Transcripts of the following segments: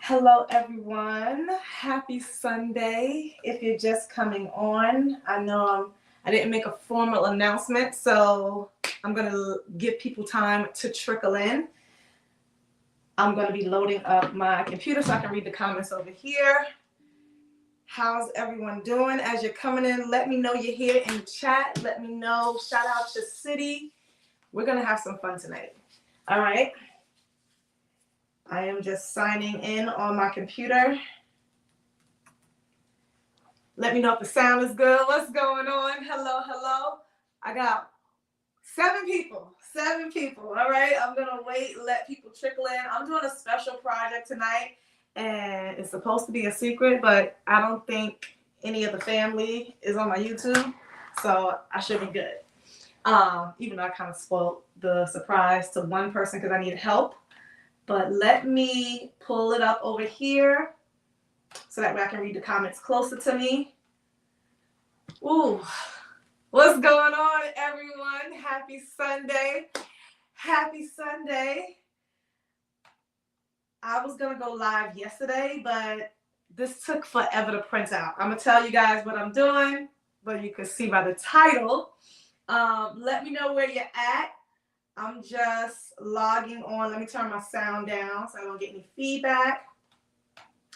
Hello everyone, happy Sunday. If you're just coming on, I know I didn't make a formal announcement, so I'm going to give people time to trickle in. I'm going to be loading up my computer so I can read the comments over here. How's everyone doing? As you're coming in, let me know you're here in chat. Let me know, shout out your city. We're going to have some fun tonight. All right. I am just signing in on my computer. Let me know if the sound is good. What's going on? Hello, hello. I got 7 people. All right, I'm going to wait, let people trickle in. I'm doing a special project tonight, and it's supposed to be a secret, but I don't think any of the family is on my YouTube, so I should be good. Even though I kind of spoiled the surprise to one person because I needed help. But let me pull it up over here so that way I can read the comments closer to me. Ooh, what's going on, everyone? Happy Sunday. Happy Sunday. I was going to go live yesterday, but this took forever to print out. I'm going to tell you guys what I'm doing, but you can see by the title. Let me know where you're at. I'm just logging on. Let me turn my sound down so I don't get any feedback.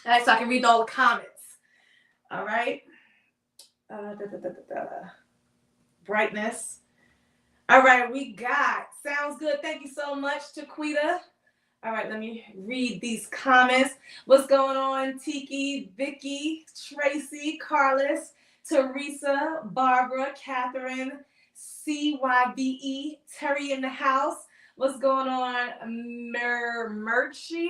All right, so I can read all the comments. All right. Brightness. All right, we got. Sounds good. Thank you so much, Taquita. All right, let me read these comments. What's going on? Tiki, Vicky, Tracy, Carlos, Teresa, Barbara, Catherine, CYBE, Terry in the house. What's going on? Merchi?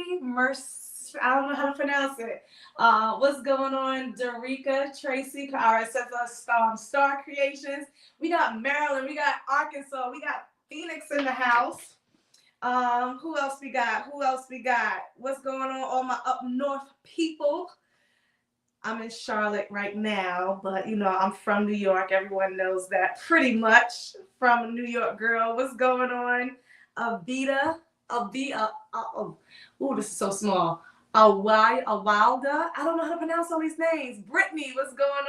I don't know how to pronounce it. What's going on? Dorica, Tracy, all right, says Star Creations. We got Maryland, we got Arkansas, we got Phoenix in the house. Who else we got? What's going on? All my up north people. I'm in Charlotte right now, but you know, I'm from New York. Everyone knows that pretty much. From a New York girl. What's going on? Avita. Oh, this is so small. Awalda. I don't know how to pronounce all these names. Brittany, what's going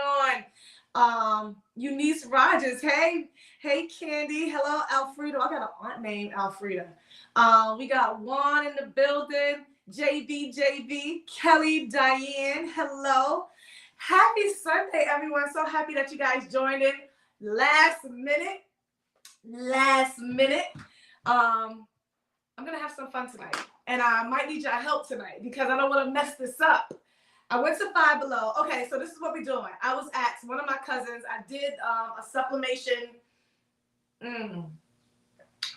on? Eunice Rogers. Hey, Candy. Hello, Alfredo. I got an aunt named Alfreda. We got Juan in the building. JB, Kelly, Diane, hello. Happy Sunday, everyone. So happy that you guys joined in last minute. I'm going to have some fun tonight. And I might need your help tonight because I don't want to mess this up. I went to Five Below. Okay, so this is what we're doing. I was asked, one of my cousins, I did a sublimation.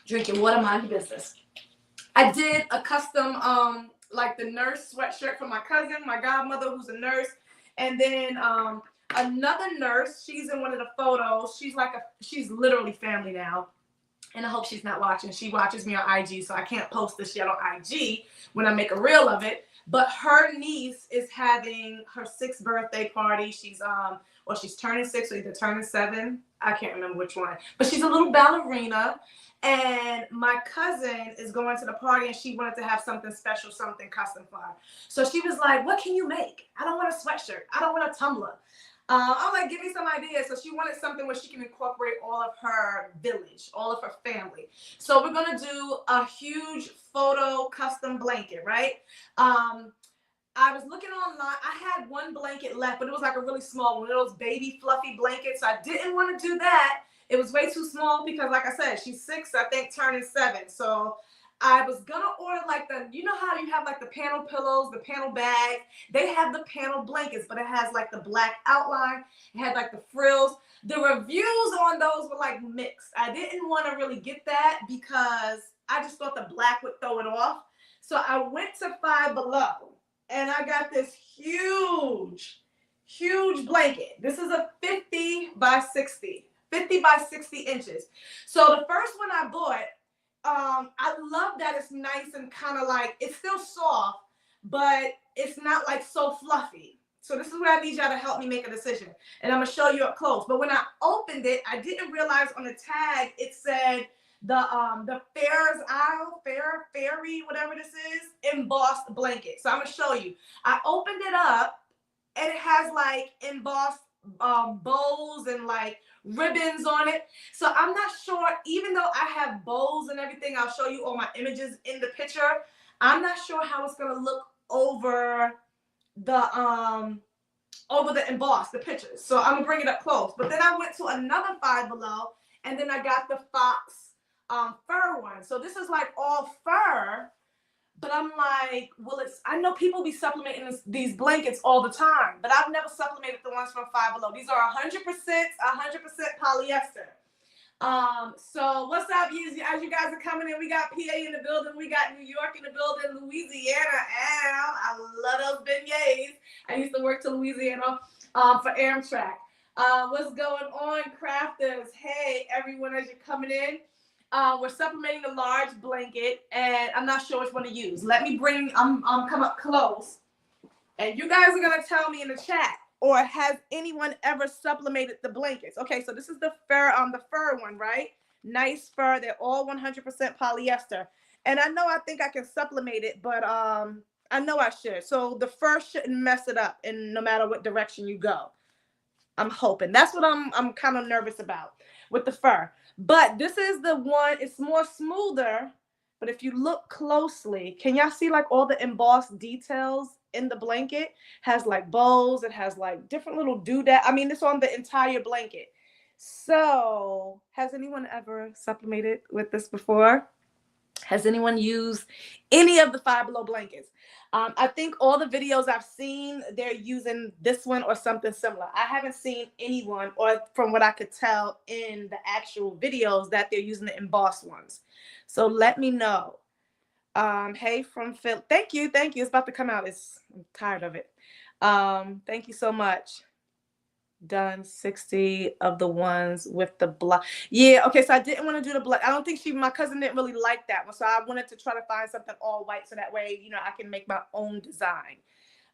Drinking water, mind your business. I did a custom like the nurse sweatshirt for my cousin, my godmother, who's a nurse, and then another nurse. She's in one of the photos. She's literally family now, and I hope she's not watching. She watches me on IG, so I can't post this yet on IG when I make a reel of it. But her niece is having her 6th birthday party. She's turning 6 or either turning 7. I can't remember which one, but she's a little ballerina. And my cousin is going to the party and she wanted to have something special, something custom for her. So she was like, what can you make? I don't want a sweatshirt. I don't want a tumbler. I'm like, give me some ideas. So she wanted something where she can incorporate all of her village, all of her family. So we're going to do a huge photo custom blanket, right? I was looking online. I had one blanket left, but it was like a really small one, of those baby fluffy blankets. So I didn't want to do that. It was way too small because, like I said, she's 6, I think, turning 7. So I was going to order like you know how you have like the panel pillows, the panel bags? They have the panel blankets, but it has like the black outline. It had like the frills. The reviews on those were like mixed. I didn't want to really get that because I just thought the black would throw it off. So I went to Five Below and I got this huge blanket. This is a 50 by 60 inches. So the first one I bought, I love that it's nice and kind of like, it's still soft, but it's not like so fluffy. So this is where I need y'all to help me make a decision. And I'm going to show you up close. But when I opened it, I didn't realize on the tag, it said the Fair's Isle, Fairy, whatever this is, embossed blanket. So I'm gonna show you. I opened it up and it has like embossed bows and like ribbons on it. So I'm not sure, even though I have bows and everything, I'll show you all my images in the picture. I'm not sure how it's gonna look over the emboss, the pictures. So I'm gonna bring it up close. But then I went to another Five Below, and then I got the Fox fur one. So this is like all fur, but I'm like, well, I know people be supplementing these blankets all the time, but I've never supplemented the ones from Five Below. These are 100% polyester. So what's up, as you guys are coming in? We got PA in the building, we got New York in the building, Louisiana. I love those beignets. I used to work to Louisiana for Amtrak. What's going on, crafters? Hey, everyone, as you're coming in, we're supplementing a large blanket, and I'm not sure which one to use. Let me come up close, and you guys are gonna tell me in the chat. Or has anyone ever supplemented the blankets? Okay, so this is the fur one, right? Nice fur. They're all 100% polyester. And I think I can sublimate it, but I know I should. So the fur shouldn't mess it up, and no matter what direction you go. I'm hoping. That's what I'm kind of nervous about with the fur. But this is the one, it's more smoother. But if you look closely, can y'all see like all the embossed details in the blanket? Has like bows, it has like different little doodad. I mean, it's on the entire blanket. So has anyone ever supplemented with this before? Has anyone used any of the Five Below blankets? I think all the videos I've seen, they're using this one or something similar. I haven't seen anyone, or from what I could tell in the actual videos, that they're using the embossed ones. So let me know. Hey, from Phil. Thank you. It's about to come out. I'm tired of it. Thank you so much. Done 60 of the ones with the black. Yeah, okay, so I didn't want to do the black. I don't think my cousin didn't really like that one, so I wanted to try to find something all white, so that way, I can make my own design.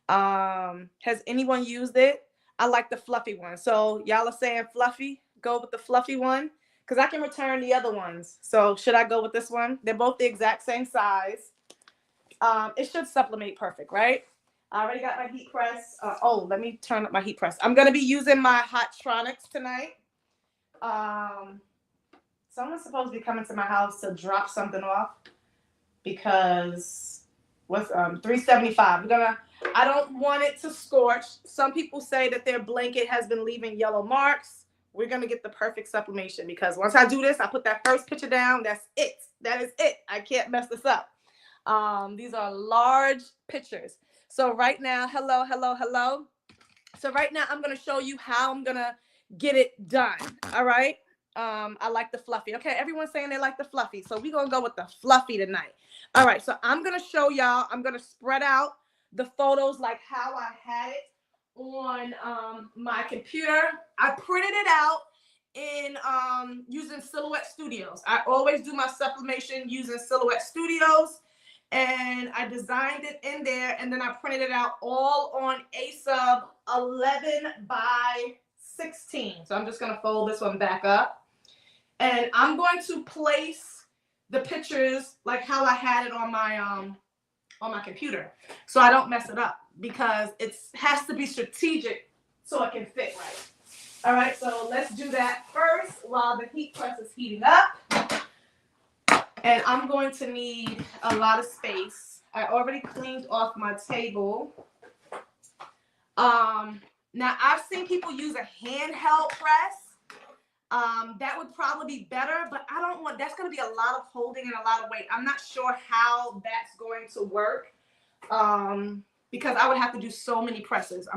Has anyone used it? I like the fluffy one. So y'all are saying fluffy, go with the fluffy one, because I can return the other ones. So should I go with this one? They're both the exact same size. It should sublimate perfect, right? I already got my HeatPress. Let me turn up my HeatPress. I'm going to be using my Hottronics tonight. Someone's supposed to be coming to my house to drop something off, because what's $3.75. I don't want it to scorch. Some people say that their blanket has been leaving yellow marks. We're going to get the perfect sublimation, because once I do this, I put that first picture down. That's it. That is it. I can't mess this up. These are large pictures. So right now, hello. So right now, I'm going to show you how I'm going to get it done. All right. I like the fluffy. Okay. Everyone's saying they like the fluffy. So we're going to go with the fluffy tonight. All right. So I'm going to show y'all, I'm going to spread out the photos like how I had it on my computer. I printed it out in using Silhouette Studios. I always do my sublimation using Silhouette Studios. And I designed it in there, and then I printed it out all on a sub 11 by 16. So I'm just going to fold this one back up. And I'm going to place the pictures like how I had it on my computer, so I don't mess it up, because it has to be strategic so it can fit right. All right, so let's do that first while the HeatPress is heating up. And I'm going to need a lot of space. I already cleaned off my table. Now, I've seen people use a handheld press. That would probably be better, but I don't want, that's going to be a lot of holding and a lot of weight. I'm not sure how that's going to work, because I would have to do so many presses.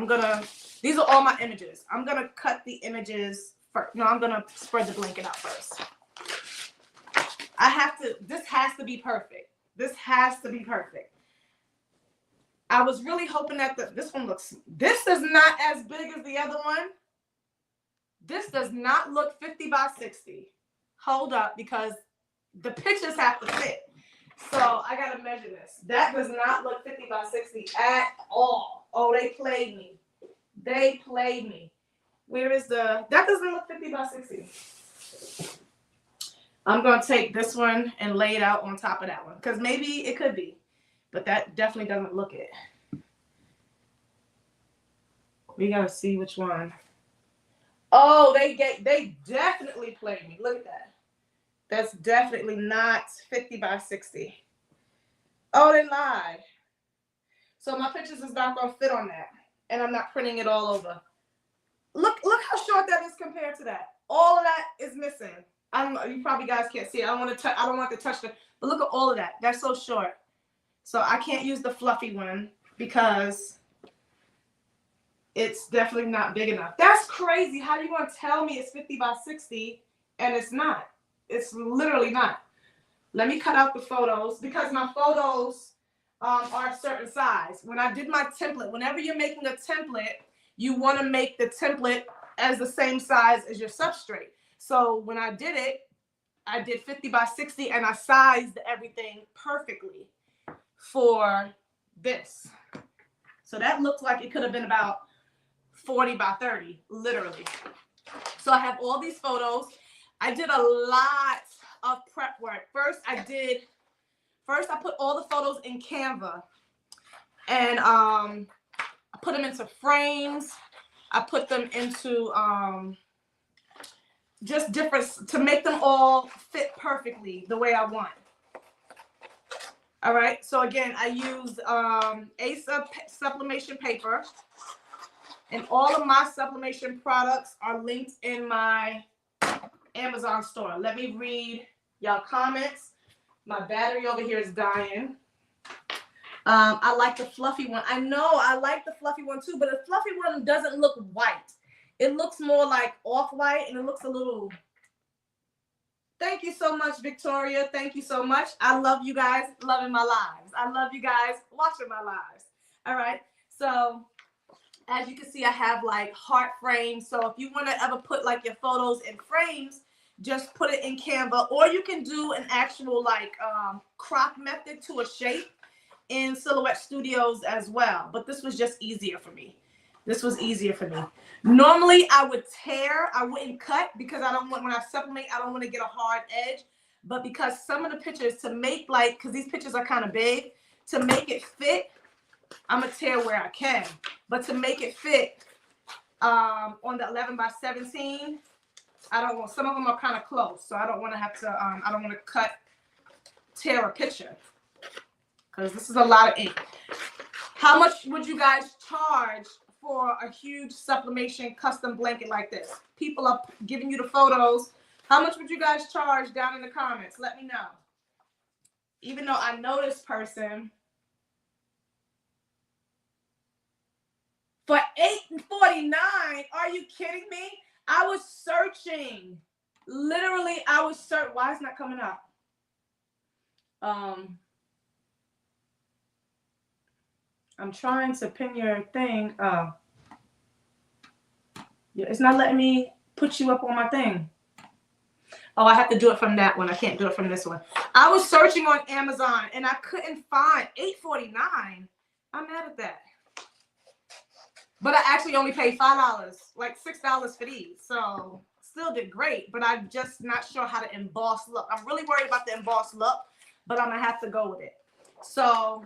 These are all my images. I'm going to cut the images first. No, I'm going to spread the blanket out first. This has to be perfect. This has to be perfect. I was really hoping that this is not as big as the other one. This does not look 50 by 60. Hold up, because the pictures have to fit. So I got to measure this. That does not look 50 by 60 at all. Oh, they played me. They played me. That doesn't look 50 by 60. I'm going to take this one and lay it out on top of that one because maybe it could be, but that definitely doesn't look it. We got to see which one. Oh, they definitely played me. Look at that. That's definitely not 50 by 60. Oh, they lied. So my pictures is not going to fit on that. And I'm not printing it all over. Look how short that is compared to that. All of that is missing. You probably guys can't see it. I don't want to touch it. But look at all of that. That's so short. So I can't use the fluffy one because it's definitely not big enough. That's crazy. How are you going to tell me it's 50 by 60 and it's not? It's literally not. Let me cut out the photos because my photos are a certain size. When I did my template, whenever you're making a template, you want to make the template as the same size as your substrate. So when I did it, I did 50 by 60 and I sized everything perfectly for this. So that looks like it could have been about 40 by 30, literally. So I have all these photos. I did a lot of prep work. First I put all the photos in Canva and I put them into frames. I put them into just different to make them all fit perfectly the way I want. All right, so again, I used sublimation paper, and all of my sublimation products are linked in my Amazon store. Let me read y'all comments. My battery over here is dying. I like the fluffy one. I know I like the fluffy one too, but the fluffy one doesn't look white. It looks more like off-white, and it looks a little... Thank you so much, Victoria. Thank you so much. I love you guys loving my lives. I love you guys watching my lives. All right. So as you can see, I have like heart frames. So if you want to ever put like your photos in frames, just put it in Canva, or you can do an actual like crop method to a shape in Silhouette Studios as well. But this was just easier for me. This was easier for me. Normally I would tear, I wouldn't cut because I don't want, when I sublimate, I don't want to get a hard edge. But because some of the pictures to make like, because these pictures are kind of big, to make it fit, I'm going to tear where I can. But to make it fit on the 11 by 17, I don't want, some of them are kind of close. So I don't want to have to, I don't want to tear a picture. Because this is a lot of ink. How much would you guys charge for a huge sublimation custom blanket like this? People are giving you the photos. How much would you guys charge down in the comments? Let me know. Even though I know this person. For $8.49, are you kidding me? I was searching. Literally, I was searching. Why is it not coming up? I'm trying to pin your thing. Oh. Yeah, it's not letting me put you up on my thing. Oh, I have to do it from that one. I can't do it from this one. I was searching on Amazon and I couldn't find $8.49. I'm mad at that. But I actually only paid $5, like $6 for these. So still did great, but I'm just not sure how to emboss look. I'm really worried about the emboss look, but I'm gonna have to go with it. So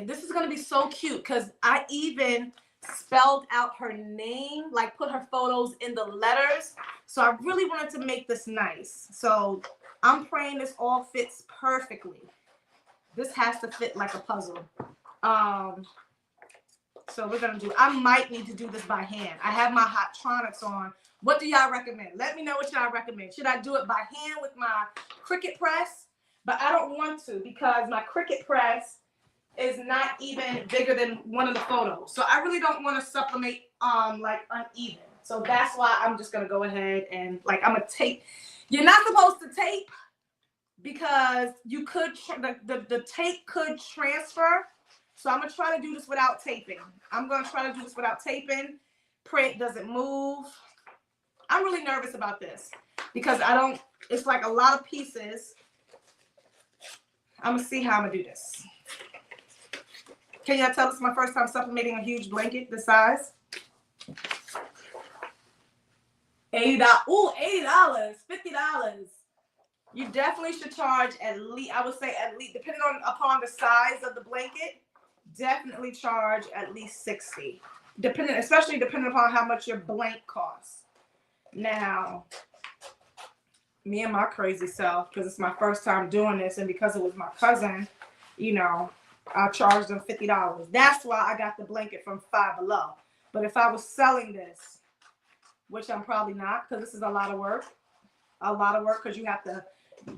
this is going to be so cute because I even spelled out her name, like put her photos in the letters. So I really wanted to make this nice. So I'm praying this all fits perfectly. This has to fit like a puzzle. So we're going to do, I might need to do this by hand. I have my Hottronics on. What do y'all recommend? Let me know what y'all recommend. Should I do it by hand with my Cricut press? But I don't want to because my Cricut press is not even bigger than one of the photos. So I really don't want to sublimate like uneven. So that's why I'm just going to go ahead and like I'm going to tape. You're not supposed to tape because you could, the tape could transfer. So I'm going to try to do this without taping. I'm going to try to do this without taping. Pray it doesn't move. I'm really nervous about this because it's like a lot of pieces. I'm going to see how I'm going to do this. Can y'all tell this is my first time sublimating a huge blanket this size? $80. Ooh, $80, $50. You definitely should charge at least, I would say at least, depending upon the size of the blanket, definitely charge at least $60. Especially depending upon how much your blank costs. Now, me and my crazy self, because it's my first time doing this, and because it was my cousin, you know, I charged them $50. That's why I got the blanket from Five Below. But if I was selling this, which I'm probably not, because this is a lot of work. A lot of work, because you have to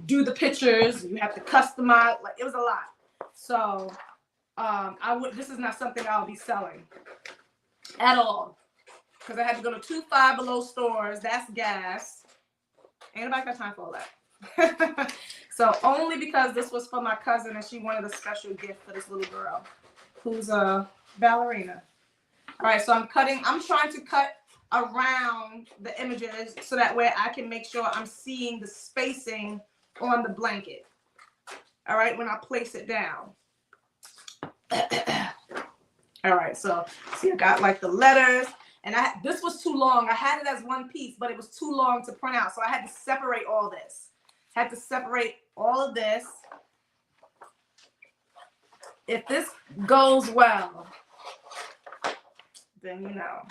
do the pictures, you have to customize. Like, it was a lot. So this is not something I'll be selling at all, because I had to go to 2 Five Below stores. That's gas. Ain't nobody got time for all that. So only because this was for my cousin and she wanted a special gift for this little girl who's a ballerina. All right, so I'm trying to cut around the images so that way I can make sure I'm seeing the spacing on the blanket. All right, when I place it down. All right, so see, I got like the letters, and this was too long. I had it as one piece, but it was too long to print out, so I had to separate all this. Had to separate all of this. If this goes well, then you know.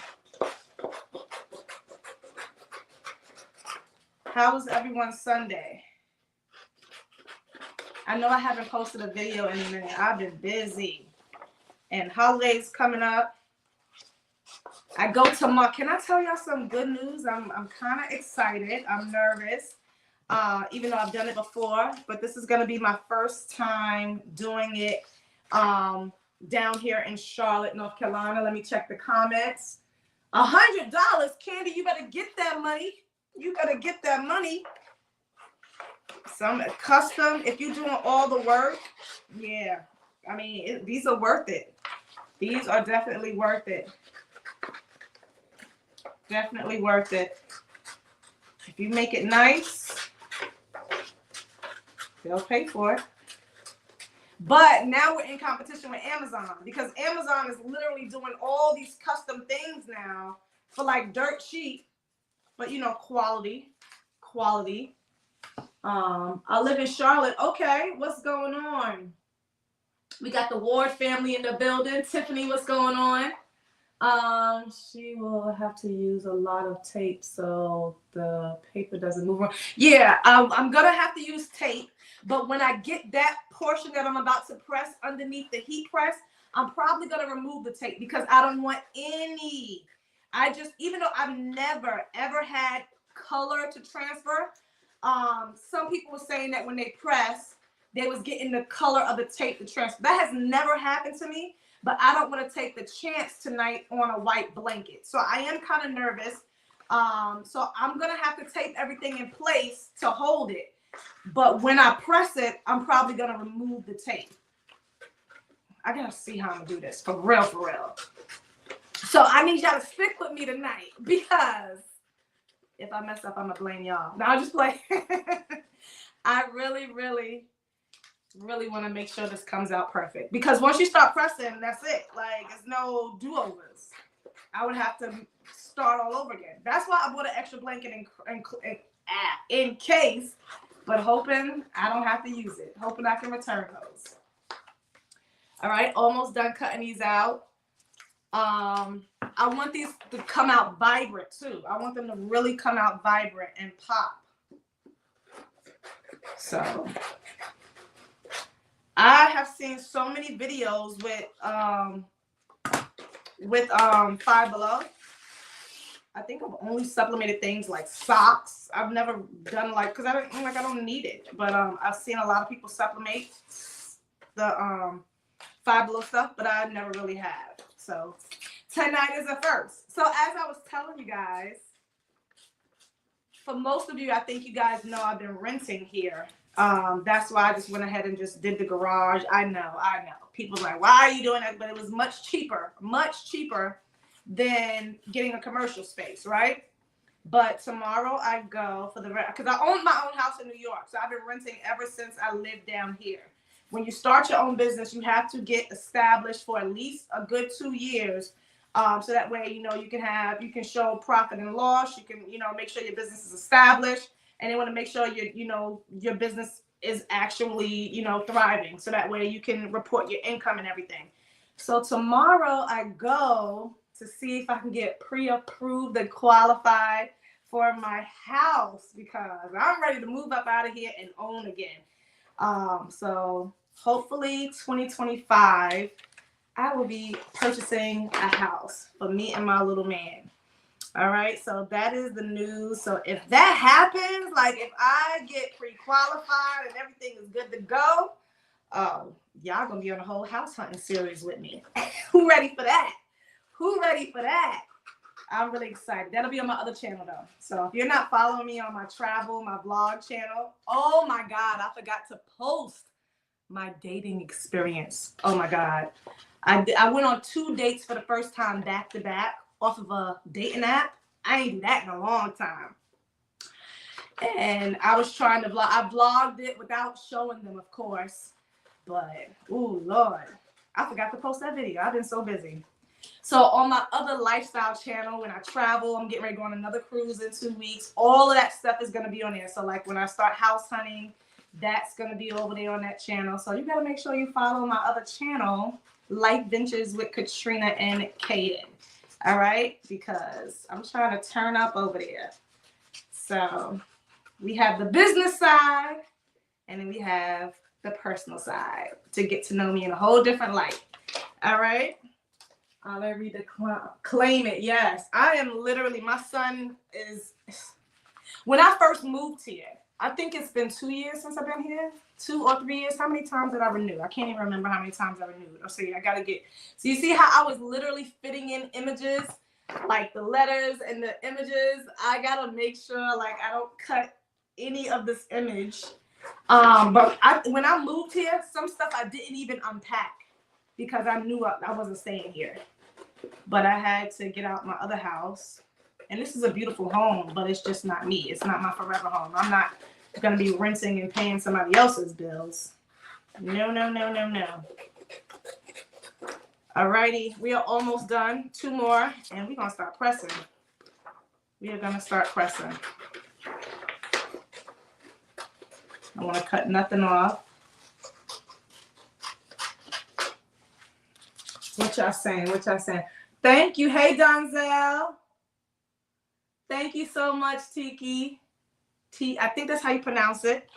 How was everyone's Sunday? I know I haven't posted a video in a minute. I've been busy. And holidays coming up. I go tomorrow. Can I tell y'all some good news? I'm kind of excited. I'm nervous. Even though I've done it before. But this is going to be my first time doing it down here in Charlotte, North Carolina. Let me check the comments. $100. Candy, you better get that money. You gotta get that money. Some custom, if you're doing all the work, yeah. I mean, these are worth it. These are definitely worth it. Definitely worth it. If you make it nice, they'll pay for it. But now we're in competition with Amazon, because Amazon is literally doing all these custom things now for like dirt cheap. But you know, quality. I live in Charlotte. Okay, what's going on? We got the Ward family in the building. Tiffany, what's going on? She will have to use a lot of tape so the paper doesn't move around. Yeah, I'm gonna have to use tape, but when I get that portion that I'm about to press underneath the heat press, I'm probably gonna remove the tape because I don't want any. Even though I've never ever had color to transfer, some people were saying that when they press, they was getting the color of the tape to transfer. That has never happened to me, but I don't want to take the chance tonight on a white blanket. So I am kind of nervous. So I'm gonna have to tape everything in place to hold it. But when I press it, I'm probably gonna remove the tape. I gotta see how I'm gonna do this for real, for real. So I need y'all to stick with me tonight, because if I mess up, I'm gonna blame y'all. No, I'll just play. I really want to make sure this comes out perfect, because once you start pressing, that's it. Like, it's no do-overs. I would have to start all over again. That's why I bought an extra blanket in case, but hoping I don't have to use it. Hoping I can return those. All right, almost done cutting these out. I want these to come out vibrant too. I want them to really come out vibrant and pop. So I have seen so many videos with Five Below. I think I've only sublimated things like socks. I've never done because I don't need it. But I've seen a lot of people sublimate the Five Below stuff, but I never really have. So tonight is a first. So as I was telling you guys, for most of you, I think you guys know I've been renting here. That's why I just went ahead and just did the garage. I know. People are like, why are you doing that? But it was much cheaper than getting a commercial space, right? But tomorrow I go for the rent, because I own my own house in New York. So I've been renting ever since I lived down here. When you start your own business, you have to get established for at least a good 2 years So that way, you know, you can show profit and loss. You can, you know, make sure your business is established, and they want to make sure your business is actually, you know, thriving. So that way you can report your income and everything. So tomorrow I go to see if I can get pre-approved and qualified for my house, because I'm ready to move up out of here and own again. So hopefully 2025, I will be purchasing a house for me and my little man. All right, so that is the news. So if that happens, like if I get pre-qualified and everything is good to go, y'all gonna be on a whole house hunting series with me. Who ready for that? Who ready for that? I'm really excited. That'll be on my other channel though. So if you're not following me on my travel, my vlog channel, oh my God, I forgot to post my dating experience. Oh my God. I went on 2 dates for the first time back to back off of a dating app. I ain't do that in a long time. And I was trying to vlog. I vlogged it without showing them, of course. But, ooh, Lord, I forgot to post that video. I've been so busy. So on my other lifestyle channel, when I travel, I'm getting ready to go on another cruise in 2 weeks. All of that stuff is going to be on there. So like when I start house hunting, that's going to be over there on that channel. So you got to make sure you follow my other channel, Life Ventures with Katrina and Kaden. All right? Because I'm trying to turn up over there. So we have the business side, and then we have the personal side to get to know me in a whole different light. All right? Let me read the claim it. Yes, I am literally, my son is, when I first moved here, I think it's been 2 years since I've been here, 2 or 3 years. How many times did I renew? I can't even remember how many times I renewed. Oh, so yeah, I got to get, so you see how I was literally fitting in images, like the letters and the images. I got to make sure like I don't cut any of this image. But when I moved here, some stuff I didn't even unpack because I knew I wasn't staying here. But I had to get out my other house. And this is a beautiful home, but it's just not me. It's not my forever home. I'm not going to be renting and paying somebody else's bills. No, no, no, no, no. Alrighty, we are almost done. 2 more, and we're going to start pressing. We are going to start pressing. I want to cut nothing off. What y'all saying? What y'all saying? Thank you. Hey, Donzel. Thank you so much, Tiki. I think that's how you pronounce it.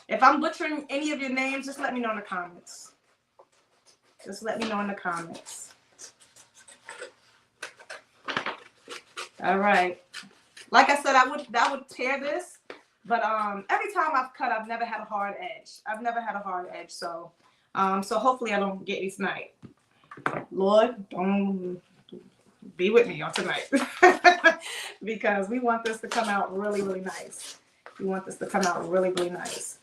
If I'm butchering any of your names, just let me know in the comments. Just let me know in the comments. All right. Like I said, I would tear this, but every time I've cut, I've never had a hard edge. I've never had a hard edge, so hopefully I don't get it tonight. Lord, don't be with me on tonight because we want this to come out really, really nice. We want this to come out really, really nice.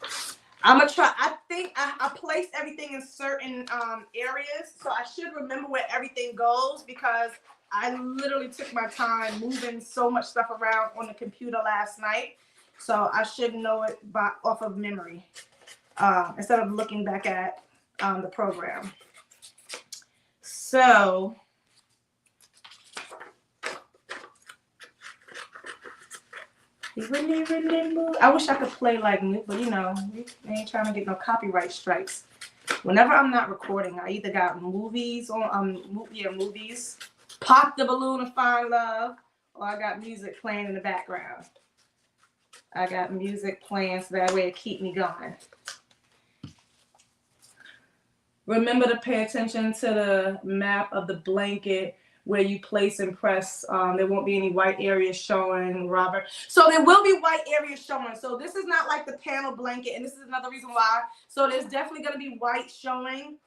I'm gonna try. I think I placed everything in certain areas, so I should remember where everything goes because I literally took my time moving so much stuff around on the computer last night. So I should know it off of memory instead of looking back at the program. So I wish I could play like, but you know, we ain't trying to get no copyright strikes. Whenever I'm not recording, I either got movies on, movies, Pop the Balloon and Find Love, or I got music playing in the background. I got music playing so that way it keep me going. Remember to pay attention to the map of the blanket where you place and press. There won't be any white areas showing, Robert. So there will be white areas showing. So this is not like the panel blanket, and this is another reason why. So there's definitely going to be white showing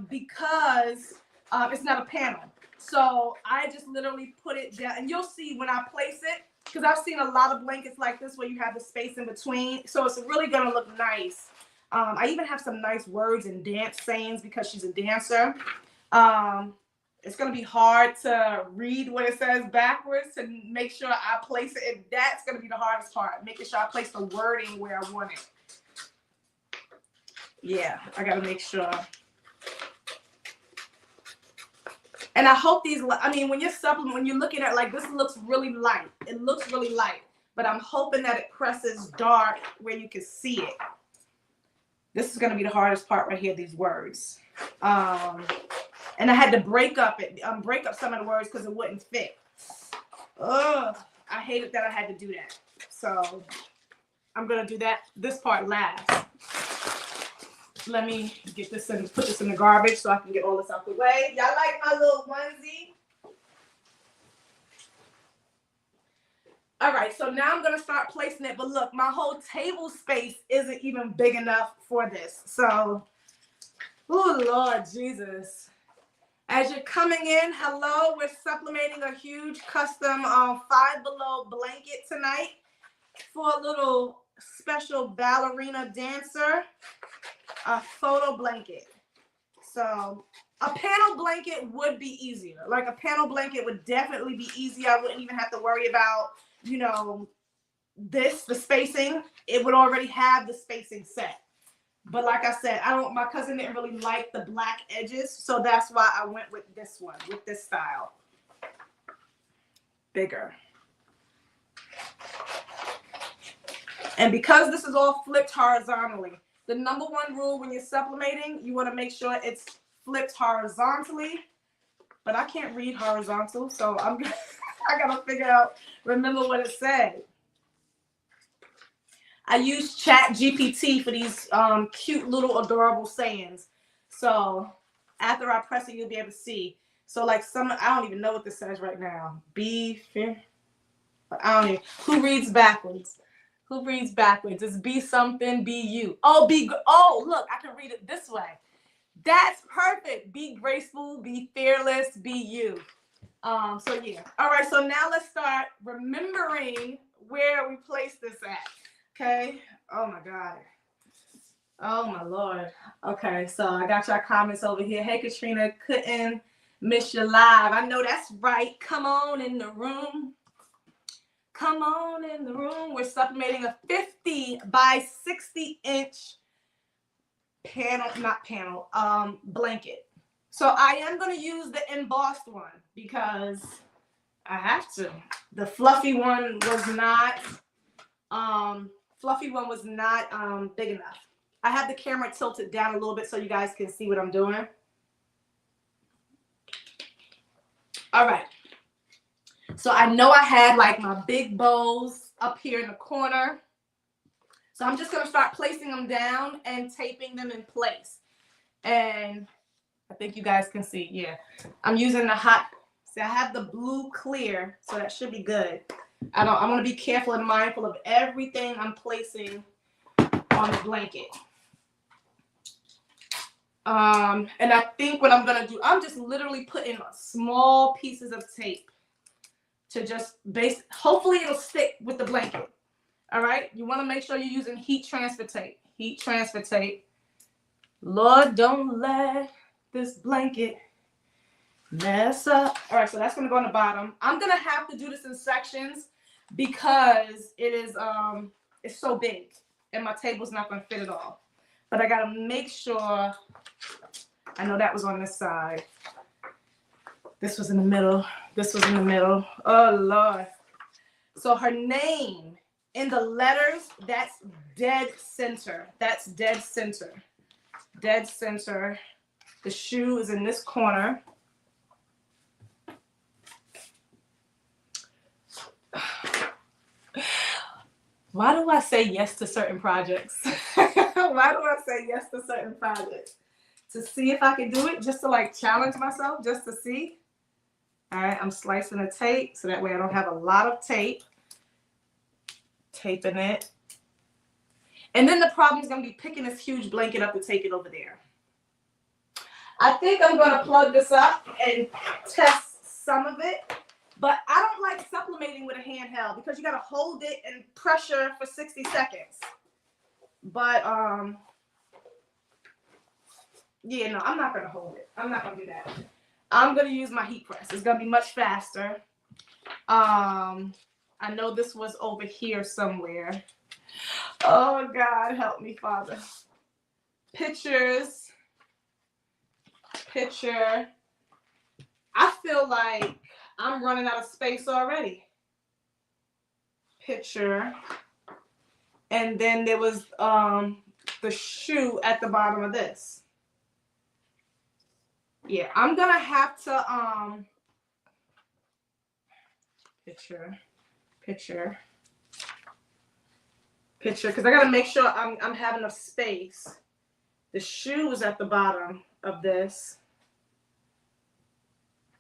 because it's not a panel. So I just literally put it down, and you'll see when I place it, because I've seen a lot of blankets like this where you have the space in between. So it's really going to look nice. I even have some nice words and dance sayings because she's a dancer. It's going to be hard to read what it says backwards to make sure I place it. And that's going to be the hardest part, making sure I place the wording where I want it. Yeah, I got to make sure. And I hope these, I mean, when you're looking at like, this looks really light. It looks really light, but I'm hoping that it presses dark where you can see it. This is going to be the hardest part right here, these words. And I had to break up some of the words because it wouldn't fit. Ugh, I hated that I had to do that. So I'm going to do this part last. Let me get this and put this in the garbage so I can get all this out the way. Y'all like my little onesie? All right, so now I'm going to start placing it. But look, my whole table space isn't even big enough for this. So, oh, Lord Jesus. As you're coming in, hello. We're sublimating a huge custom 5 Below blanket tonight for a little special ballerina dancer, a photo blanket. So a panel blanket would be easier. Like a panel blanket would definitely be easier. I wouldn't even have to worry about, you know, the spacing. It would already have the spacing set. But like I said, my cousin didn't really like the black edges, so that's why I went with this one, with this style. Bigger. And because this is all flipped horizontally, the number 1 rule when you're sublimating, you want to make sure it's flipped horizontally. But I can't read horizontal, so I gotta remember what it said. I use ChatGPT for these cute little adorable sayings. So after I press it, you'll be able to see. So like I don't even know what this says right now. Who reads backwards? Who reads backwards? It's be something, be you. Oh, look, I can read it this way. That's perfect. Be graceful, be fearless, be you. So yeah. All right, so now let's start remembering where we place this at. Okay. Oh my God. Oh my Lord. Okay. So I got your comments over here. Hey, Katrina, couldn't miss you live. I know that's right. Come on in the room. Come on in the room. We're sublimating a 50 by 60 inch blanket. So I am going to use the embossed one because I have to. The fluffy one was not big enough. I have the camera tilted down a little bit so you guys can see what I'm doing. All right. So I know I had like my big bows up here in the corner. So I'm just going to start placing them down and taping them in place. And I think you guys can see. Yeah. I'm using the see, I have the blue clear, so that should be good. I want to be careful and mindful of everything I'm placing on the blanket. And I think what I'm going to do, I'm just literally putting small pieces of tape to just hopefully it'll stick with the blanket. All right. You want to make sure you're using heat transfer tape. Heat transfer tape. Lord, don't let this blanket mess up. All right. So that's going to go on the bottom. I'm going to have to do this in sections because it is, it's so big and my table's not going to fit it all. But I got to make sure. I know that was on this side. This was in the middle. This was in the middle. Oh, Lord. So her name in the letters, that's dead center. That's dead center. Dead center. The shoe is in this corner. Why do I say yes to certain projects? Why do I say yes to certain projects? To see if I can do it, just to like challenge myself, just to see. All right, I'm slicing the tape so that way I don't have a lot of tape. Taping it. And then the problem is going to be picking this huge blanket up and take it over there. I think I'm going to plug this up and test some of it. But I don't like sublimating with a handheld because you got to hold it and pressure for 60 seconds. But, yeah, no, I'm not going to hold it. I'm not going to do that. I'm going to use my HeatPress. It's going to be much faster. I know this was over here somewhere. Oh, God, help me, Father. Pictures. Picture. I feel like I'm running out of space already. Picture. And then there was the shoe at the bottom of this. Yeah, I'm gonna have to picture, because I gotta make sure I'm having enough space. The shoe is at the bottom of this.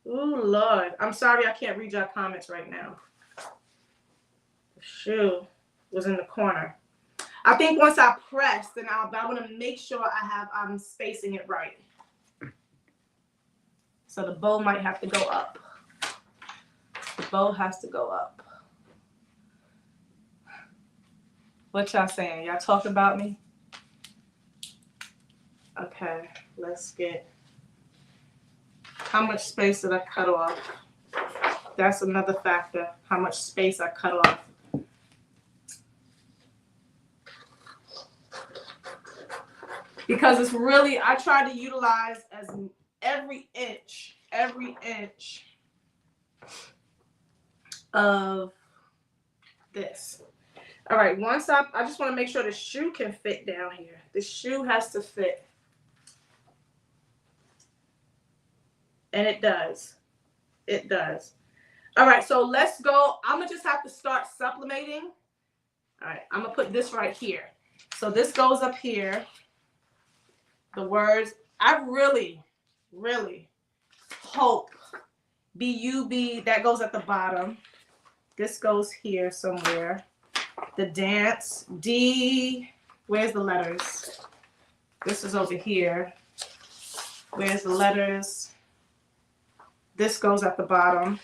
Ooh, Lord. I'm sorry I can't read your comments right now. The shoe was in the corner. I think once I press, then I want to make sure I'm spacing it right. So the bow might have to go up. The bow has to go up. What y'all saying? Y'all talk about me? Okay, let's get... How much space did I cut off? That's another factor. How much space I cut off. Because it's really, I try to utilize as every inch of this. All right, once I just want to make sure the shoe can fit down here. The shoe has to fit. And it does. It does. All right, so let's go. I'm going to just have to start sublimating. All right, I'm going to put this right here. So this goes up here. The words, I really, really hope B-U-B, that goes at the bottom. This goes here somewhere. The dance, D, where's the letters? This is over here. Where's the letters? This goes at the bottom.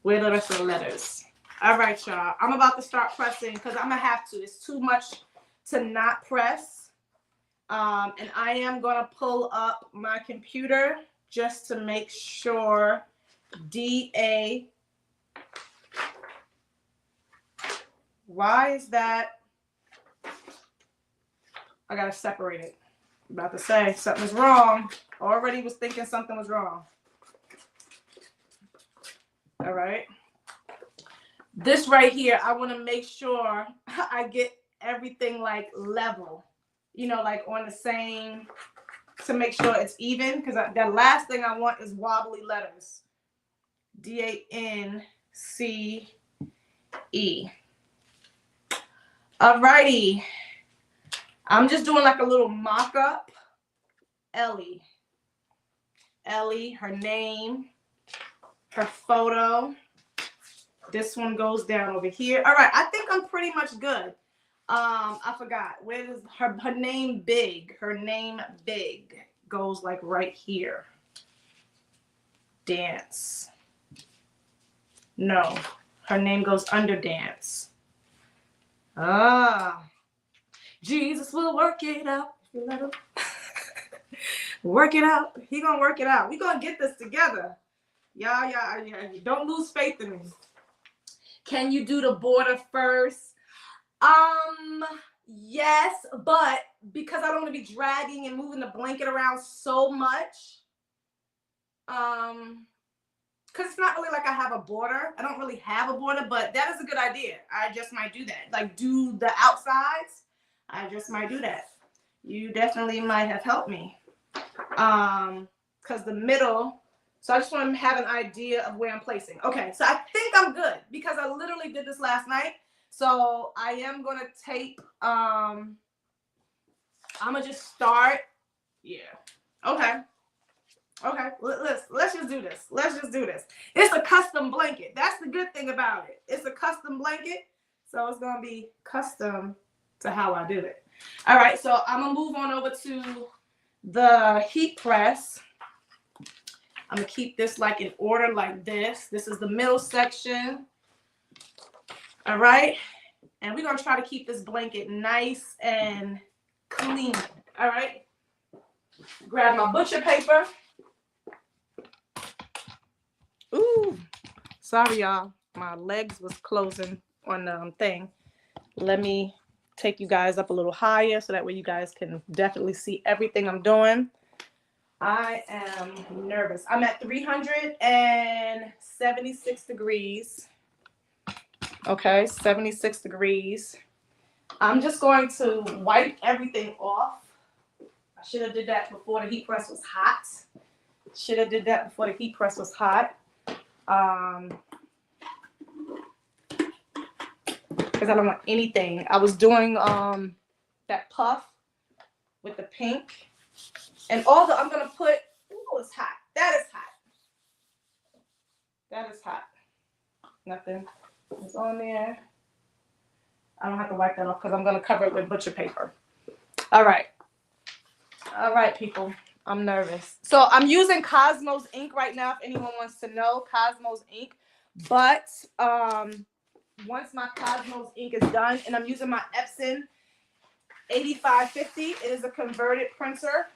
Where are the rest of the letters? All right, y'all. I'm about to start pressing because I'm going to have to. It's too much to not press. And I am going to pull up my computer just to make sure. D-A. Why is that? I got to separate it. I'm about to say something's wrong. Already was thinking something was wrong. All right. This right here, I want to make sure I get everything like level, you know, like on the same, to make sure it's even, because the last thing I want is wobbly letters. D-A-N-C-E. All righty. I'm just doing like a little mock-up. Ellie, her name, her photo. This one goes down over here. All right, I think I'm pretty much good. I forgot. Where is her name? Big. Her name Big goes like right here. Dance. No, her name goes under dance. Ah, Jesus will work it out. Let him work it out. He gonna work it out. We gonna get this together. Y'all, don't lose faith in me. Can you do the border first? Yes, but because I don't want to be dragging and moving the blanket around so much, because it's not really like I have a border. I don't really have a border, but that is a good idea. I just might do that. Like do the outsides. I just might do that. You definitely might have helped me. Because the middle, so I just want to have an idea of where I'm placing. Okay, so I think I'm good because I literally did this last night. So I am going to tape, I'm going to just start. Yeah. Okay. Okay, let's just do this. Let's just do this. It's a custom blanket. That's the good thing about it. It's a custom blanket. So it's going to be custom to how I do it. All right, so I'm going to move on over to the heat press. I'm going to keep this like in order like this. This is the middle section. All right. And we're going to try to keep this blanket nice and clean. All right. Grab my butcher paper. Ooh, sorry, y'all. My legs was closing on the thing. Let me take you guys up a little higher so that way you guys can definitely see everything I'm doing. I am nervous. I'm at 376 degrees. Okay, 76 degrees. I'm just going to wipe everything off. I should have did that before the heat press was hot. Should have did that before the heat press was hot. Because I don't want anything. I was doing that puff with the pink. And all the, I'm going to put, oh, it's hot. That is hot. That is hot. Nothing is on there. I don't have to wipe that off because I'm going to cover it with butcher paper. All right. All right, people. I'm nervous. So I'm using Cosmos ink right now, if anyone wants to know. Cosmos ink. But once my Cosmos ink is done, and I'm using my Epson 8550. It is a converted printer.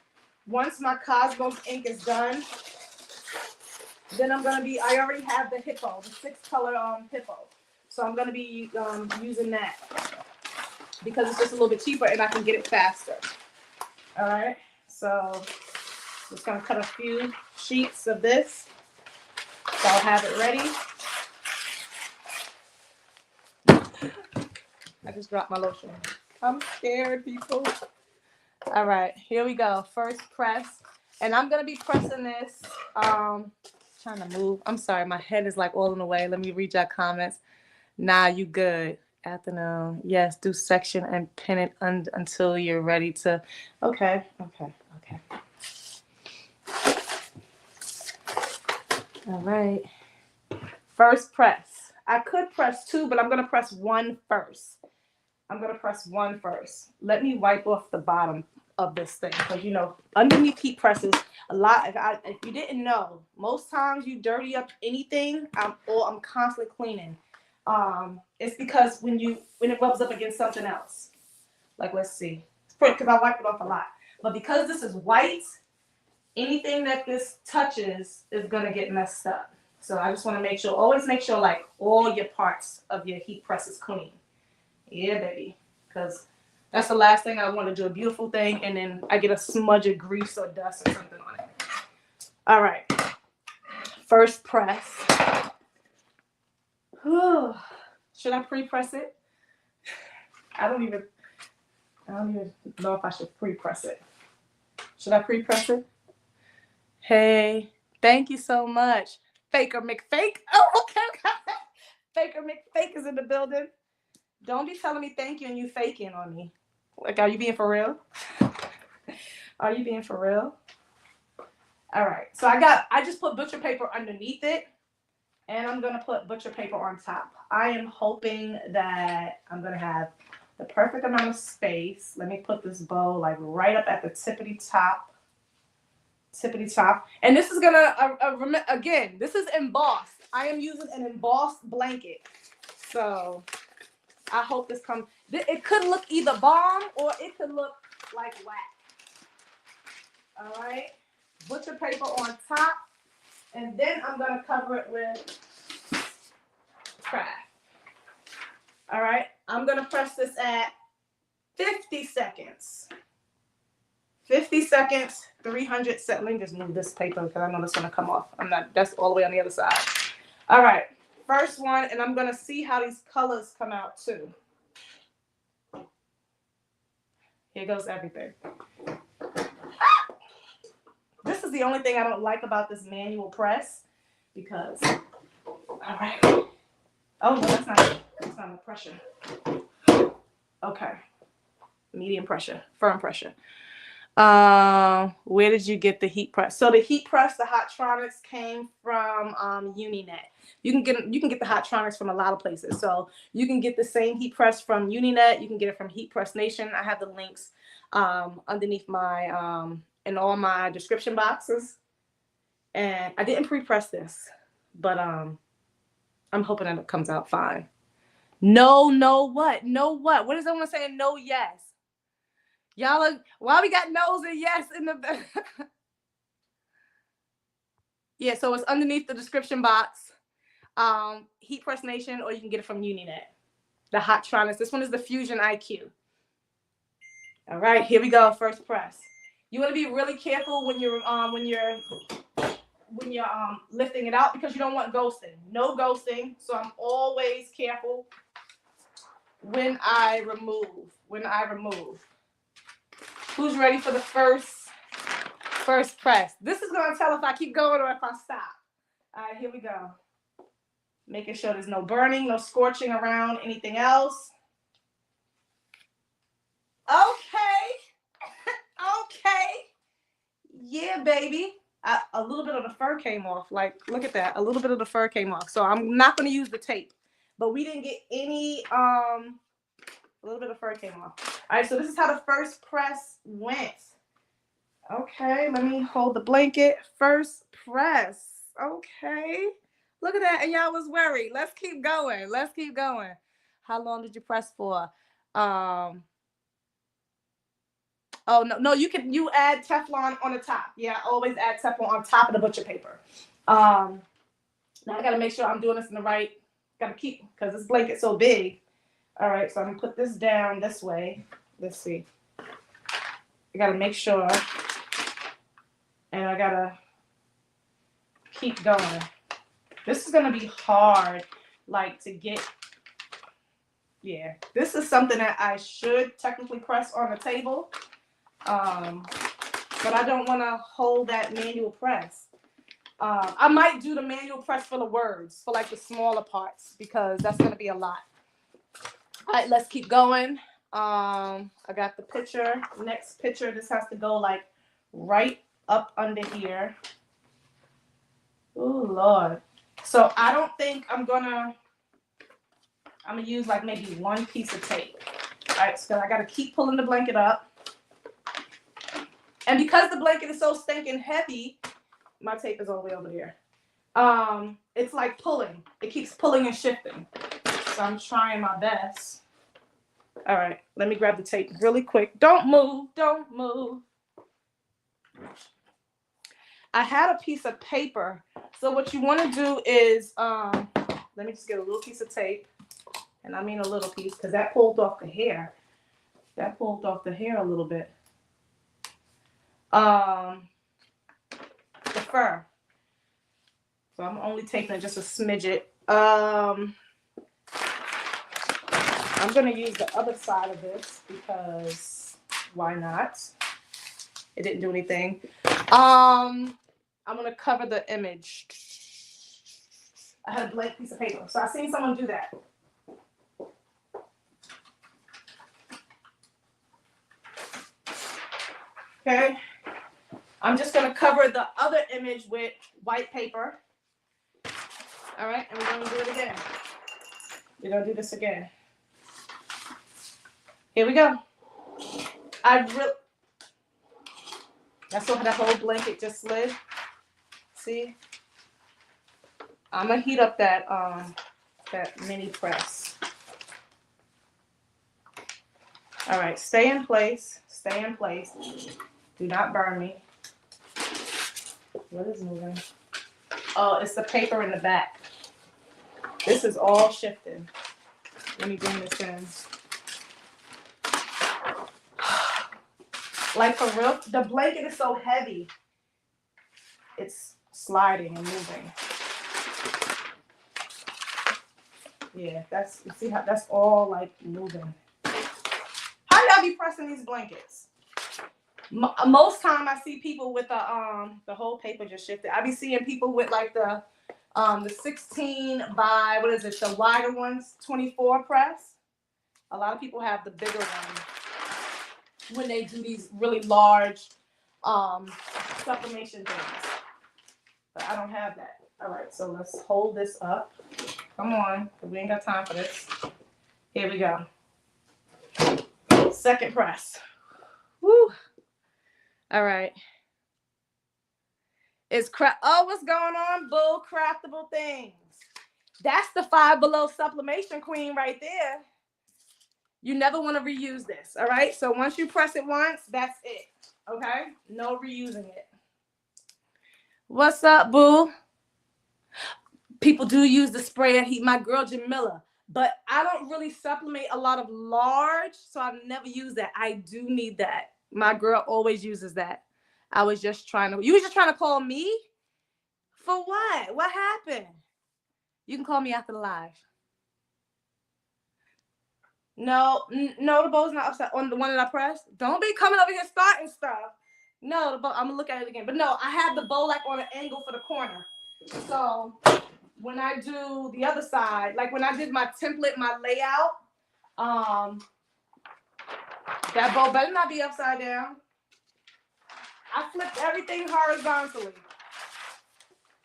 Once my Cosmos ink is done, then I'm going to be, I already have the Hippo, the 6-color Hippo. So I'm going to be using that because it's just a little bit cheaper and I can get it faster. All right. So just going to cut a few sheets of this. So I'll have it ready. I just dropped my lotion. I'm scared, people. All right, here we go. First press. And I'm going to be pressing this. Trying to move. I'm sorry, my head is like all in the way. Let me read your comments. Nah, you good. Afternoon. Yes, do section and pin it until you're ready to. Okay. All right. First press. I could press 2, but I'm going to press 1 first. Let me wipe off the bottom of this thing because, you know, underneath heat presses, a lot. If you didn't know, most times you dirty up anything, I'm constantly cleaning. It's because when it rubs up against something else. Like, let's see. Because I wipe it off a lot. But because this is white, anything that this touches is going to get messed up. So I just want to make sure, always make sure like all your parts of your heat press is clean. Yeah, baby. Because that's the last thing I want to do, a beautiful thing, and then I get a smudge of grease or dust or something on it. All right. First press. Should I pre-press it? I don't even know if I should pre-press it. Should I pre-press it? Hey, thank you so much. Faker McFake. Oh, okay. Faker McFake is in the building. Don't be telling me thank you and you faking on me. Like, are you being for real? Are you being for real? All right. So I just put butcher paper underneath it, and I'm going to put butcher paper on top. I am hoping that I'm going to have the perfect amount of space. Let me put this bow like right up at the tippity top. And this is going to, again, this is embossed. I am using an embossed blanket. So I hope this comes. It could look either bomb or it could look like whack. All right. Butcher paper on top. And then I'm going to cover it with craft. All right. I'm going to press this at 50 seconds. 50 seconds, 300 seconds. Let me just move this paper because I know it's going to come off. That's all the way on the other side. All right. First one, and I'm going to see how these colors come out too. Here goes everything. This is the only thing I don't like about this manual press because, all right. Oh, no, that's not the pressure. Okay. Medium pressure, firm pressure. Where did you get the heat press? So the heat press, the Hottronics came from Uninet. You can get the Hottronics from a lot of places. So you can get the same heat press from Uninet. You can get it from Heat Press Nation. I have the links underneath my in all my description boxes. And I didn't pre-press this, but I'm hoping that it comes out fine. No, what? What does everyone saying? No, yes. Y'all are, why we got no's and yes in the yeah, so it's underneath the description box. Heat Press Nation, or you can get it from Uninet. The Hottronics. This one is the Fusion IQ. All right, here we go. First press. You want to be really careful when you're lifting it out, because you don't want ghosting. No ghosting. So I'm always careful when I remove. Who's ready for the first press? This is going to tell if I keep going or if I stop. All right, here we go. Making sure there's no burning, no scorching around anything else. Okay. Okay. Yeah, baby. A little bit of the fur came off. Like, look at that. A little bit of the fur came off. So I'm not going to use the tape. But we didn't get any, a little bit of fur came off. All right, so this is how the first press went. Okay, let me hold the blanket. First press. Okay. Look at that. And y'all was worried. Let's keep going. Let's keep going. How long did you press for? Oh, no, you add Teflon on the top. Yeah, always add Teflon on top of the butcher paper. Now I got to make sure I'm doing this in the right, got to keep, because this blanket's so big. All right, so I'm going to put this down this way. Let's see. I got to make sure, and I got to keep going. This is going to be hard, like, to get, yeah. This is something that I should technically press on the table. But I don't want to hold that manual press. I might do the manual press for the words, for like the smaller parts, because that's going to be a lot. All right, let's keep going. I got the picture. Next picture, this has to go like right up under here. Oh, Lord. So I don't think I'm going to use like maybe one piece of tape. All right, so I got to keep pulling the blanket up. And because the blanket is so stinking heavy, my tape is all the way over there. It's like pulling. It keeps pulling and shifting. So I'm trying my best. All right, let me grab the tape really quick. Don't move, don't move. I had a piece of paper. So what you want to do is, let me just get a little piece of tape. And I mean a little piece, because that pulled off the hair. That pulled off the hair a little bit. The fur. So I'm only taping just a smidget. I'm going to use the other side of this because why not? It didn't do anything. I'm going to cover the image. I had a blank piece of paper. So I seen someone do that. Okay. I'm just going to cover the other image with white paper. All right, and we're going to do it again. We're going to do this again. Here we go. That's what that whole blanket just slid. See? I'm going to heat up that mini press. All right, stay in place. Stay in place. Do not burn me. What is moving? Oh, it's the paper in the back. This is all shifting. Let me bring this in. Like for real, the blanket is so heavy. It's sliding and moving. Yeah, you see how that's all like moving. How y'all be pressing these blankets? Most time I see people with the whole paper just shifted. I be seeing people with like the 16 by, what is it, the wider ones, 24 press. A lot of people have the bigger one when they do these really large sublimation things. But I don't have that. All right, so let's hold this up. Come on, we ain't got time for this. Here we go. Second press. Woo. All right. What's going on, Bull Craftable Things? That's the Five Below sublimation queen right there. You never want to reuse this, all right? So once you press it once, that's it, okay? No reusing it. What's up, Boo? People do use the spray and heat. My girl Jamila, but I don't really sublimate a lot of large, so I never use that. I do need that. My girl always uses that. You was just trying to call me? For what? What happened? You can call me after the live. No, the bow's not upside on the one that I pressed. Don't be coming over here starting stuff. No, the bow, I'm gonna look at it again. But no, I have the bow like on an angle for the corner. So when I do the other side, like when I did my template, my layout, that bow better not be upside down. I flipped everything horizontally.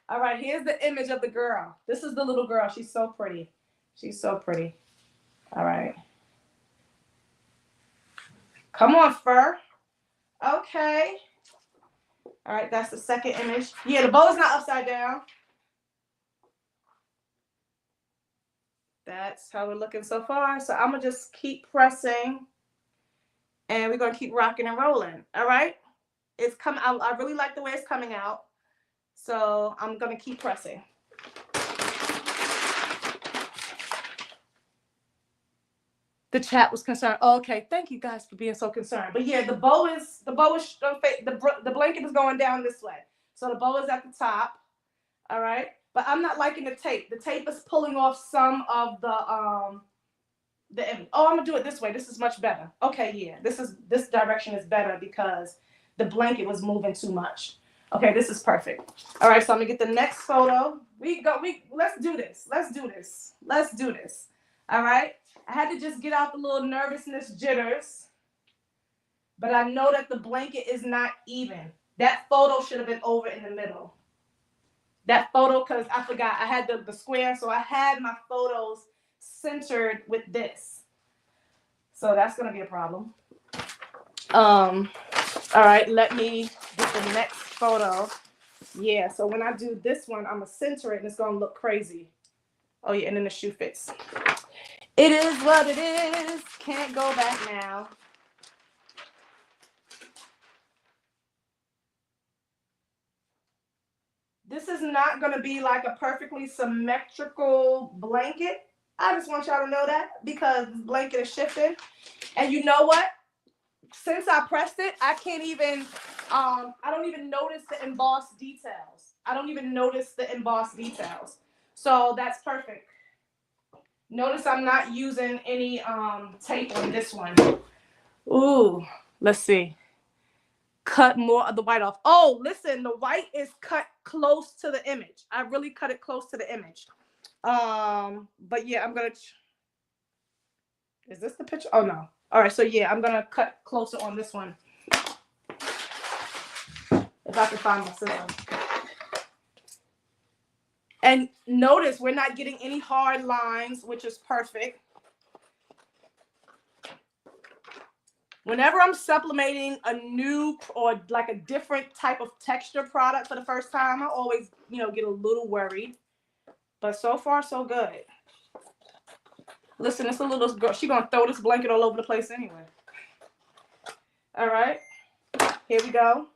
All right, here's the image of the girl. This is the little girl. She's so pretty. She's so pretty. All right. Come on, fur. Okay. All right, that's the second image. Yeah, the bow is not upside down. That's how we're looking so far. So I'm going to just keep pressing. And we're going to keep rocking and rolling. All right? It's coming out. I really like the way it's coming out. So I'm going to keep pressing. The chat was concerned. Oh, okay, thank you guys for being so concerned. But yeah, the blanket is going down this way. So the bow is at the top. All right. But I'm not liking the tape. The tape is pulling off some of the image. Oh, I'm gonna do it this way. This is much better. Okay, yeah. This direction is better because the blanket was moving too much. Okay, this is perfect. All right, so I'm gonna get the next photo. Let's do this. Let's do this. Let's do this. All right. I had to just get out the little nervousness jitters, but I know that the blanket is not even. That photo should have been over in the middle. That photo, because I forgot, I had the square, so I had my photos centered with this. So that's going to be a problem. All right, let me get the next photo. Yeah, so when I do this one, I'm going to center it, and it's going to look crazy. Oh, yeah, and then the shoe fits. It is what it is. Can't go back now. This is not going to be like a perfectly symmetrical blanket. I just want y'all to know that because this blanket is shifting. And you know what? Since I pressed it, I can't even, I don't even notice the embossed details. I don't even notice the embossed details. So that's perfect. Notice I'm not using any tape on this one. Ooh, let's see. Cut more of the white off. Oh, listen, the white is cut close to the image. I really cut it close to the image. But yeah, I'm gonna. Is this the picture? Oh no. All right, so yeah, I'm gonna cut closer on this one. If I can find my scissors. And notice we're not getting any hard lines, which is perfect. Whenever I'm sublimating a new or like a different type of texture product for the first time, I always, get a little worried. But so far, so good. Listen, it's a little girl. She's going to throw this blanket all over the place anyway. All right. Here we go.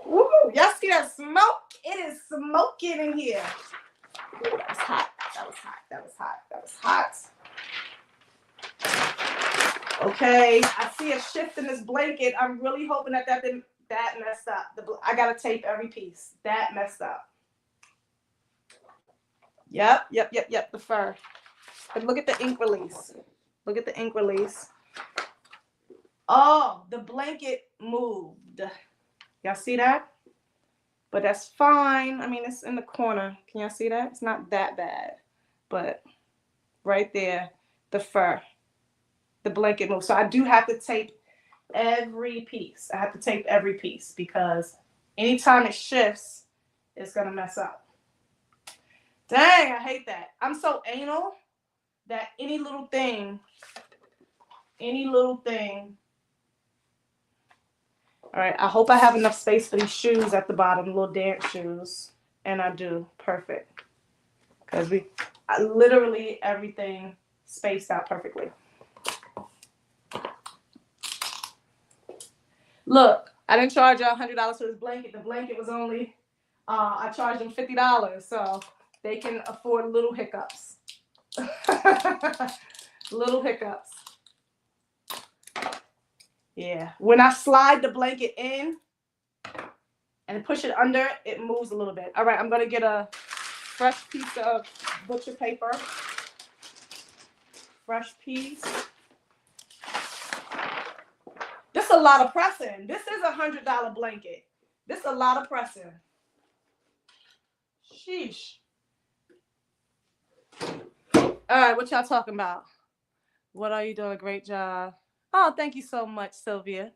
Woo! Y'all see that smoke? It is smoking in here. Ooh, that was hot. That was hot. That was hot. That was hot. Okay, I see a shift in this blanket. I'm really hoping that messed up. I gotta tape every piece. That messed up. Yep. The fur. But look at the ink release. Look at the ink release. Oh, the blanket moved. Y'all see that? But that's fine. I mean, it's in the corner. Can y'all see that? It's not that bad. But right there, the fur. The blanket moves. So I do have to tape every piece. I have to tape every piece because anytime it shifts, it's going to mess up. Dang, I hate that. I'm so anal that any little thing. All right, I hope I have enough space for these shoes at the bottom, little dance shoes. And I do. Perfect. Because literally everything spaced out perfectly. Look, I didn't charge y'all $100 for this blanket. The blanket was only, I charged them $50, so they can afford little hiccups. Little hiccups. Yeah. When I slide the blanket in and push it under, it moves a little bit. All right, I'm going to get a fresh piece of butcher paper. Fresh piece. This is a lot of pressing. This is $100 blanket. This is a lot of pressing. Sheesh. All right, what y'all talking about? What are you doing? A great job. Oh, thank you so much, Sylvia.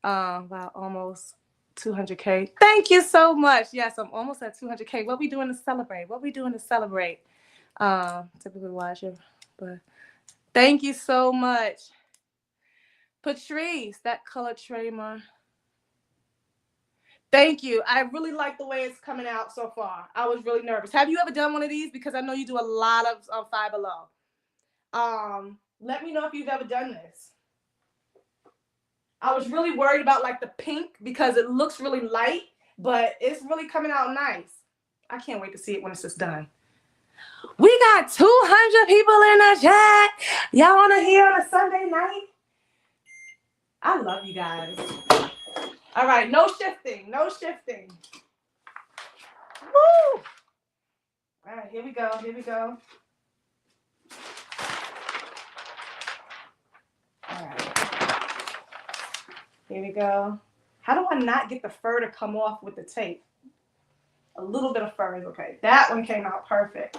Wow, almost 200K. Thank you so much. Yes, I'm almost at 200K. What we doing to celebrate? What we doing to celebrate? Typically watch it, but thank you so much. Patrice, that color trademark. Thank you. I really like the way it's coming out so far. I was really nervous. Have you ever done one of these? Because I know you do a lot of Five Below. Let me know if you've ever done this. I was really worried about like the pink because it looks really light, but it's really coming out nice. I can't wait to see it when it's just done. We got 200 people in the chat. Y'all want to hear on a Sunday night? I love you guys. All right, no shifting, no shifting. Woo! All right, here we go, here we go. All right, here we go. How do I not get the fur to come off with the tape? A little bit of fur is okay. That one came out perfect.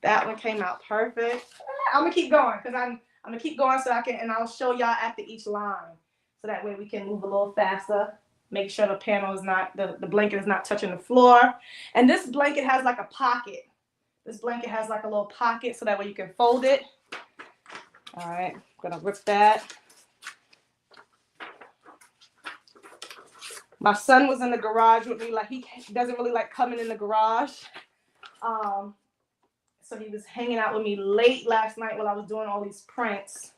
That one came out perfect. I'm gonna keep going because I'm gonna keep going so I can, and I'll show y'all after each line. So that way we can move a little faster. Make sure the panel is not, the blanket is not touching the floor. And this blanket has like a pocket. This blanket has like a little pocket so that way you can fold it. All right, I'm gonna rip that. My son was in the garage with me. Like he doesn't really like coming in the garage. So he was hanging out with me late last night while I was doing all these prints,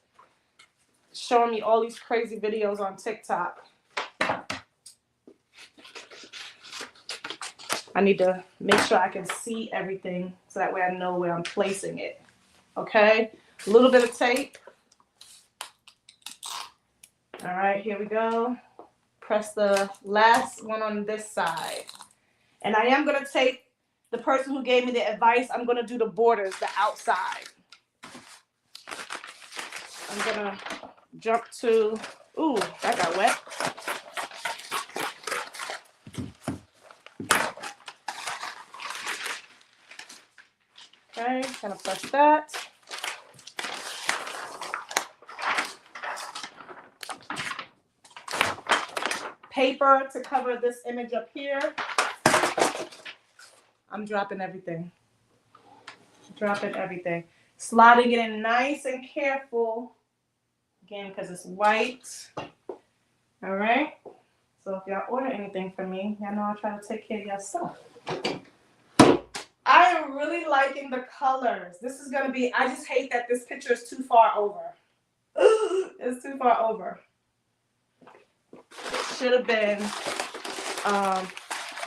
showing me all these crazy videos on TikTok. I need to make sure I can see everything so that way I know where I'm placing it. Okay, a little bit of tape. All right, here we go. Press the last one on this side. And I am gonna take the person who gave me the advice, I'm gonna do the borders, the outside. I'm gonna jump to, ooh, that got wet. Okay, gonna press that. Paper to cover this image up here. I'm dropping everything. Dropping everything. Sliding it in nice and careful. Again, because it's white. All right. So if y'all order anything from me, y'all know I'll try to take care of your stuff. I am really liking the colors. This is going to be, I just hate that this picture is too far over. It's too far over. It should have been,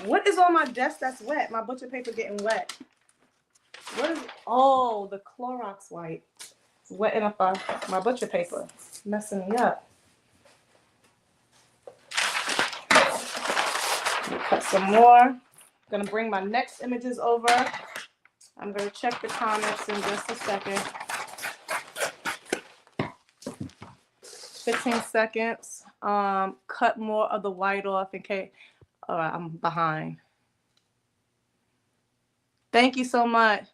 what is on my desk that's wet? My butcher paper getting wet. What is, oh, the Clorox wipe. It's wetting up my butcher paper. It's messing me up. Cut some more. I'm gonna bring my next images over. I'm gonna check the comments in just a second. 15 seconds. Cut more of the white off in case. All right, I'm behind. Thank you so much.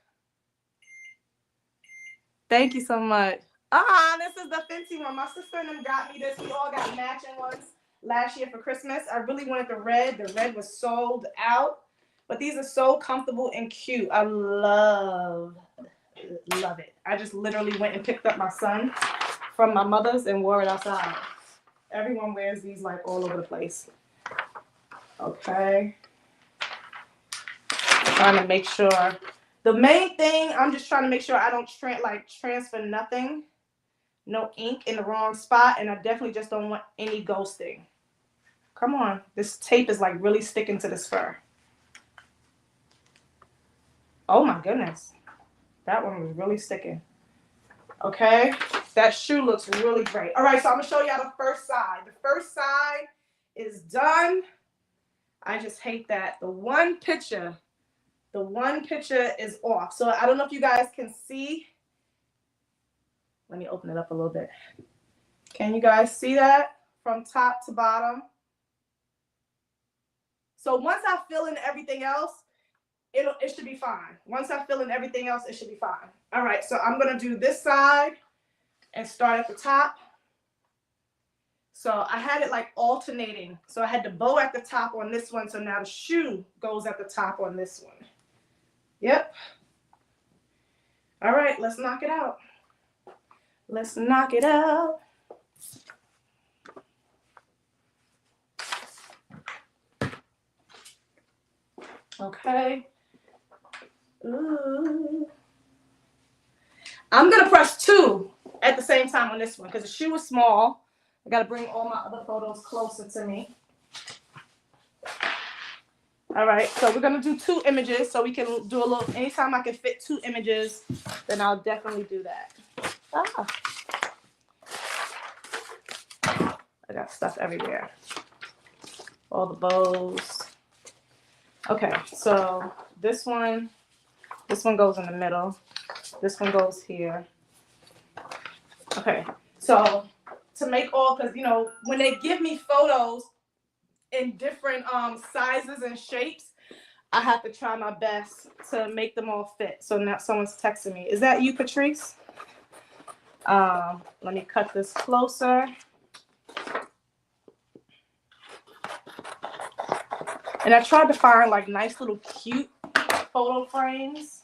Thank you so much. This is the Fenty one. My sister and them got me this. We all got matching ones last year for Christmas. I really wanted the red. The red was sold out. But these are so comfortable and cute. I love it. I just literally went and picked up my son from my mother's and wore it outside. Everyone wears these like all over the place. Okay. Trying to make sure. The main thing, I'm just trying to make sure I don't transfer nothing. No ink in the wrong spot. And I definitely just don't want any ghosting. Come on. This tape is like really sticking to this fur. Oh my goodness. That one was really sticking. Okay. That shoe looks really great. All right, so I'm gonna show y'all the first side. The first side is done. I just hate that. The one picture is off. So I don't know if you guys can see. Let me open it up a little bit. Can you guys see that from top to bottom? So once I fill in everything else, it should be fine. Once I fill in everything else, it should be fine. All right, so I'm gonna do this side and start at the top. So I had it like alternating. So I had the bow at the top on this one. So now the shoe goes at the top on this one. Yep. All right, let's knock it out. Let's knock it out. Okay. Ooh. I'm gonna press 2 at the same time on this one because the shoe is small. I gotta bring all my other photos closer to me. All right, so we're gonna do 2 images so we can do a little, anytime I can fit 2 images, then I'll definitely do that. Ah. I got stuff everywhere. All the bows. Okay, so this one goes in the middle. This one goes here. Okay, so to make all, because you know, when they give me photos in different sizes and shapes, I have to try my best to make them all fit. So now someone's texting me. Is that you, Patrice? Let me cut this closer. And I tried to find like nice little cute photo frames.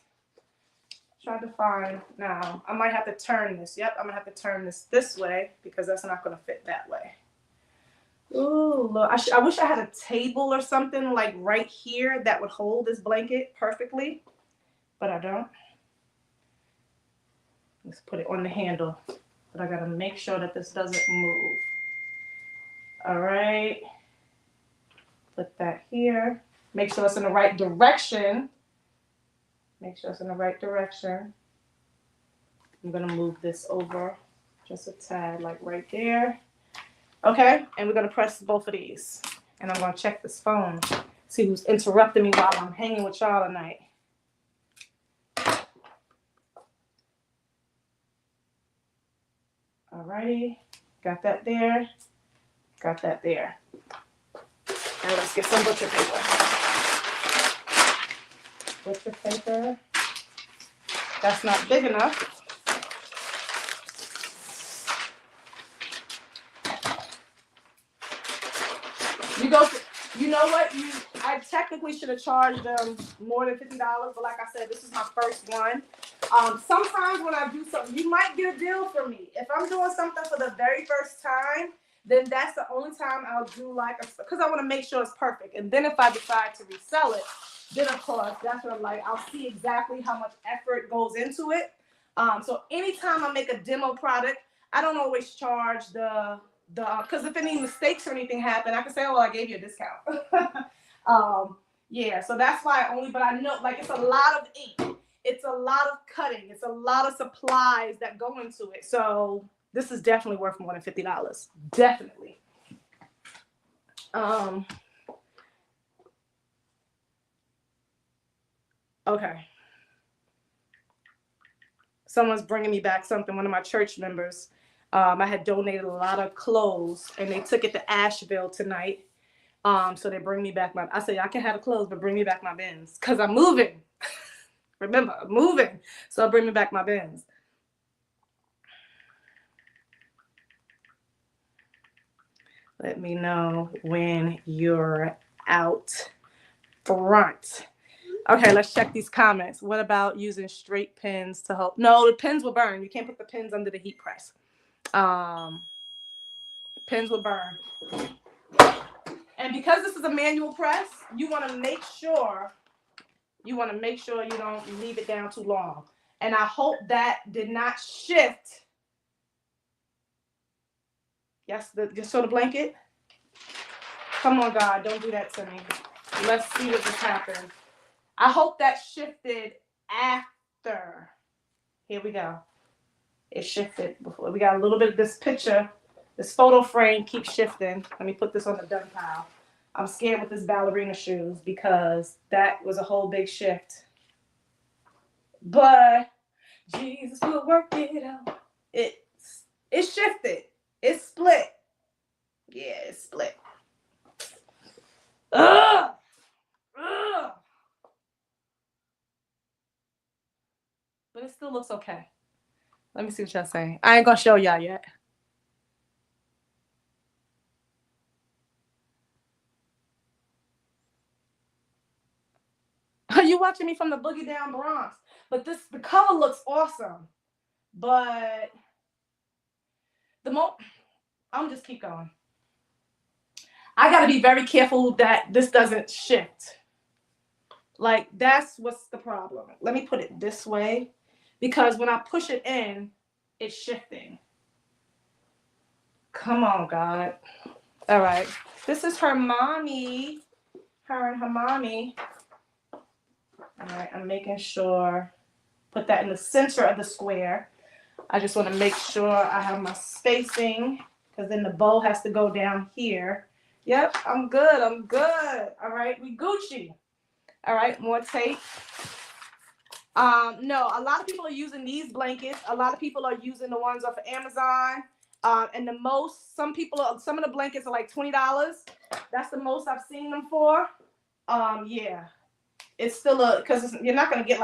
Tried to find, now I might have to turn this. Yep, I'm gonna have to turn this way because that's not gonna fit that way. Ooh, look, I wish I had a table or something like right here that would hold this blanket perfectly, but I don't. Let's put it on the handle, but I gotta make sure that this doesn't move. All right, put that here. Make sure it's in the right direction. Make sure it's in the right direction. I'm gonna move this over just a tad, like right there. Okay, and we're gonna press both of these. And I'm gonna check this phone, see who's interrupting me while I'm hanging with y'all tonight. Alrighty, got that there, got that there. Now let's get some butcher paper. Butcher paper, that's not big enough. You know what? I technically should have charged them more than $50, but like I said, this is my first one. Sometimes when I do something, you might get a deal from me. If I'm doing something for the very first time, then that's the only time I'll do like because I want to make sure it's perfect. And then if I decide to resell it, then of course that's what I'm like. I'll see exactly how much effort goes into it. So anytime I make a demo product, I don't always charge because if any mistakes or anything happen, I can say, oh, I gave you a discount. Yeah, so that's why but I know, like, it's a lot of ink. It's a lot of cutting. It's a lot of supplies that go into it. So this is definitely worth more than $50. Definitely. Okay. Someone's bringing me back something. One of my church members. I had donated a lot of clothes, and they took it to Asheville tonight. So they bring me back I said, I can have the clothes, but bring me back my bins, because I'm moving. Remember, I'm moving. So bring me back my bins. Let me know when you're out front. Okay, let's check these comments. What about using straight pins to help? No, the pins will burn. You can't put the pins under the heat press. Pins will burn. And because this is a manual press, you want to make sure you don't leave it down too long. And I hope that did not shift. Yes, just show the blanket. Come on, God, don't do that to me. Let's see what just happened. I hope that shifted after. Here we go. it shifted before. We got a little bit of this picture. This photo frame keeps shifting. Let me put this on the done pile. I'm scared with this ballerina shoes because that was a whole big shift. But Jesus will work it out. It shifted. It split. Yeah, it split. Ugh. Ugh. But it still looks okay. Let me see what y'all saying. I ain't gonna show y'all yet. Are you watching me from the Boogie Down Bronx? But the color looks awesome. But I'm just keep going. I gotta be very careful that this doesn't shift. Like, that's what's the problem. Let me put it this way, because when I push it in, it's shifting. Come on, God. All right. This is her mommy. Her and her mommy. All right, I'm making sure, put that in the center of the square. I just want to make sure I have my spacing, because then the bow has to go down here. Yep, I'm good. I'm good. All right, we Gucci. All right, more tape. No, a lot of people are using these blankets. A lot of people are using the ones off of Amazon. And some of the blankets are like $20. That's the most I've seen them for. Yeah, it's still because you're not gonna get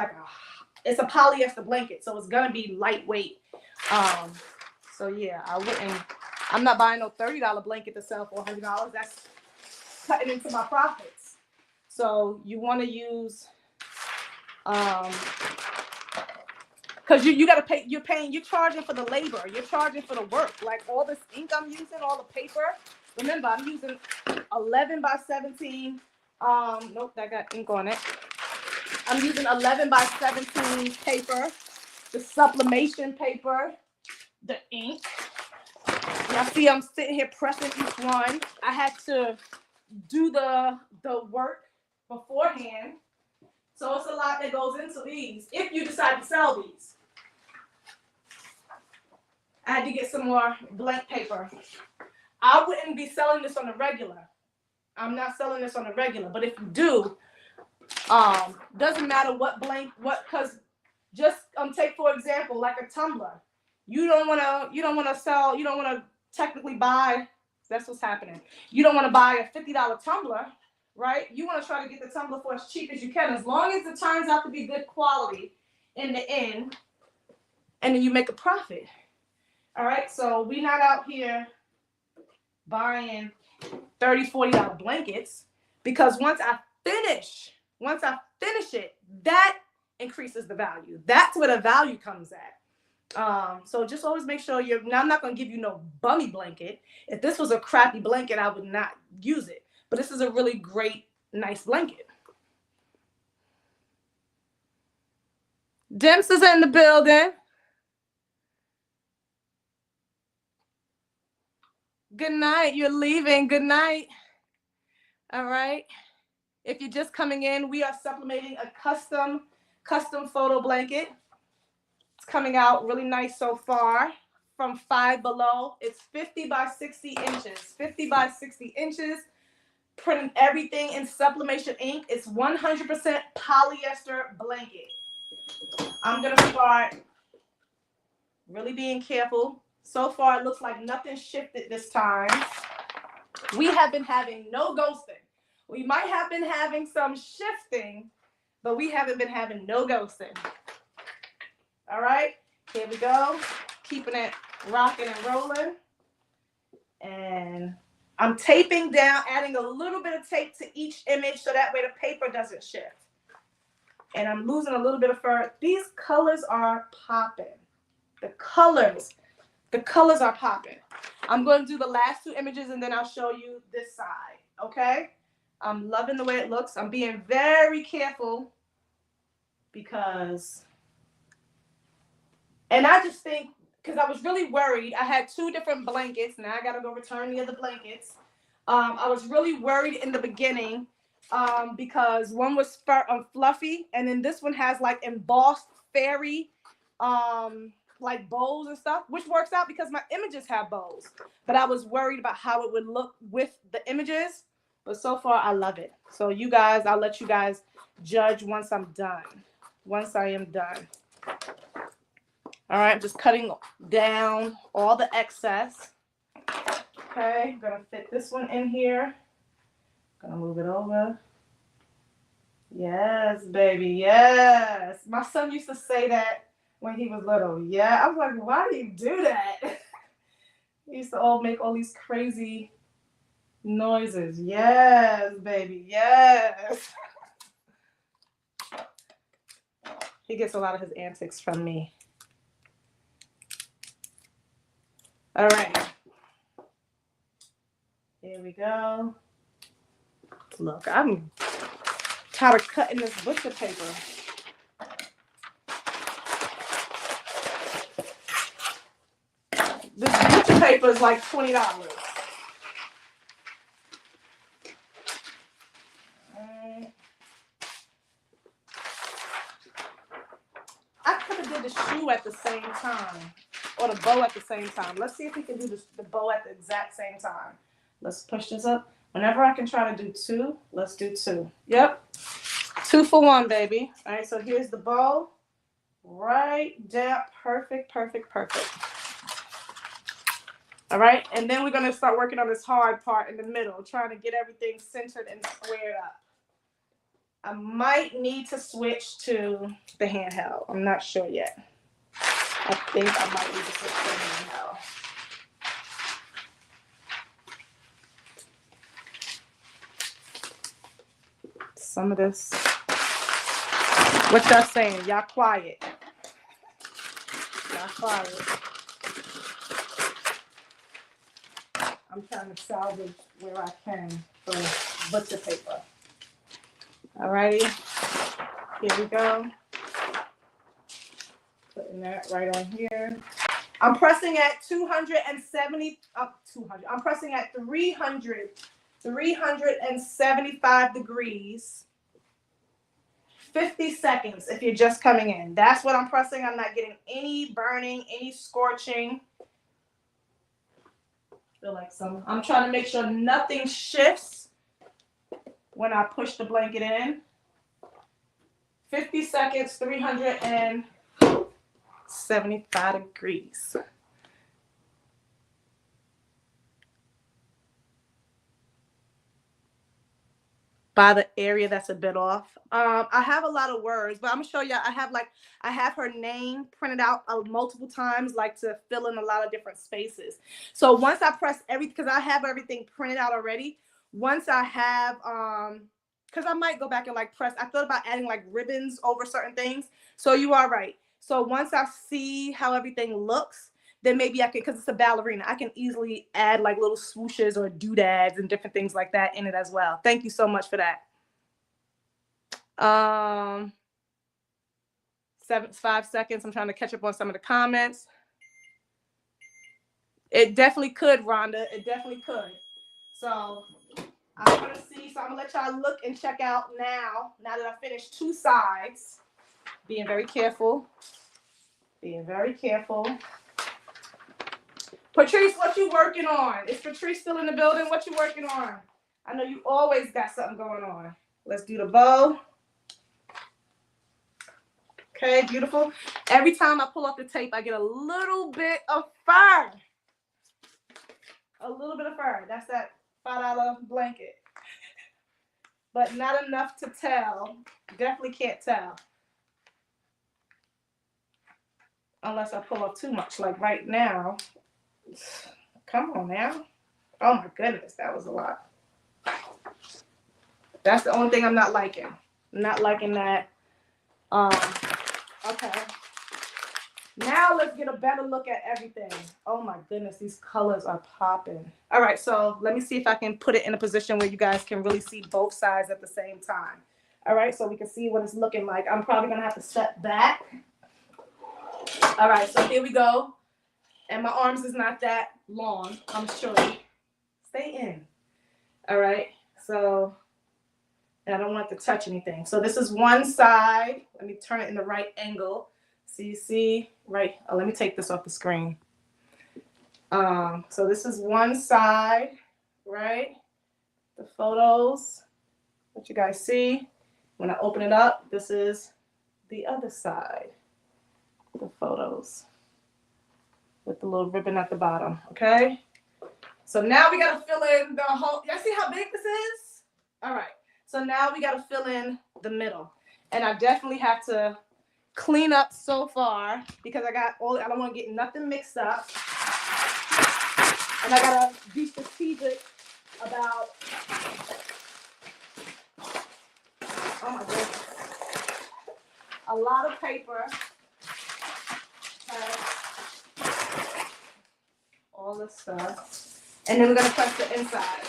it's a polyester blanket, so it's gonna be lightweight. So yeah, I'm not buying no $30 blanket to sell for $100. That's cutting into my profits. So you want to use, because you got to pay. You're charging for the labor. You're charging for the work. Like all this ink I'm using, all the paper. Remember, I'm using 11 by 17. Nope, that got ink on it. I'm using 11 by 17 paper, the sublimation paper, the ink. Y'all see I'm sitting here pressing each one. I had to do the work beforehand. So it's a lot that goes into these if you decide to sell these. I had to get some more blank paper. I wouldn't be selling this on the regular. I'm not selling this on the regular, but if you do, doesn't matter because just take for example like a tumbler. You don't want to technically buy. That's what's happening. You don't want to buy a $50 tumbler, right? You want to try to get the tumbler for as cheap as you can, as long as it turns out to be good quality in the end, and then you make a profit. All right, so we're not out here buying $30, $40 blankets, because once I finish it, that increases the value. That's where the value comes at. So just always make sure now I'm not going to give you no bummy blanket. If this was a crappy blanket, I would not use it. But this is a really great, nice blanket. Dims is in the building. Good night. You're leaving. Good night. All right. If you're just coming in, we are sublimating a custom photo blanket. It's coming out really nice so far from Five Below. It's 50 by 60 inches. 50 by 60 inches. Printing everything in sublimation ink. It's 100% polyester blanket. I'm going to start really being careful. So far, it looks like nothing shifted this time. We have been having no ghosting. We might have been having some shifting, but we haven't been having no ghosting. All right, here we go. Keeping it rocking and rolling. And I'm taping down, adding a little bit of tape to each image so that way the paper doesn't shift. And I'm losing a little bit of fur. These colors are popping. The colors are popping. I'm going to do the last two images and then I'll show you this side, okay? I'm loving the way it looks. I'm being very careful because, and I just think, because I was really worried. I had two different blankets. Now I got to go return the other blankets. I was really worried in the beginning because one was fluffy, and then this one has like embossed fairy like bows and stuff, which works out because my images have bows. But I was worried about how it would look with the images. But so far, I love it. So you guys, I'll let you guys judge once I'm done. Once I am done. All right, I'm just cutting down all the excess. Okay, I'm gonna fit this one in here. Gonna move it over. Yes, baby, yes. My son used to say that when he was little. Yeah, I was like, why do you do that? He used to make all these crazy noises. Yes, baby, yes. He gets a lot of his antics from me. All right. Here we go. Look, I'm tired of cutting this butcher paper. This butcher paper is like $20. I could have did the shoe at the same time, or the bow at the same time. Let's see if we can do the bow at the exact same time. Let's push this up. Whenever I can try to do two, let's do two. Yep. 2 for 1, baby. All right, so here's the bow. Right down. Perfect, perfect, perfect. All right, and then we're going to start working on this hard part in the middle, trying to get everything centered and squared up. I might need to switch to the handheld. I'm not sure yet. I think I might need to switch to the handheld. Some of this. What y'all saying? Y'all quiet. Y'all quiet. I'm trying to salvage where I can for butcher paper. Alrighty, here we go. Putting that right on here. I'm pressing at 270, I'm pressing at 375 degrees. 50 seconds if you're just coming in. That's what I'm pressing. I'm not getting any burning, any scorching. Feel like some. I'm trying to make sure nothing shifts when I push the blanket in. 50 seconds, 375 degrees. By the area that's a bit off. I have a lot of words, but I'm gonna show you. I have her name printed out multiple times, like to fill in a lot of different spaces. So once I press everything, because I have everything printed out already. Once I have, because I might go back and like press. I thought about adding like ribbons over certain things. So you are right. So once I see how everything looks, then maybe I can, because it's a ballerina, I can easily add like little swooshes or doodads and different things like that in it as well. Thank you so much for that. 5 seconds. I'm trying to catch up on some of the comments. It definitely could, Rhonda. It definitely could. So I'm going to see. So I'm going to let y'all look and check out now that I finished 2 sides. Being very careful. Being very careful. Patrice, what you working on? Is Patrice still in the building? What you working on? I know you always got something going on. Let's do the bow. Okay, beautiful. Every time I pull off the tape, I get a little bit of fur. A little bit of fur. That's that $5 blanket. But not enough to tell. Definitely can't tell. Unless I pull off too much, like right now. Come on now. Oh my goodness, that was a lot. That's the only thing I'm not liking. I'm not liking that. Okay. Now let's get a better look at everything. Oh my goodness, these colors are popping. All right, so let me see if I can put it in a position where you guys can really see both sides at the same time. All right, so we can see what it's looking like. I'm probably gonna have to step back. All right, so here we go. And my arms is not that long, I'm sure. Stay in. All right, so I don't want to touch anything. So this is one side. Let me turn it in the right angle So you see, right? Oh, let me take this off the screen. So this is one side, right? The photos, what you guys see. When I open it up, this is the other side, the photos with the little ribbon at the bottom, okay? So now we gotta fill in the whole, y'all see how big this is? All right, so now we gotta fill in the middle. And I definitely have to clean up so far because I don't wanna get nothing mixed up. And I gotta be strategic about, oh my goodness, a lot of paper. All this stuff. And then we're gonna press the inside.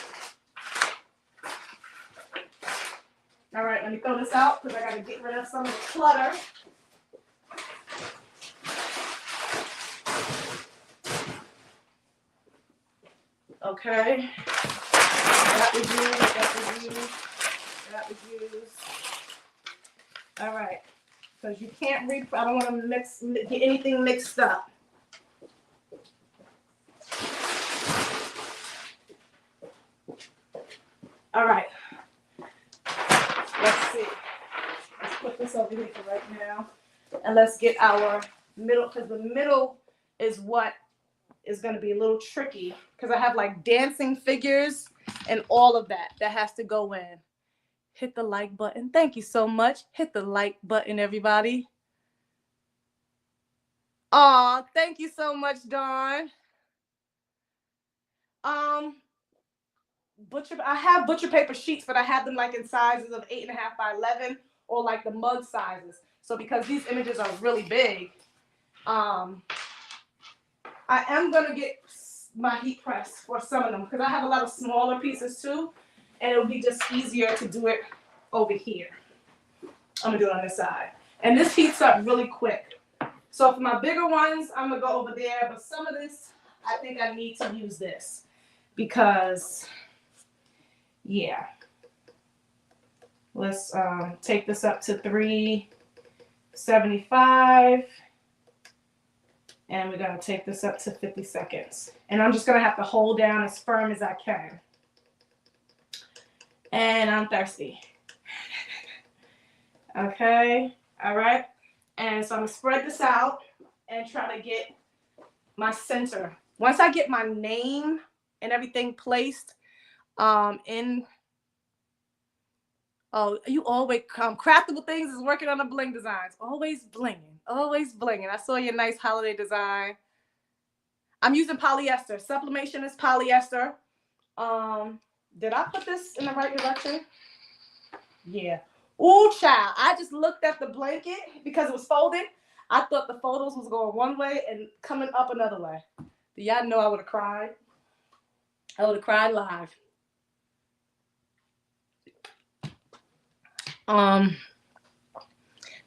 All right, let me throw this out because I gotta get rid of some of the clutter. Okay. That was used, that was used, that was used. All right, because you can't I don't want to get anything mixed up. All right, let's see. Let's put this over here for right now. And let's get our middle, because the middle is what is going to be a little tricky because I have like dancing figures and all of that has to go in. Hit the like button. Thank you so much. Hit the like button, everybody. Aw, thank you so much, Dawn. I have butcher paper sheets, but I have them like in sizes of 8.5 by 11 or like the mug sizes. So because these images are really big, I am gonna get my heat press for some of them because I have a lot of smaller pieces too, and it'll be just easier to do it over here. I'm gonna do it on this side, and this heats up really quick. So for my bigger ones, I'm gonna go over there, but some of this, I think I need to use this because, yeah. Let's take this up to 375. And we're going to take this up to 50 seconds. And I'm just going to have to hold down as firm as I can. And I'm thirsty. Okay. All right. And so I'm going to spread this out and try to get my center. Once I get my name and everything placed in. Oh, you always Craftable Things is working on the bling designs. Always blinging. Always blinging. I saw your nice holiday design. I'm using polyester. Sublimation is polyester. Did I put this in the right direction? Yeah. Ooh, child. I just looked at the blanket because it was folded. I thought the photos was going one way and coming up another way. Do y'all know I would have cried? I would have cried live.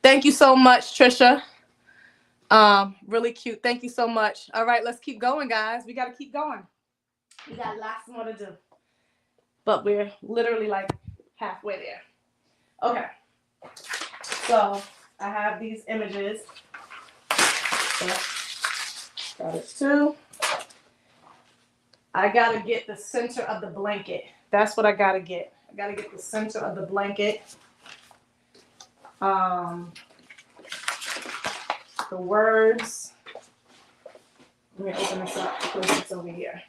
Thank you so much, Trisha. Really cute. Thank you so much. All right, let's keep going, guys. We got to keep going. We got lots more to do. But we're literally like halfway there. Okay. So I have these images. So, got it too. I got to get the center of the blanket. That's what I got to get. I got to get the center of the blanket. The words. Let me open this up because it's over here.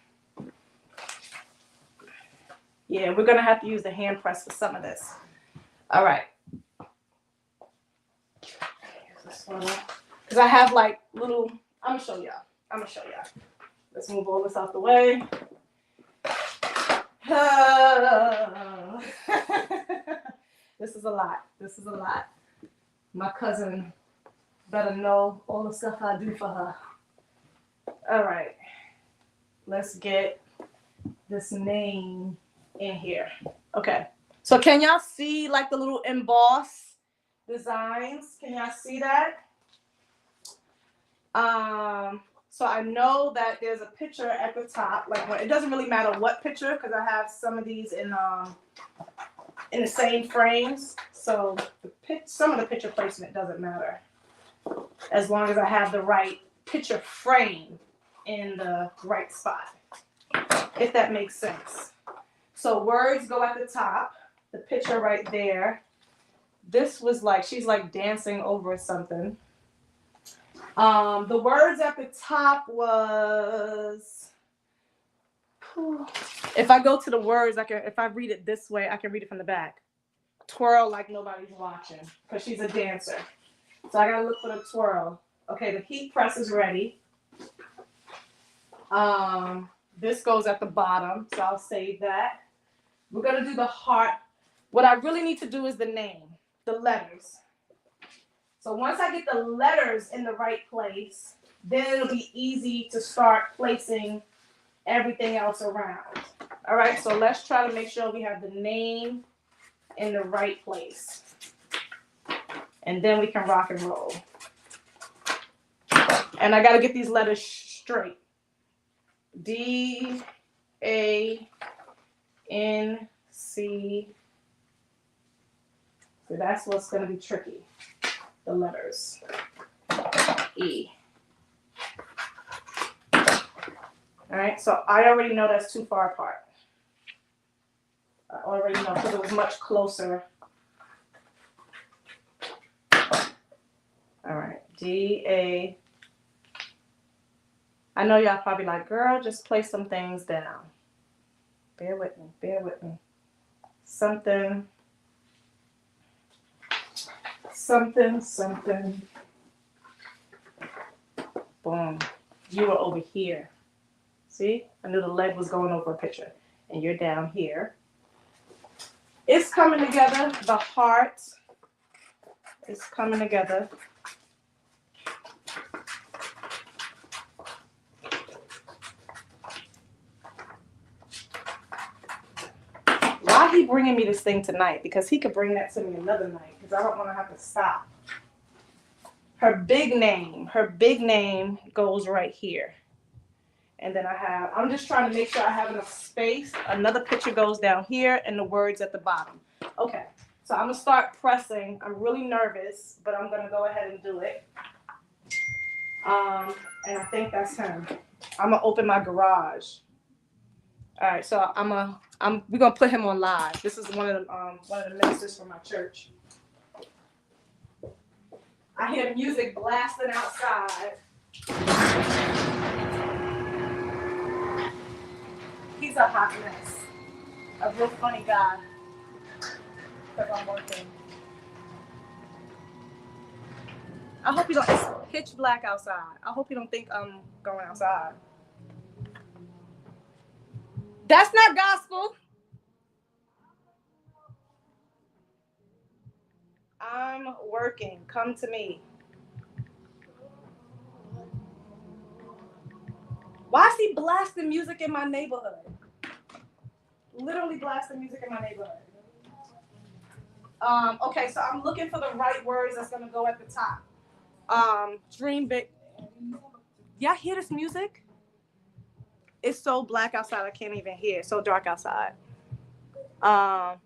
Yeah, we're gonna have to use the hand press for some of this. All right. Because I have like little. I'm gonna show y'all. Let's move all this out the way. This is a lot. My cousin better know all the stuff I do for her. All right. Let's get this name in here. Okay. So can y'all see like the little emboss designs? Can y'all see that? So I know that there's a picture at the top. Like it doesn't really matter what picture because I have some of these in the same frames. So some of the picture placement doesn't matter. as long as I have the right picture frame in the right spot, if that makes sense. So words go at the top, the picture right there. This was like, she's like dancing over something. The words at the top was, if I go to the words, I can, if I read it this way, I can read it from the back. Twirl like nobody's watching, because she's a dancer. So I gotta look for the twirl. Okay, the heat press is ready. This goes at the bottom, so I'll save that. We're gonna do the heart. What I really need to do is the name, the letters. So once I get the letters in the right place, then it'll be easy to start placing everything else around. All right, so let's try to make sure we have the name in the right place. And then we can rock and roll. And I gotta get these letters straight. D, A, N, C. So that's what's gonna be tricky. The letters. E. All right, so I already know that's too far apart. I already know because it was much closer. All right, D, A. I know y'all probably like, girl, just place some things down. Bear with me, bear with me. Something. Boom. You were over here. See? I knew the leg was going over a picture. And you're down here. It's coming together. The heart is coming together. Why he bringing me this thing tonight? Because he could bring that to me another night. Because I don't want to have to stop. Her big name goes right here. And then I'm just trying to make sure I have enough space. Another picture goes down here and the words at the bottom. Okay, so I'm gonna start pressing. I'm really nervous, but I'm gonna go ahead and do it. And I think that's him. I'm gonna open my garage. All right, so we're gonna put him on live. This is one of the ministers from my church. I hear music blasting outside. He's a hot mess. A real funny guy. Because I'm working. I hope you don't, it's pitch black outside. I hope you don't think I'm going outside. That's not gospel. I'm working. Come to me. Why is he blasting music in my neighborhood? Literally blasting music in my neighborhood. Okay, so I'm looking for the right words that's gonna go at the top. Dream big. Y'all hear this music? It's so black outside, I can't even hear. It's so dark outside. I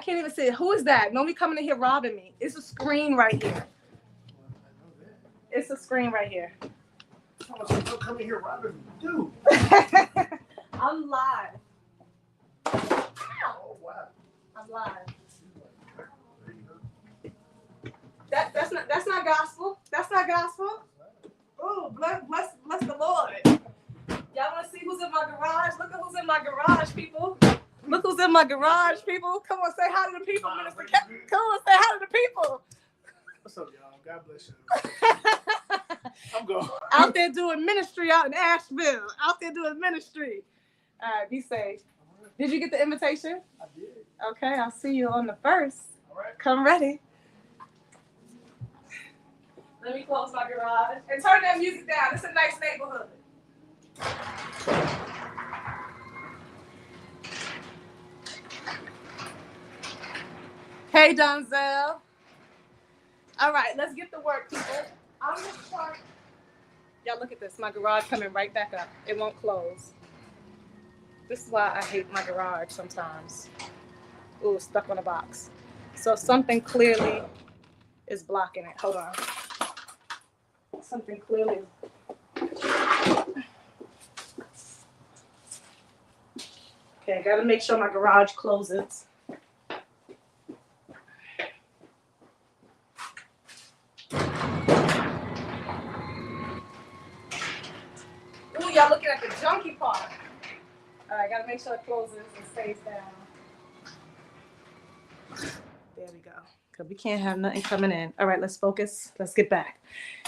can't even see it. Who is that? Nobody coming in here robbing me. It's a screen right here. It's a screen right here. Don't come in here robbing me. Dude. I'm live. Oh, wow. I'm live. That's not gospel. That's not gospel. Oh, bless the Lord. Y'all want to see who's in my garage? Look at who's in my garage, people. Look who's in my garage, people. Come on, say hi to the people, Minister. Come on, say hi to the people. What's up, y'all? God bless you. I'm going. Out there doing ministry out in Asheville. Out there doing ministry. All right, be safe. Did you get the invitation? I did. Okay, I'll see you on the 1st. All right. Come ready. Let me close my garage. And turn that music down. It's a nice neighborhood. Hey, Donzel. All right, let's get to work, people. I'm just trying. Y'all look at this. My garage coming right back up. It won't close. This is why I hate my garage sometimes. Ooh, stuck on a box. So something clearly is blocking it. Hold on. Something clearly. Okay, gotta make sure my garage closes. Ooh, y'all looking at the junky part. All right, gotta make sure it closes and stays down. There we go. Because we can't have nothing coming in. All right, let's focus. Let's get back.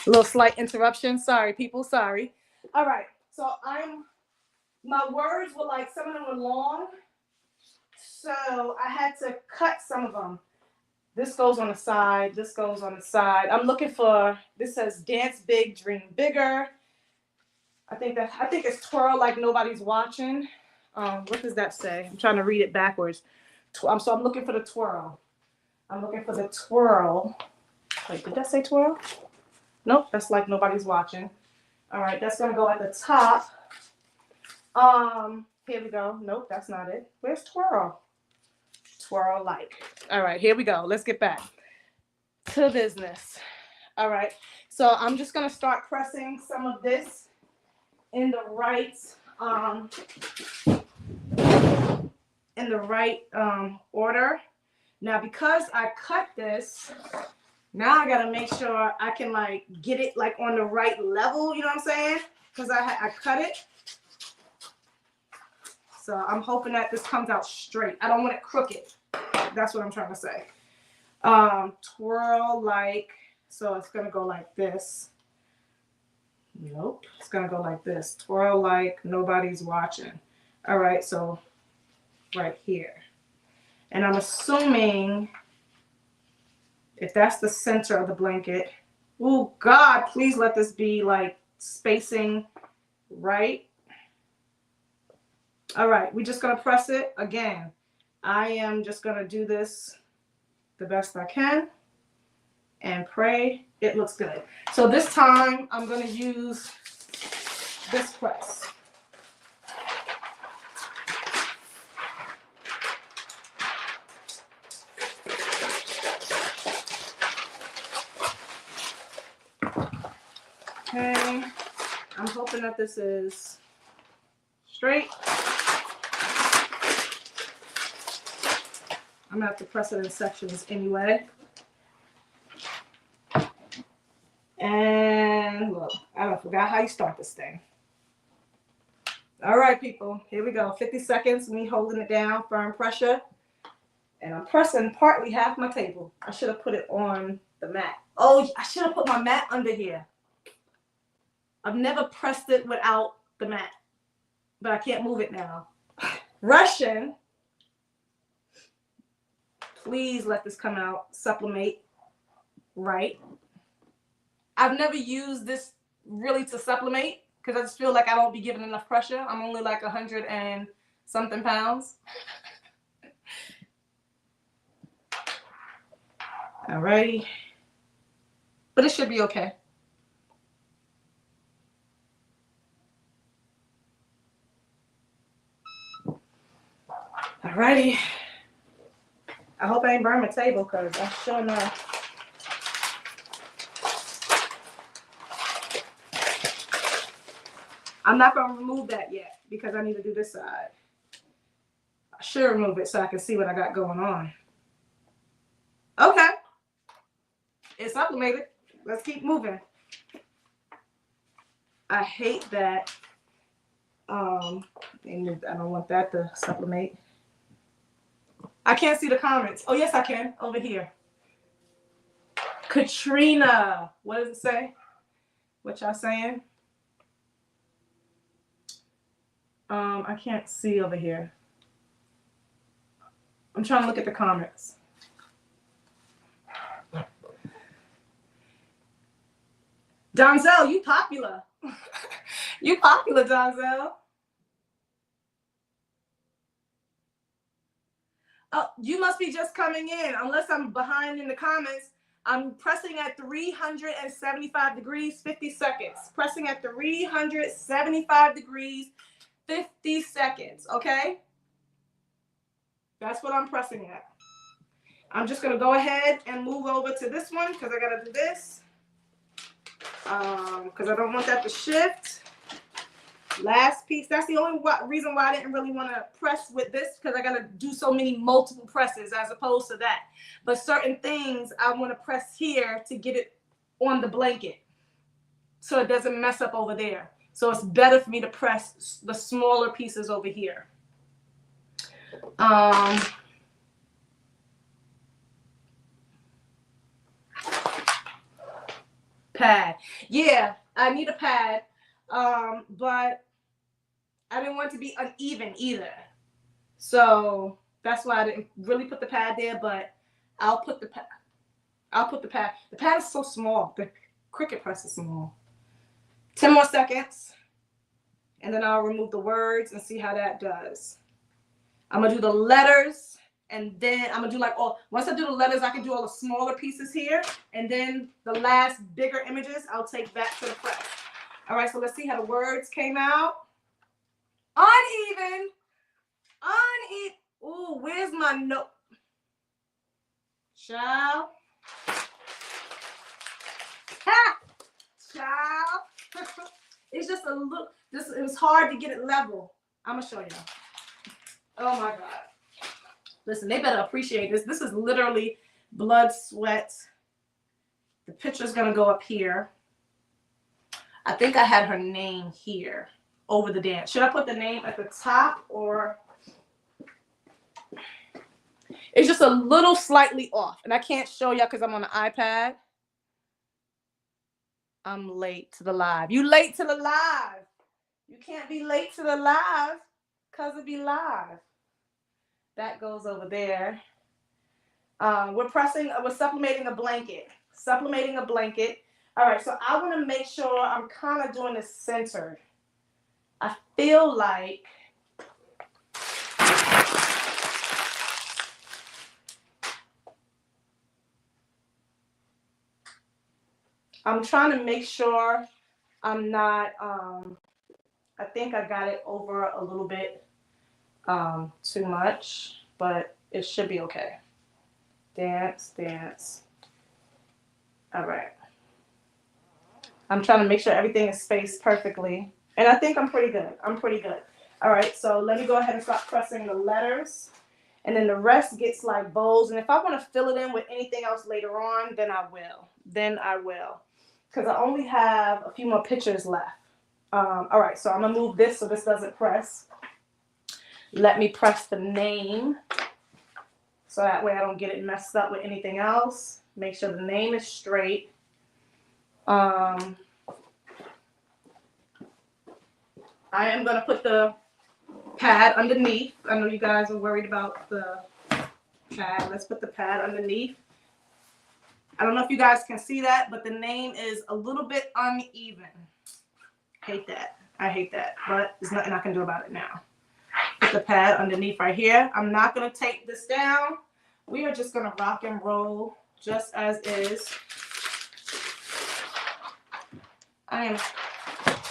A little slight interruption. Sorry, people. Sorry. All right. So my words were like, some of them were long. So I had to cut some of them. This goes on the side. This goes on the side. I'm looking for, this says dance big, dream bigger. I think it's twirl like nobody's watching. What does that say? I'm trying to read it backwards. So I'm looking for the twirl. I'm looking for the twirl. Wait, did that say twirl? Nope, that's like nobody's watching. All right, that's gonna go at the top. Here we go. Nope, that's not it. Where's twirl? Twirl like. All right, here we go. Let's get back to business. All right, so I'm just gonna start pressing some of this in the right order. Now, because I cut this, now I gotta make sure I can like get it like on the right level. You know what I'm saying? Because I cut it. So I'm hoping that this comes out straight. I don't want it crooked. That's what I'm trying to say. Twirl like, so it's gonna go like this. Nope, it's gonna go like this. Twirl like nobody's watching. All right, so right here. And I'm assuming if that's the center of the blanket, oh God, please let this be like spacing right. All right, we're just gonna press it again. I am just gonna do this the best I can and pray it looks good. So this time I'm gonna use this press. Okay, I'm hoping that this is straight. I'm gonna have to press it in sections anyway. And look, I forgot how you start this thing. All right, people, here we go. 50 seconds, me holding it down, firm pressure. And I'm pressing partly half my table. I should have put it on the mat. Oh, I should have put my mat under here. I've never pressed it without the mat, but I can't move it now. Russian, please let this come out. Sublimate, right? I've never used this really to sublimate because I just feel like I don't be giving enough pressure. I'm only like 100 and something pounds. Alrighty, but it should be okay. Alrighty. I hope I ain't burn my table because I sure know. I'm not going to remove that yet because I need to do this side. I should remove it so I can see what I got going on. Okay. It's sublimated. Let's keep moving. I hate that. I don't want that to sublimate. I can't see the comments. Oh, yes, I can. Over here. Katrina. What does it say? What y'all saying? I can't see over here. I'm trying to look at the comments. Donzel, you popular. You popular, Donzel. Oh, you must be just coming in. Unless I'm behind in the comments. I'm pressing at 375 degrees, 50 seconds. Pressing at 375 degrees, 50 seconds, okay? That's what I'm pressing at. I'm just gonna go ahead and move over to this one because I gotta do this. Because I don't want that to shift. Last piece. That's the only reason why I didn't really want to press with this, because I gotta do so many multiple presses as opposed to that. But certain things I want to press here to get it on the blanket so it doesn't mess up over there. So it's better for me to press the smaller pieces over here. Pad. Yeah, I need a pad. But I didn't want it to be uneven either. So that's why I didn't really put the pad there, but I'll put the pad. I'll put the pad. The pad is so small. The Cricut press is small. 10 more seconds. And then I'll remove the words and see how that does. I'm gonna do the letters, and then I'm gonna do like all, once I do the letters, I can do all the smaller pieces here, and then the last bigger images I'll take back to the press. All right, so let's see how the words came out. Uneven. Uneven. Ooh, where's my note? Child. Ha! Child. It's just a look. It was hard to get it level. I'm gonna show you. Oh my God. Listen, they better appreciate this. This is literally blood, sweat. The picture's gonna go up here. I think I had her name here over the dance. Should I put the name at the top, or? It's just a little slightly off, and I can't show y'all because I'm on the iPad. I'm late to the live. You late to the live. You can't be late to the live because it be live. That goes over there. We're sublimating a blanket. Sublimating a blanket. All right, so I want to make sure I'm kind of doing this centered. I feel like I'm trying to make sure I'm not, I think I got it over a little bit too much, but it should be okay. Dance, dance. All right. I'm trying to make sure everything is spaced perfectly. And I think I'm pretty good. I'm pretty good. All right, so let me go ahead and start pressing the letters. And then the rest gets like bows. And if I want to fill it in with anything else later on, then I will. Then I will. Because I only have a few more pictures left. All right, so I'm going to move this so this doesn't press. Let me press the name so that way I don't get it messed up with anything else. Make sure the name is straight. I am going to put the pad underneath. I know you guys are worried about the pad. Let's put the pad underneath. I don't know if you guys can see that, but the name is a little bit uneven. Hate that. I hate that, but there's nothing I can do about it now. Put the pad underneath right here. I'm not going to take this down. We are just going to rock and roll just as is.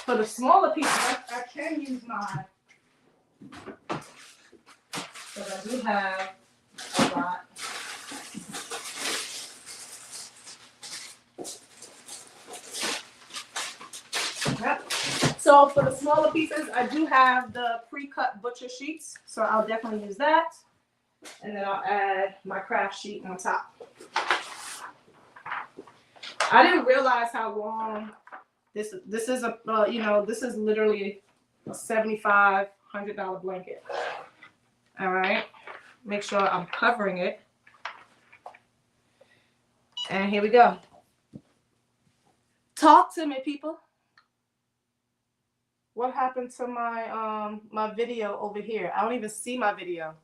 For the smaller pieces, I can use mine. But I do have a lot. Yep. So for the smaller pieces, I do have the pre-cut butcher sheets. So I'll definitely use that. And then I'll add my craft sheet on top. I didn't realize how long this is this is literally a $75, $100 blanket. All right. Make sure I'm covering it. And here we go. Talk to me, people. What happened to my my video over here? I don't even see my video.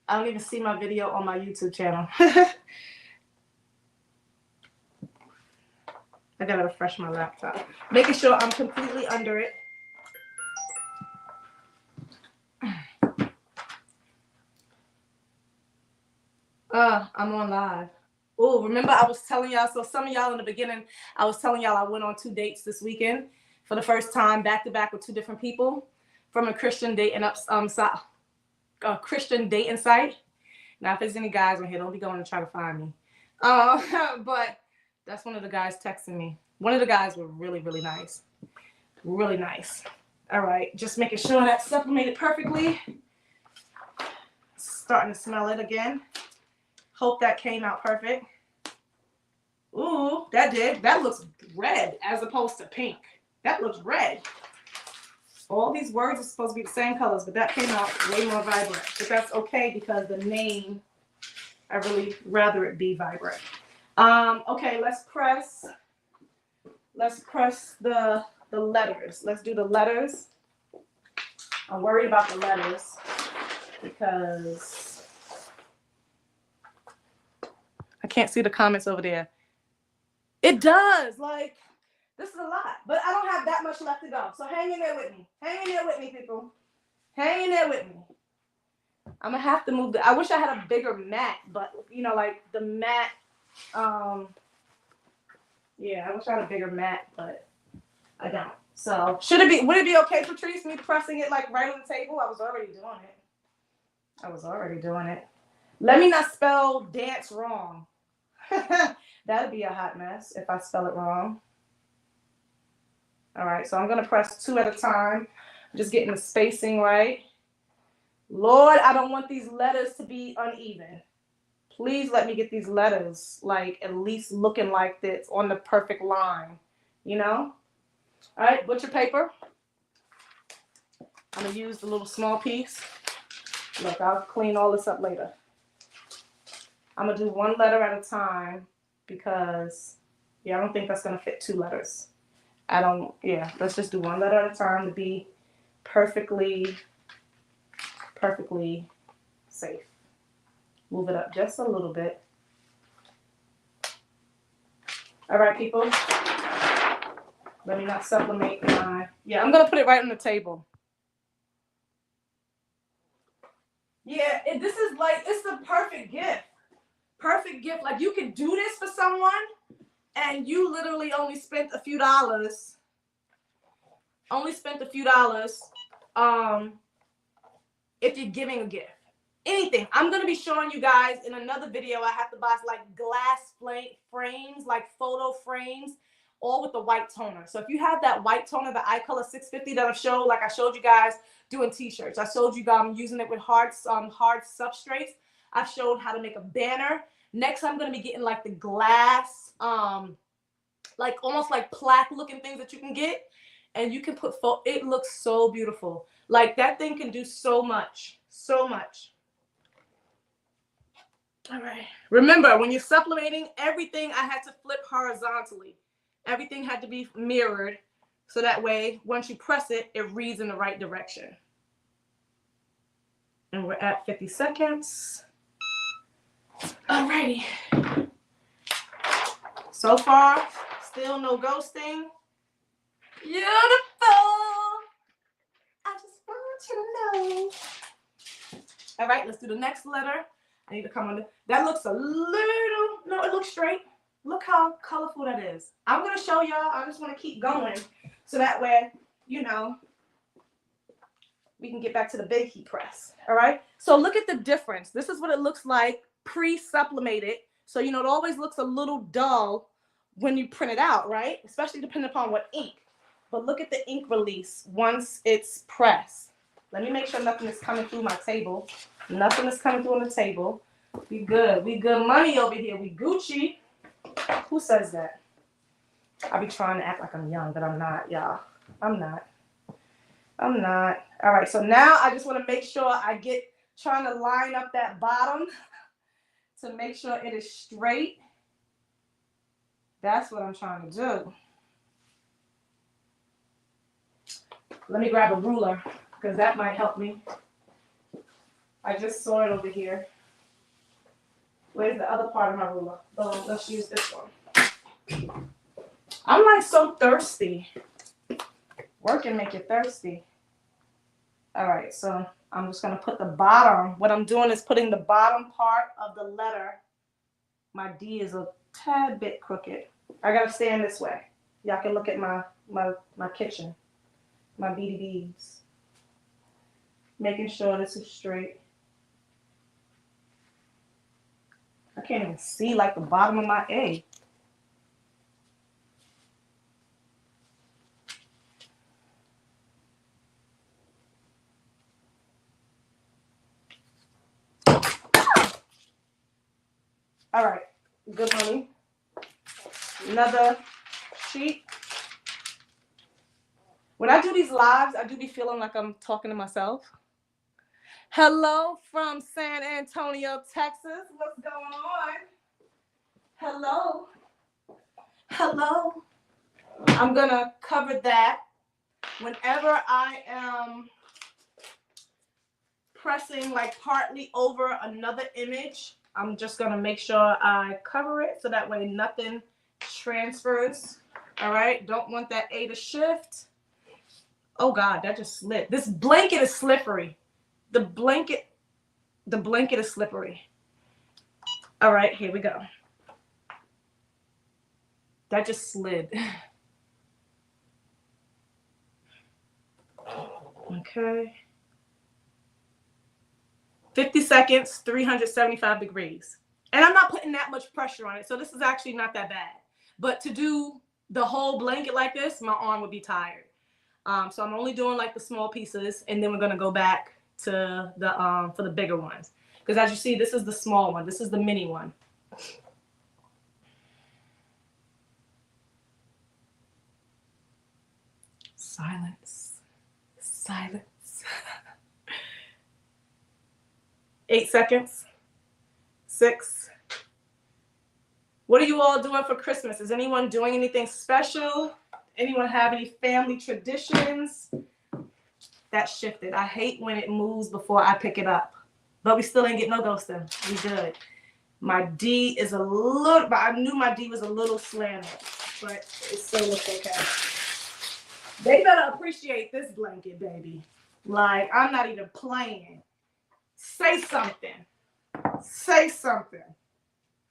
I don't even see my video on my YouTube channel. I gotta refresh my laptop. Making sure I'm completely under it. I'm on live. Oh, remember I was telling y'all, so some of y'all in the beginning, I was telling y'all I went on 2 dates this weekend for the first time, back to back with 2 different people from a Christian dating Christian dating site. Now, if there's any guys on here, don't be going to try to find me. But that's one of the guys texting me. One of the guys were really, really nice. Really nice. All right, just making sure that's sublimated perfectly. Starting to smell it again. Hope that came out perfect. Ooh, that did. That looks red as opposed to pink. That looks red. All these words are supposed to be the same colors, but that came out way more vibrant. But that's okay because the name, I really rather it be vibrant. Okay, let's press the letters. Let's do the letters. I'm worried about the letters because I can't see the comments over there. It does, like, this is a lot, but I don't have that much left to go. So hang in there with me. Hang in there with me, people. Hang in there with me. I'm gonna have to move I wish I had a bigger mat, but you know, like the mat, yeah, I wish I had a bigger mat, but I don't. So would it be okay, Patrice, me pressing it like right on the table? I was already doing it. Let me not spell dance wrong. That'd be a hot mess if I spell it wrong. All right, so I'm gonna press 2 at a time. Just getting the spacing right. Lord, I don't want these letters to be uneven. Please let me get these letters like at least looking like this on the perfect line, you know? All right, butcher paper. I'm gonna use the little small piece. Look, I'll clean all this up later. I'm gonna do 1 letter at a time because, yeah, I don't think that's gonna fit 2 letters. Let's just do 1 letter at a time to be perfectly safe. Move it up just a little bit. All right, people. Let me not sublimate my, I'm gonna put it right on the table. Yeah, this is like, it's the perfect gift. Perfect gift. Like you can do this for someone and you literally only spent a few dollars. If you're giving a gift. Anything. I'm going to be showing you guys in another video. I have to buy like glass frames, like photo frames, all with the white toner. So if you have that white toner, the iColor 650 that I've showed, like I showed you guys doing t-shirts. I showed you guys using it with hard substrates. I've showed how to make a banner. Next, I'm going to be getting like the glass, like almost like plaque looking things that you can get. And you can put, it looks so beautiful. Like that thing can do so much, so much. All right. Remember, when you're sublimating, everything I had to flip horizontally. Everything had to be mirrored. So that way, once you press it, it reads in the right direction. And we're at 50 seconds. All righty. So far, still no ghosting. Beautiful. I just want you to know. All right, let's do the next letter. I need to come on. That looks a little, no, it looks straight. Look how colorful that is. I'm going to show y'all. I just want to keep going so that way, you know, we can get back to the big heat press. All right. So look at the difference. This is what it looks like pre-sublimated. So, you know, it always looks a little dull when you print it out, right? Especially depending upon what ink. But look at the ink release once it's pressed. Let me make sure nothing is coming through my table. Nothing is coming through on the table. We good. We good money over here. We Gucci. Who says that? I be trying to act like I'm young, but I'm not, y'all. I'm not. All right, so now I just want to make sure I trying to line up that bottom to make sure it is straight. That's what I'm trying to do. Let me grab a ruler because that might help me. I just saw it over here. Where's the other part of my ruler? Oh, let's use this one. I'm like so thirsty. Work can make you thirsty. All right, so I'm just going to put the bottom. What I'm doing is putting the bottom part of the letter. My D is a tad bit crooked. I got to stand this way. Y'all can look at my kitchen, my beady beads. Making sure this is straight. I can't even see like the bottom of my egg. All right, good honey. Another sheet. When I do these lives, I do be feeling like I'm talking to myself. Hello from San Antonio, Texas. What's going on? Hello. Hello. I'm gonna cover that whenever I am pressing like partly over another image. I'm just gonna make sure I cover it so that way nothing transfers. All right, don't want that A to shift. Oh God, that just slid. This blanket is slippery. The blanket is slippery. All right, here we go. That just slid. Okay. 50 seconds, 375 degrees. And I'm not putting that much pressure on it, so this is actually not that bad. But to do the whole blanket like this, my arm would be tired. So I'm only doing like the small pieces, and then we're gonna go back to the for the bigger ones. Because as you see, this is the small one. This is the mini one. Silence. Silence. 8 seconds. 6. What are you all doing for Christmas? Is anyone doing anything special? Anyone have any family traditions? That shifted. I hate when it moves before I pick it up. But we still ain't get no ghosting. We good. My D is a little, but I knew my D was a little slanted, but it still looks okay. They better appreciate this blanket, baby. Like, I'm not even playing. Say something. Say something.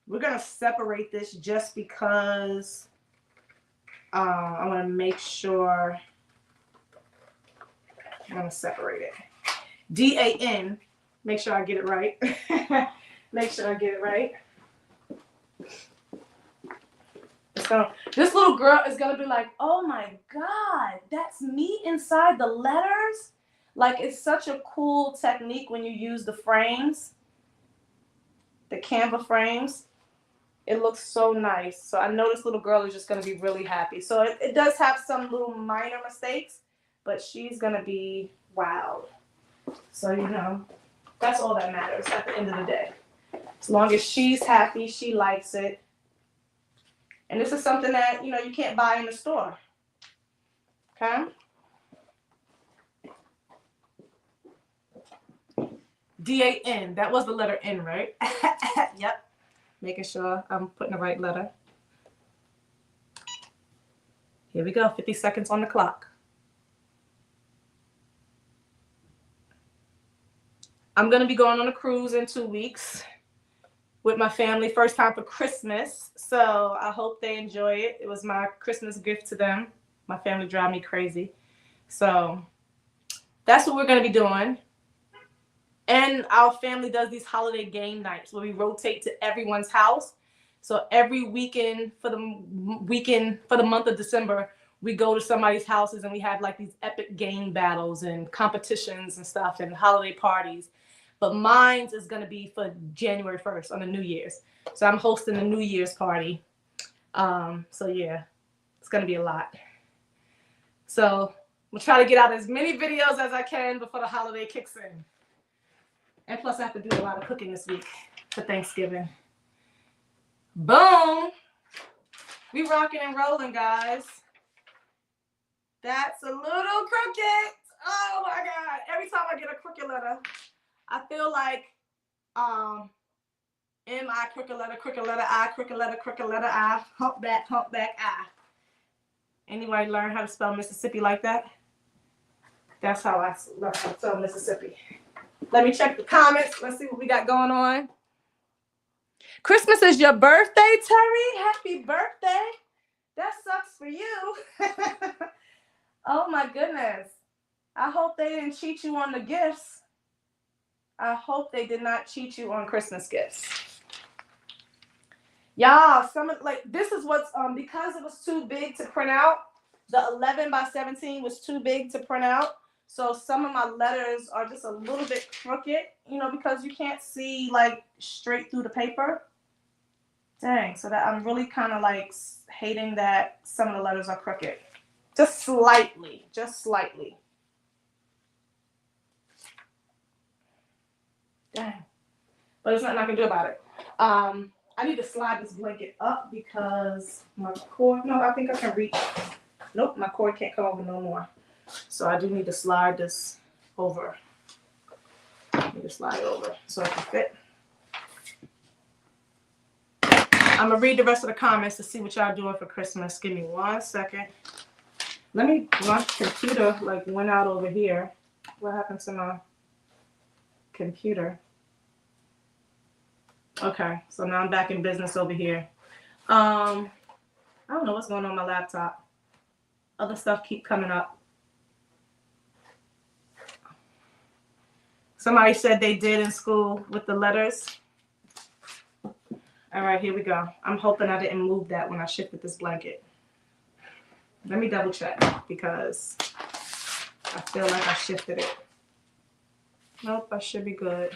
We're going to separate this just because I want to make sure. I'm going to separate it. DAN. Make sure I get it right. Make sure I get it right. This little girl is going to be like, oh my God, that's me inside the letters? Like, it's such a cool technique when you use the frames, the Canva frames. It looks so nice. So I know this little girl is just going to be really happy. So it does have some little minor mistakes, but she's going to be wowed. So, you know, that's all that matters at the end of the day. As long as she's happy, she likes it. And this is something that, you know, you can't buy in the store. Okay? DAN. That was the letter N, right? Yep. Making sure I'm putting the right letter. Here we go. 50 seconds on the clock. I'm going to be going on a cruise in 2 weeks with my family. First time for Christmas. So I hope they enjoy it. It was my Christmas gift to them. My family drive me crazy. So that's what we're going to be doing. And our family does these holiday game nights where we rotate to everyone's house. So every weekend for the month of December, we go to somebody's houses and we have like these epic game battles and competitions and stuff and holiday parties. But mine's is going to be for January 1st on the New Year's. So I'm hosting a New Year's party. So yeah, it's going to be a lot. So we'll try to get out as many videos as I can before the holiday kicks in. And plus I have to do a lot of cooking this week for Thanksgiving. Boom. We rocking and rolling, guys. That's a little crooked. Oh my God. Every time I get a crooked letter, I feel like M-I, crooked letter, I, crooked letter, I, humpback, I. Anybody learn how to spell Mississippi like that? That's how I learned how to spell Mississippi. Let me check the comments. Let's see what we got going on. Christmas is your birthday, Terry. Happy birthday. That sucks for you. Oh my goodness. I hope they didn't cheat you on the gifts. I hope they did not cheat you on Christmas gifts. Y'all, some of, like, this is what's because it was too big to print out. The 11 by 17 was too big to print out. So some of my letters are just a little bit crooked, you know, because you can't see like straight through the paper. Dang, so that I'm really kind of like hating that some of the letters are crooked. Just slightly, just slightly. Dang. But there's nothing I can do about it. I need to slide this blanket up because my cord, no, I think I can reach. Nope, my cord can't come over no more. So I do need to slide this over. I need to slide it over so it can fit. I'm gonna read the rest of the comments to see what y'all doing for Christmas. Give me 1 second. My computer like went out over here. What happened to my computer? Okay, so now I'm back in business over here. I don't know what's going on my laptop. Other stuff keep coming up. Somebody said they did in school with the letters. All right, here we go. I'm hoping I didn't move that when I shifted this blanket. Let me double check because I feel like I shifted it. Nope, I should be good.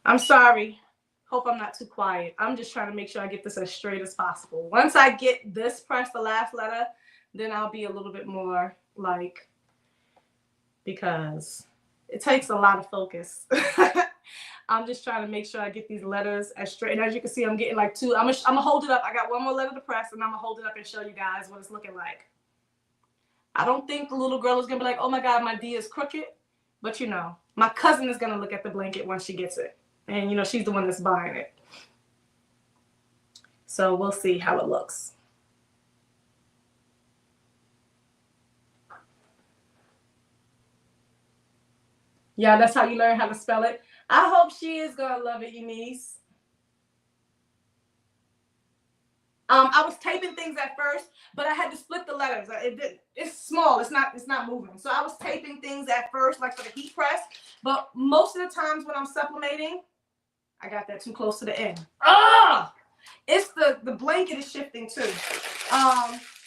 I'm sorry. Hope I'm not too quiet. I'm just trying to make sure I get this as straight as possible. Once I get this pressed, the last letter, then I'll be a little bit more like, because it takes a lot of focus. I'm just trying to make sure I get these letters as straight. And as you can see, I'm getting like two. I'm gonna hold it up. I got one more letter to press, and I'm gonna hold it up and show you guys what it's looking like. I don't think the little girl is gonna be like, oh my God, my D is crooked. But you know, my cousin is gonna look at the blanket once she gets it. And you know, she's the one that's buying it. So we'll see how it looks. Yeah, that's how you learn how to spell it. I hope she is gonna love it, Eunice. I was taping things at first, but I had to split the letters. It's small. It's not moving. So I was taping things at first, like for the heat press. But most of the times when I'm sublimating, I got that too close to the end. Ah! It's the blanket is shifting too.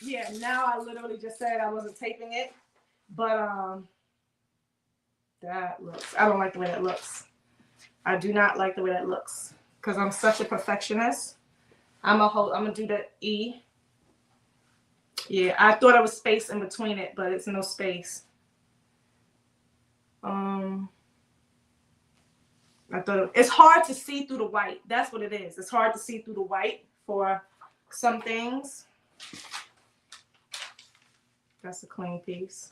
Yeah, now I literally just said I wasn't taping it, but that looks, I don't like the way that looks. I do not like the way that looks because I'm such a perfectionist. I'm gonna do the E. Yeah, I thought I was space in between it, but it's no space. I thought it's hard to see through the white. That's what it is. It's hard to see through the white for some things. That's a clean piece.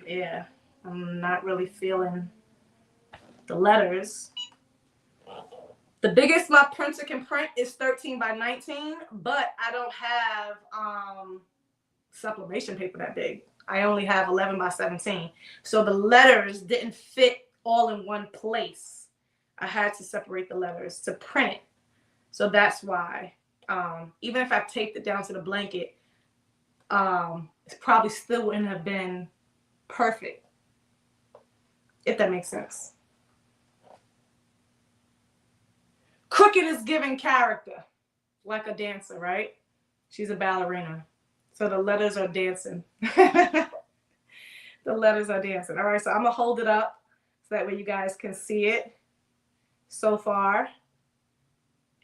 Yeah, I'm not really feeling the letters. The biggest my printer can print is 13 by 19, but I don't have sublimation paper that big. I only have 11 by 17. So the letters didn't fit all in one place. I had to separate the letters to print it. So that's why, even if I taped it down to the blanket, it probably still wouldn't have been perfect, if that makes sense. Crooked is giving character, like a dancer, right? She's a ballerina. So the letters are dancing. The letters are dancing. All right, so I'm going to hold it up so that way you guys can see it so far.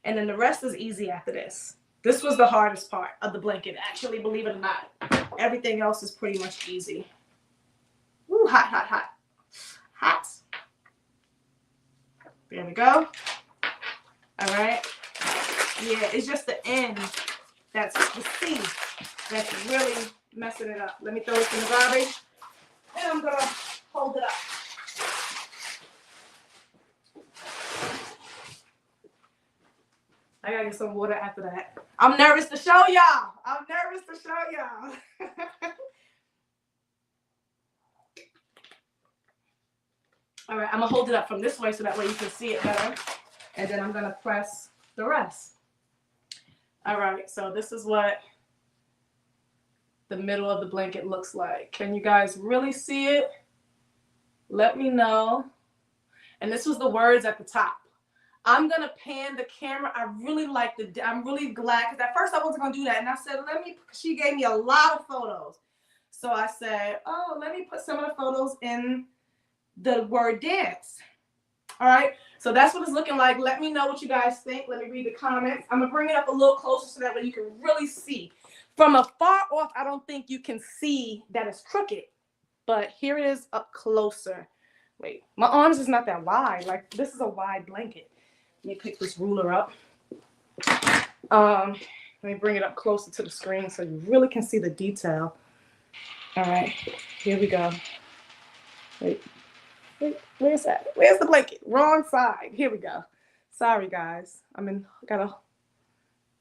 And then the rest is easy after this. This was the hardest part of the blanket, actually, believe it or not. Everything else is pretty much easy. Ooh, hot, hot, hot. Hot. There we go. All right. Yeah, it's just the end. That's the C that's really messing it up. Let me throw this in the garbage. And I'm going to hold it up. I got to get some water after that. I'm nervous to show y'all. I'm nervous to show y'all. All right, I'm gonna hold it up from this way so that way you can see it better. And then I'm gonna press the rest. All right, so this is what the middle of the blanket looks like. Can you guys really see it? Let me know. And this was the words at the top. I'm gonna pan the camera. I really like I'm really glad, because at first I wasn't gonna do that. And I said, she gave me a lot of photos. So I said, oh, let me put some of the photos in the word dance. All right, so that's what it's looking like. Let me know what you guys think. Let me read the comments. I'm gonna bring it up a little closer so that way you can really see. From afar off, I don't think you can see that it's crooked, but here it is up closer. Wait, my arms is not that wide. Like, this is a wide blanket. Let me pick this ruler up. Let me bring it up closer to the screen so you really can see the detail. All right, here we go. Wait, where's that? Where's the blanket? Wrong side. Here we go. Sorry, guys.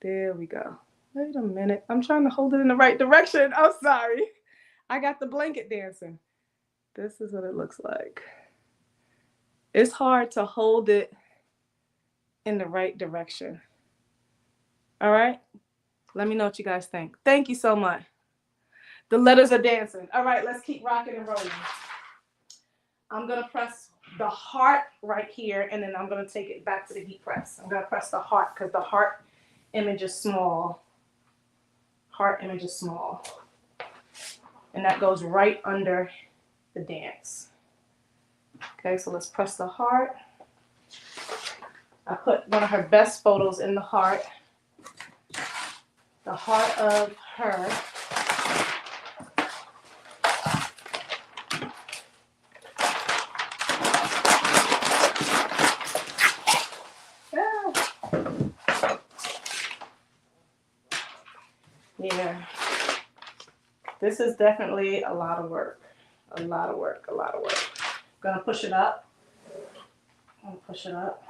There we go. Wait a minute. I'm trying to hold it in the right direction. I'm sorry. I got the blanket dancing. This is what it looks like. It's hard to hold it in the right direction. All right? Let me know what you guys think. Thank you so much. The letters are dancing. All right, let's keep rocking and rolling. I'm going to press the heart right here, and then I'm going to take it back to the heat press. I'm going to press the heart because the heart image is small. Heart image is small. And that goes right under the dance. Okay, so let's press the heart. I put one of her best photos in the heart. The heart of her. Yeah. This is definitely a lot of work. A lot of work, a lot of work. I'm gonna push it up. I'm gonna push it up.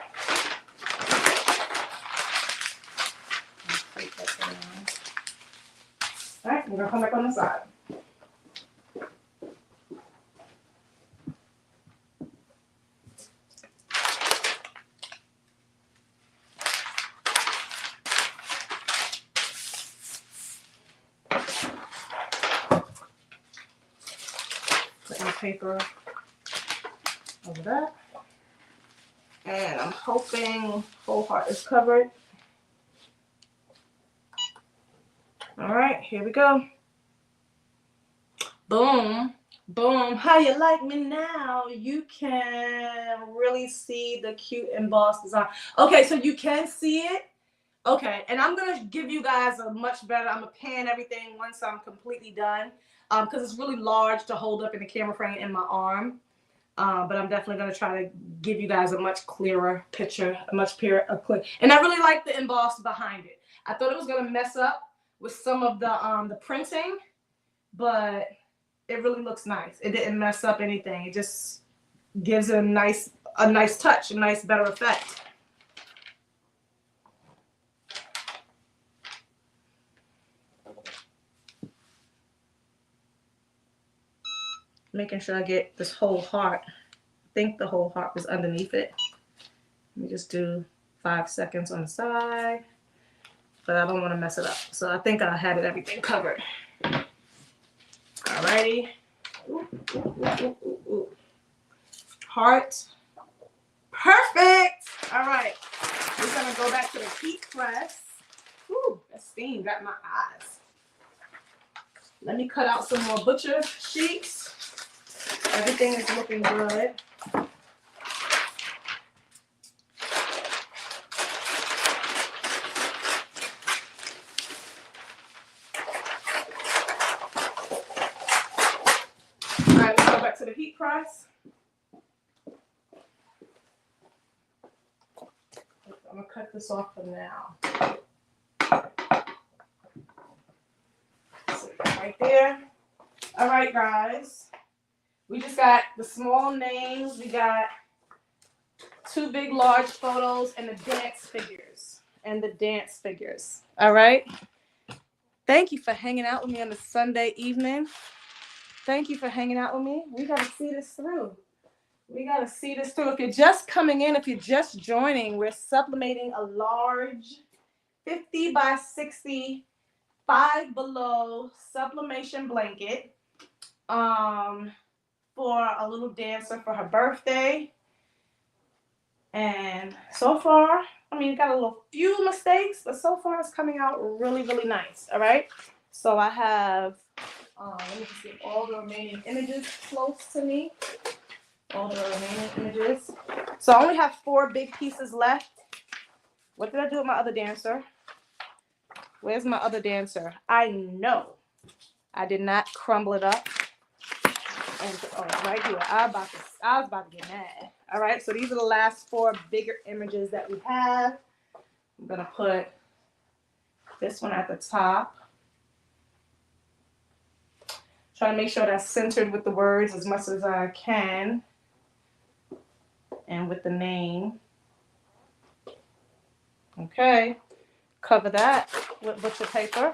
All right, we're gonna come back on the side. Put my paper over that. And I'm hoping whole heart is covered. All right, here we go. Boom, boom. How you like me now? You can really see the cute embossed design. Okay, so you can see it. Okay, and I'm gonna give you guys a much better, I'm gonna pan everything once I'm completely done, because it's really large to hold up in the camera frame in my arm. But I'm definitely gonna try to give you guys a much clearer picture, clear. And I really like the embossed behind it. I thought it was gonna mess up with some of the printing, but it really looks nice. It didn't mess up anything. It just gives it a nice touch, a nice better effect. Making sure I get this whole heart. I think the whole heart was underneath it. Let me just do 5 seconds on the side, but I don't want to mess it up. So I think I had everything covered. Alrighty. Ooh, ooh, ooh, ooh, ooh. Heart. Perfect. All right. We're gonna go back to the heat press. Ooh, that steam got my eyes. Let me cut out some more butcher sheets. Everything is looking good. All right, let's go back to the heat press. I'm gonna cut this off for now. Right there. All right, guys. We just got the small names. We got 2 big, large photos and the dance figures. All right. Thank you for hanging out with me on a Sunday evening. Thank you for hanging out with me. We got to see this through. We gotta see this through. If you're just coming in, if you're just joining, we're sublimating a large 50 by 60, 5 below sublimation blanket for a little dancer for her birthday. And so far, I mean, got a little few mistakes, but so far it's coming out really, really nice. All right. So I have, let me just get all the remaining images close to me. All the remaining images. So I only have 4 big pieces left. What did I do with my other dancer? Where's my other dancer? I know I did not crumble it up. And right here, I was about to get mad. All right, so these are the last 4 bigger images that we have. I'm gonna put this one at the top. Try to make sure that's centered with the words as much as I can. And with the name. Okay, cover that with butcher paper.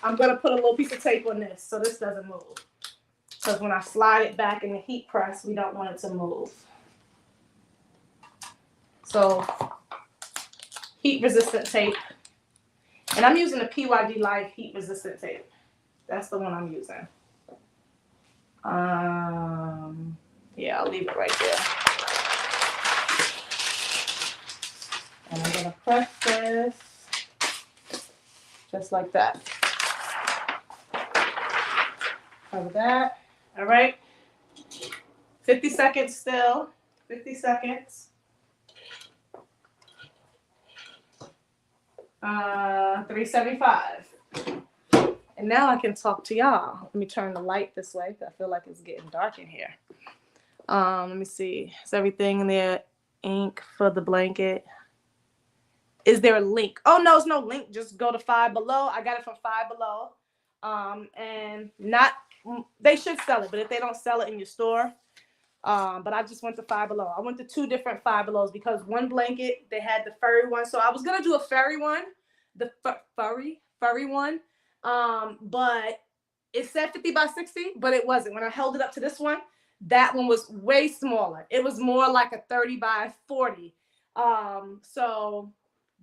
I'm gonna put a little piece of tape on this so this doesn't move. Because when I slide it back in the heat press, we don't want it to move. So, heat resistant tape. And I'm using the PYD Live heat resistant tape. That's the one I'm using. Yeah, I'll leave it right there. And I'm gonna press this just like that. Cover that. All right. 50 seconds still. 50 seconds. 375. And now I can talk to y'all. Let me turn the light this way because I feel like it's getting dark in here. Let me see. Is everything in there? Ink for the blanket. Is there a link? Oh, no, there's no link. Just go to 5 Below. I got it from 5 Below. And not, they should sell it, but if they don't sell it in your store, but I just went to 5 Below. I went to 2 different 5 Belows because one blanket, they had the furry one. So I was going to do a furry one, the furry one. But it said 50 by 60, but it wasn't. When I held it up to this one, that one was way smaller. It was more like a 30 by 40. So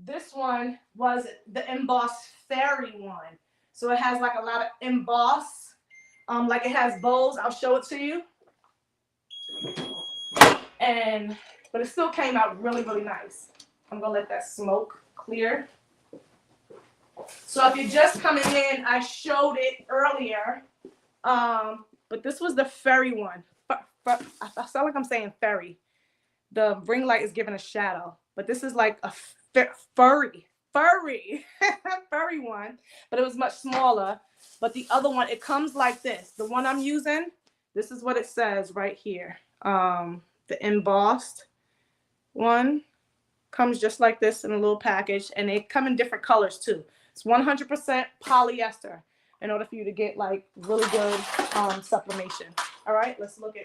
this one was the embossed fairy one. So it has like a lot of emboss, like it has bows. I'll show it to you. But it still came out really, really nice. I'm gonna let that smoke clear. So if you're just coming in, I showed it earlier, but this was the fairy one. I sound like I'm saying fairy. The ring light is giving a shadow, but this is like a furry one, but it was much smaller. But the other one, it comes like this. The one I'm using, this is what it says right here. The embossed one comes just like this in a little package, and they come in different colors too. It's 100% polyester in order for you to get like really good sublimation. All right, let's look at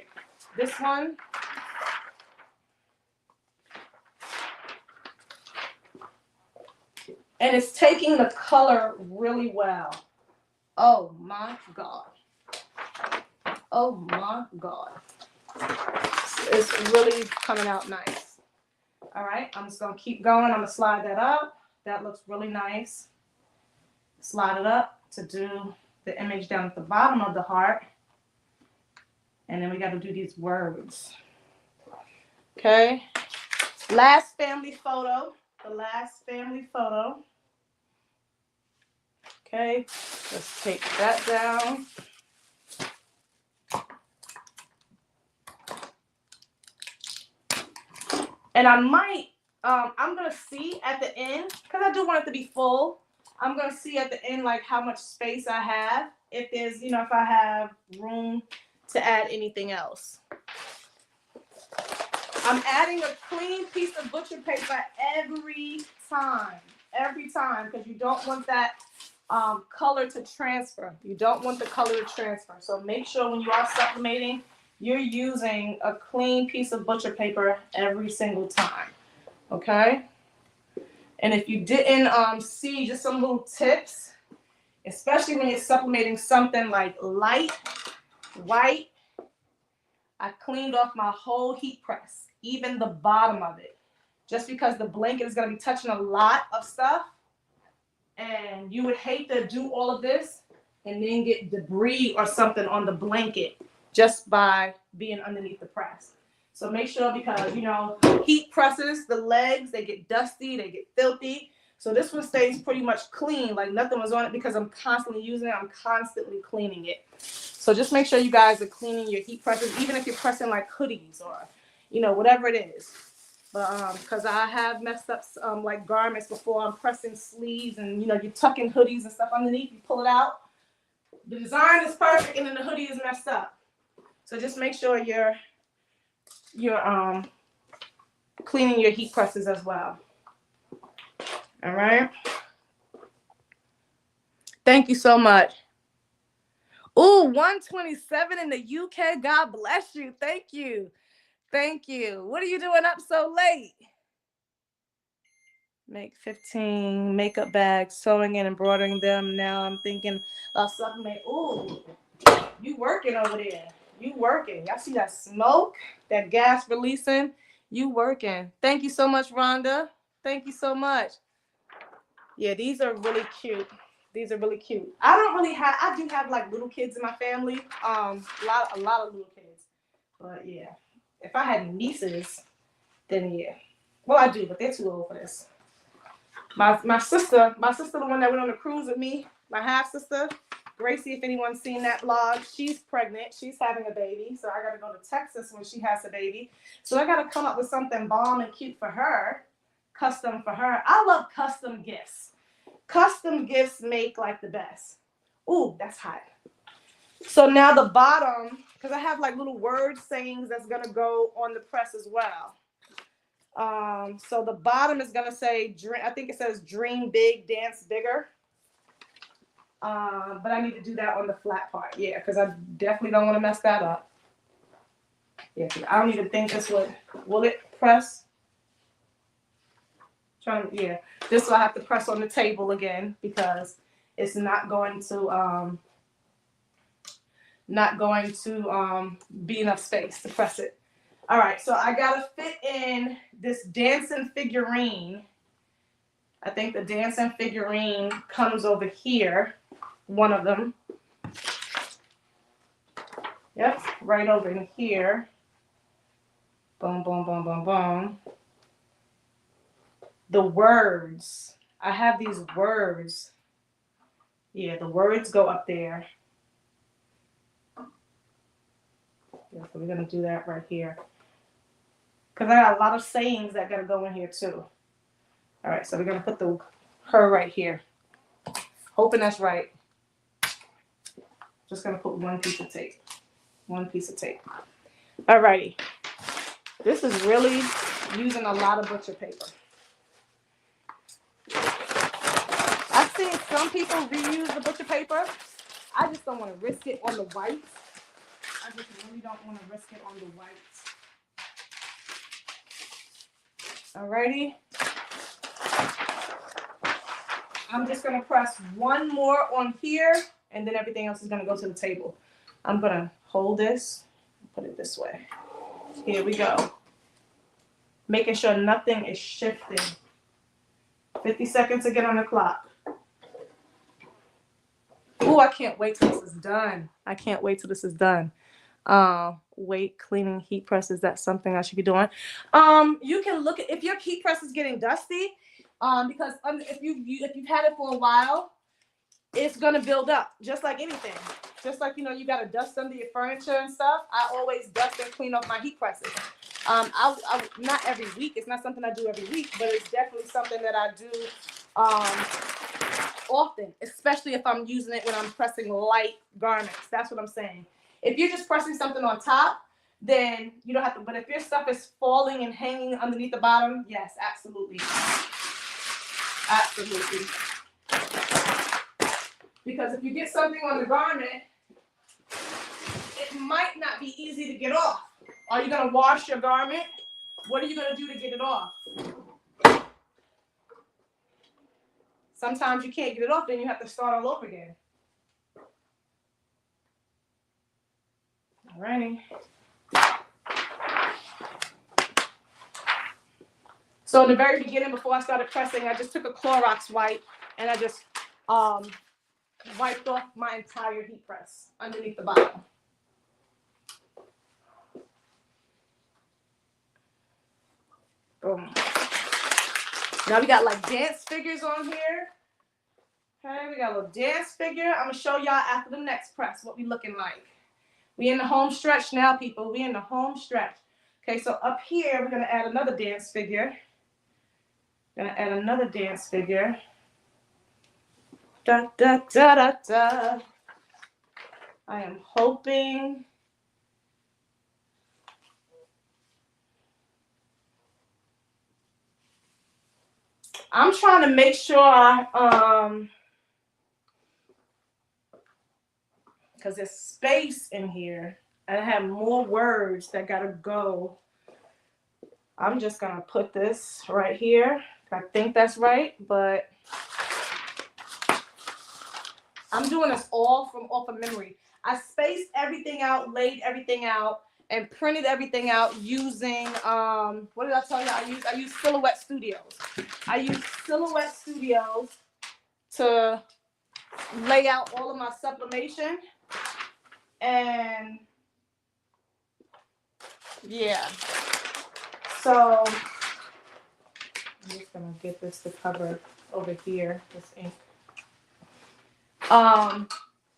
this one. And it's taking the color really well. Oh my God. Oh my God. It's really coming out nice. All right, I'm just gonna keep going. I'm gonna slide that up. That looks really nice. Slide it up to do the image down at the bottom of the heart. And then we got to do these words. Okay. Last family photo. The last family photo. Okay. Let's take that down. And I might, I'm going to see at the end, because I do want it to be full. I'm going to see at the end, like, how much space I have. If there's, you know, if I have room to add anything else. I'm adding a clean piece of butcher paper every time, because you don't want that color to transfer. You don't want the color to transfer. So make sure when you are sublimating, you're using a clean piece of butcher paper every single time, okay? And if you didn't see just some little tips, especially when you're sublimating something like light, white, I cleaned off my whole heat press, even the bottom of it, just because the blanket is going to be touching a lot of stuff. And you would hate to do all of this and then get debris or something on the blanket just by being underneath the press. So make sure, because, you know, heat presses, the legs, they get dusty, they get filthy. So this one stays pretty much clean, like nothing was on it, because I'm constantly using it. I'm constantly cleaning it. So just make sure you guys are cleaning your heat presses, even if you're pressing like hoodies or, you know, whatever it is. But because I have messed up like garments before. I'm pressing sleeves, and you know, you're tucking hoodies and stuff underneath. You pull it out. The design is perfect, and then the hoodie is messed up. So just make sure you're cleaning your heat presses as well. All right. Thank you so much. Ooh, 127 in the UK. God bless you. Thank you. Thank you. What are you doing up so late? Make 15 makeup bags, sewing and embroidering them. Now I'm thinking of something. Ooh, you working over there. You working. Y'all see that smoke, that gas releasing? You working. Thank you so much, Rhonda. Thank you so much. Yeah, these are really cute. These are really cute. I do have like little kids in my family. A lot of little kids. But yeah, if I had nieces, then yeah. Well, I do, but they're too old for this. My sister, the one that went on the cruise with me, my half sister, Gracie, if anyone's seen that vlog, she's pregnant. She's having a baby. So I got to go to Texas when she has a baby. So I got to come up with something bomb and cute for her, custom for her. I love custom gifts. Custom gifts make like the best. Ooh, that's hot. So now the bottom, because I have like little word sayings that's going to go on the press as well. So the bottom is going to say, I think it says dream big, dance bigger. But I need to do that on the flat part. Yeah, because I definitely don't want to mess that up. Yeah, I don't even think this will it press? Yeah, this will I have to press on the table again, because it's not going to be enough space to press it. All right, so I gotta fit in this dancing figurine. I think the dancing figurine comes over here, one of them. Yep, right over in here. Boom, boom, boom, boom, boom. The words. I have these words. Yeah, the words go up there. Yeah, so we're going to do that right here. Because I got a lot of sayings that got to go in here too. All right, so we're going to put her right here. Hoping that's right. Just going to put one piece of tape. One piece of tape. All righty. This is really using a lot of butcher paper. I've seen some people reuse the butcher paper. I just don't want to risk it on the whites. I just really don't want to risk it on the whites. Alrighty. I'm just going to press one more on here, and then everything else is going to go to the table. I'm going to hold this, put it this way. Here we go. Making sure nothing is shifting. 50 seconds again on the clock. Oh, I can't wait till this is done. I can't wait till this is done. Weight cleaning heat press, is that something I should be doing? You can look at if your heat press is getting dusty, because if you've had it for a while, it's gonna build up, just like anything. Just like, you know, you gotta dust under your furniture and stuff. I always dust and clean off my heat presses. I not every week. It's not something I do every week, but it's definitely something that I do often, especially if I'm using it when I'm pressing light garments. That's what I'm saying. If you're just pressing something on top, then you don't have to. But if your stuff is falling and hanging underneath the bottom, yes, absolutely. Absolutely. Because if you get something on the garment, it might not be easy to get off. Are you going to wash your garment? What are you going to do to get it off? Sometimes you can't get it off, then you have to start all over again. All righty. So in the very beginning, before I started pressing, I just took a Clorox wipe and I just wiped off my entire heat press underneath the bottom. Boom. Now we got like dance figures on here. Okay, we got a little dance figure. I'm gonna show y'all after the next press what we looking like. We in the home stretch now, people. We in the home stretch. Okay, so up here we're gonna add another dance figure. Gonna add another dance figure. Da da da da da. I am hoping. I'm trying to make sure because there's space in here. I have more words that gotta go. I'm just gonna put this right here. I think that's right, but I'm doing this all from off of memory. I spaced everything out, laid everything out, and printed everything out using what did I tell you? I use Silhouette Studios. I use Silhouette Studios to lay out all of my sublimation. And yeah, so I'm just gonna get this to cover over here, this ink.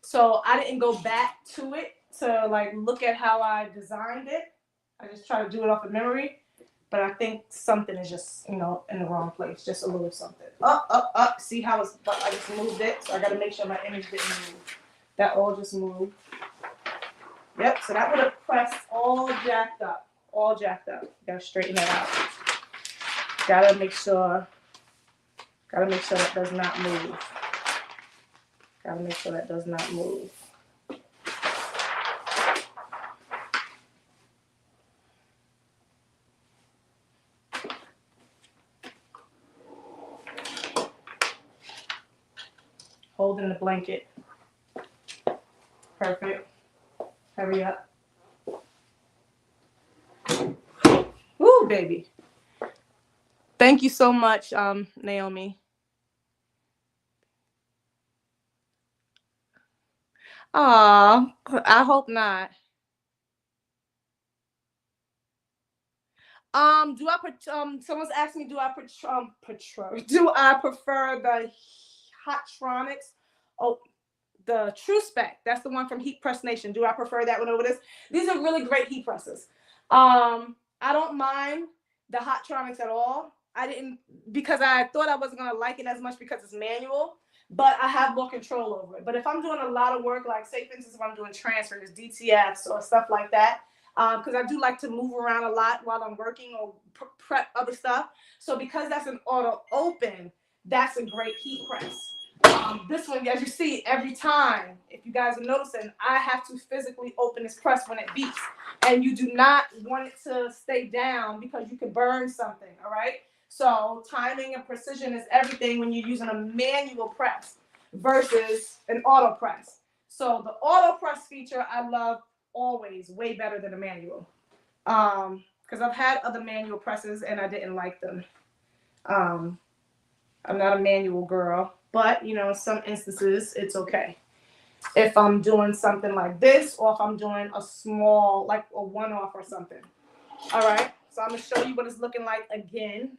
So I didn't go back to it to like look at how I designed it. I just try to do it off of memory, but I think something is just, you know, in the wrong place, just a little something. Up. See how it's, I just moved it, so I gotta make sure my image didn't move. That all just moved. Yep, so that would have pressed all jacked up. All jacked up. Gotta straighten that out. Gotta make sure that does not move. Gotta make sure that does not move. Holding the blanket. Perfect. Hurry up. Woo, baby. Thank you so much, Naomi. Aw, I hope not. Do I put someone's asked me, do I prefer the Hotronics? Oh, the TrueSpec. That's the one from HeatPress Nation. Do I prefer that one over this? These are really great heat presses. I don't mind the Hotronics at all. I didn't, because I thought I wasn't gonna like it as much because it's manual, but I have more control over it. But if I'm doing a lot of work, like say for instance, if I'm doing transfers, DTFs or stuff like that, because I do like to move around a lot while I'm working or prep other stuff. So because that's an auto open, that's a great heat press. This one, as you see, every time, if you guys are noticing, I have to physically open this press when it beeps. And you do not want it to stay down because you can burn something, all right? So timing and precision is everything when you're using a manual press versus an auto press. So the auto press feature I love always way better than a manual. Because I've had other manual presses and I didn't like them. I'm not a manual girl, but you know, in some instances it's okay. If I'm doing something like this, or if I'm doing a small, like a one-off or something. All right, so I'm gonna show you what it's looking like again.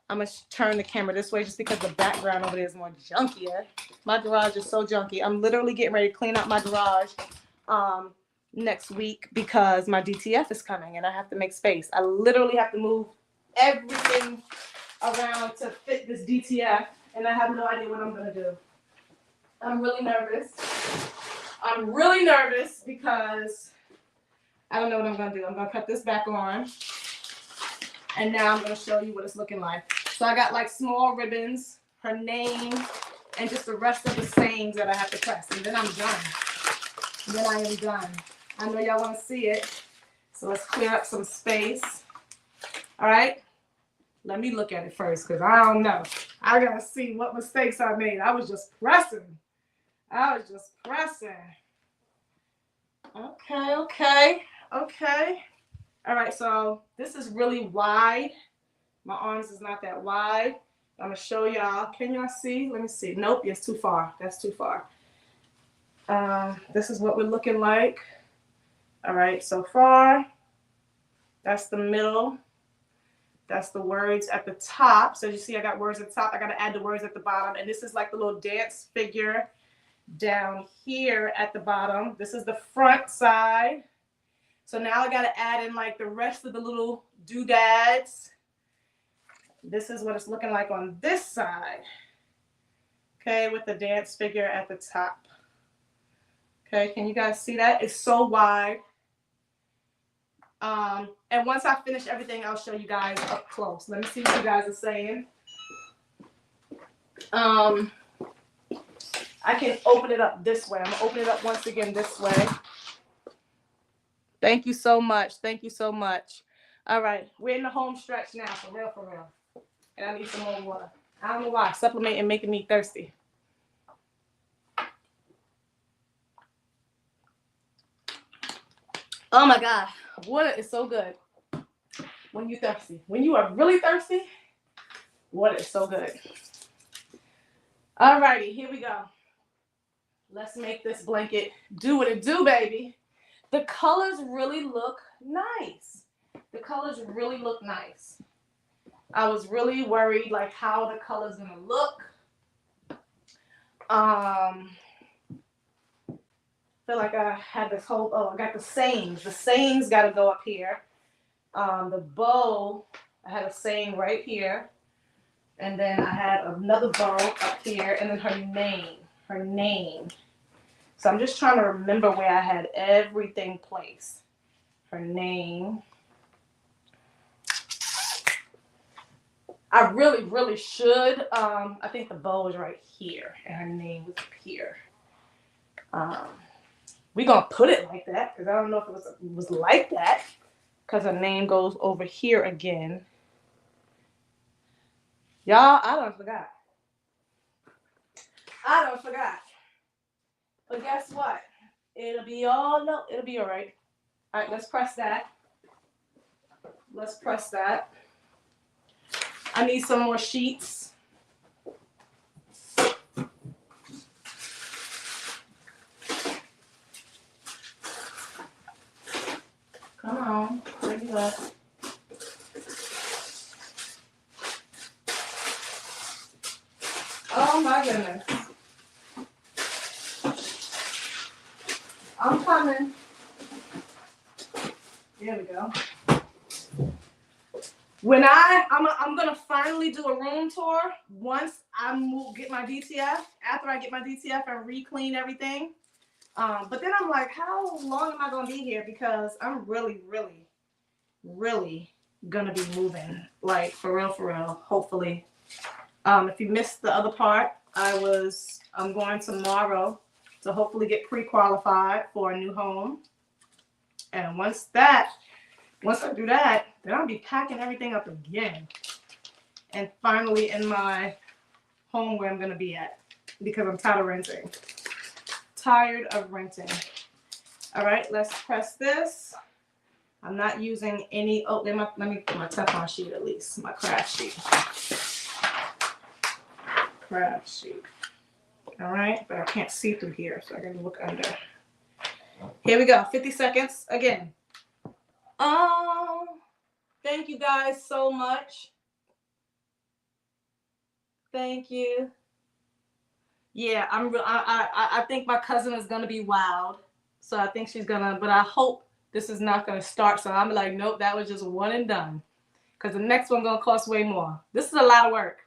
I'm gonna turn the camera this way just because the background over there is more junkier. My garage is so junky. I'm literally getting ready to clean out my garage next week because my DTF is coming and I have to make space. I literally have to move everything around to fit this DTF, and I have no idea what I'm gonna do. I'm really nervous. I'm really nervous because I don't know what I'm gonna do. I'm gonna cut this back on, and now I'm gonna show you what it's looking like. So I got like small ribbons, her name, and just the rest of the sayings that I have to press, and then I'm done. Then I am done. I know y'all want to see it, so let's clear up some space. All right. Let me look at it first because I don't know. I gotta see what mistakes I made. I was just pressing. Okay. All right, so this is really wide. My arms is not that wide. I'm gonna show y'all. Can y'all see? Let me see. Nope, it's too far. That's too far. This is what we're looking like. All right, so far, that's the middle. That's the words at the top. So you see I got words at the top. I got to add the words at the bottom. And this is like the little dance figure down here at the bottom. This is the front side. So now I got to add in like the rest of the little doodads. This is what it's looking like on this side. Okay, with the dance figure at the top. Okay, can you guys see that? It's so wide. And once I finish everything, I'll show you guys up close. Let me see what you guys are saying. I can open it up this way. I'm gonna open it up once again this way. Thank you so much. Thank you so much. All right, we're in the home stretch now, for real, for real. And I need some more water. I don't know why. Supplementing making me thirsty. Oh my God, water is so good when you're thirsty. When you are really thirsty, water is so good. All righty, here we go. Let's make this blanket do what it do, baby. The colors really look nice. The colors really look nice. I was really worried like how the color's gonna look. Feel like I had this whole, I got the sayings. The sayings got to go up here. The bow, I had a saying right here. And then I had another bow up here. And then her name. So I'm just trying to remember where I had everything placed. Her name. I really, really should. I think the bow is right here. And her name was up here. We're going to put it like that because I don't know if it was like that because her name goes over here again. Y'all, I done forgot. But guess what? It'll be all right. All right, let's press that. I need some more sheets. Come on, bring it up. Oh my goodness. I'm coming. There we go. When I'm gonna finally do a room tour once I get my DTF, after I get my DTF and re-clean everything. But then I'm like, how long am I gonna be here? Because I'm really, really, really gonna be moving. Like for real, hopefully. If you missed the other part, I'm going tomorrow to hopefully get pre-qualified for a new home. And once I do that, then I'll be packing everything up again. And finally in my home where I'm gonna be at. Because I'm tired of renting. All right, let's press this. I'm not using any, let me put my Teflon sheet at least, my craft sheet. All right, but I can't see through here, so I gotta look under. Here we go, 50 seconds again. Thank you guys so much. Thank you. Yeah, I think my cousin is gonna be wild. So I think she's gonna, but I hope this is not gonna start. So I'm like, nope, that was just one and done. Because the next one gonna cost way more. This is a lot of work.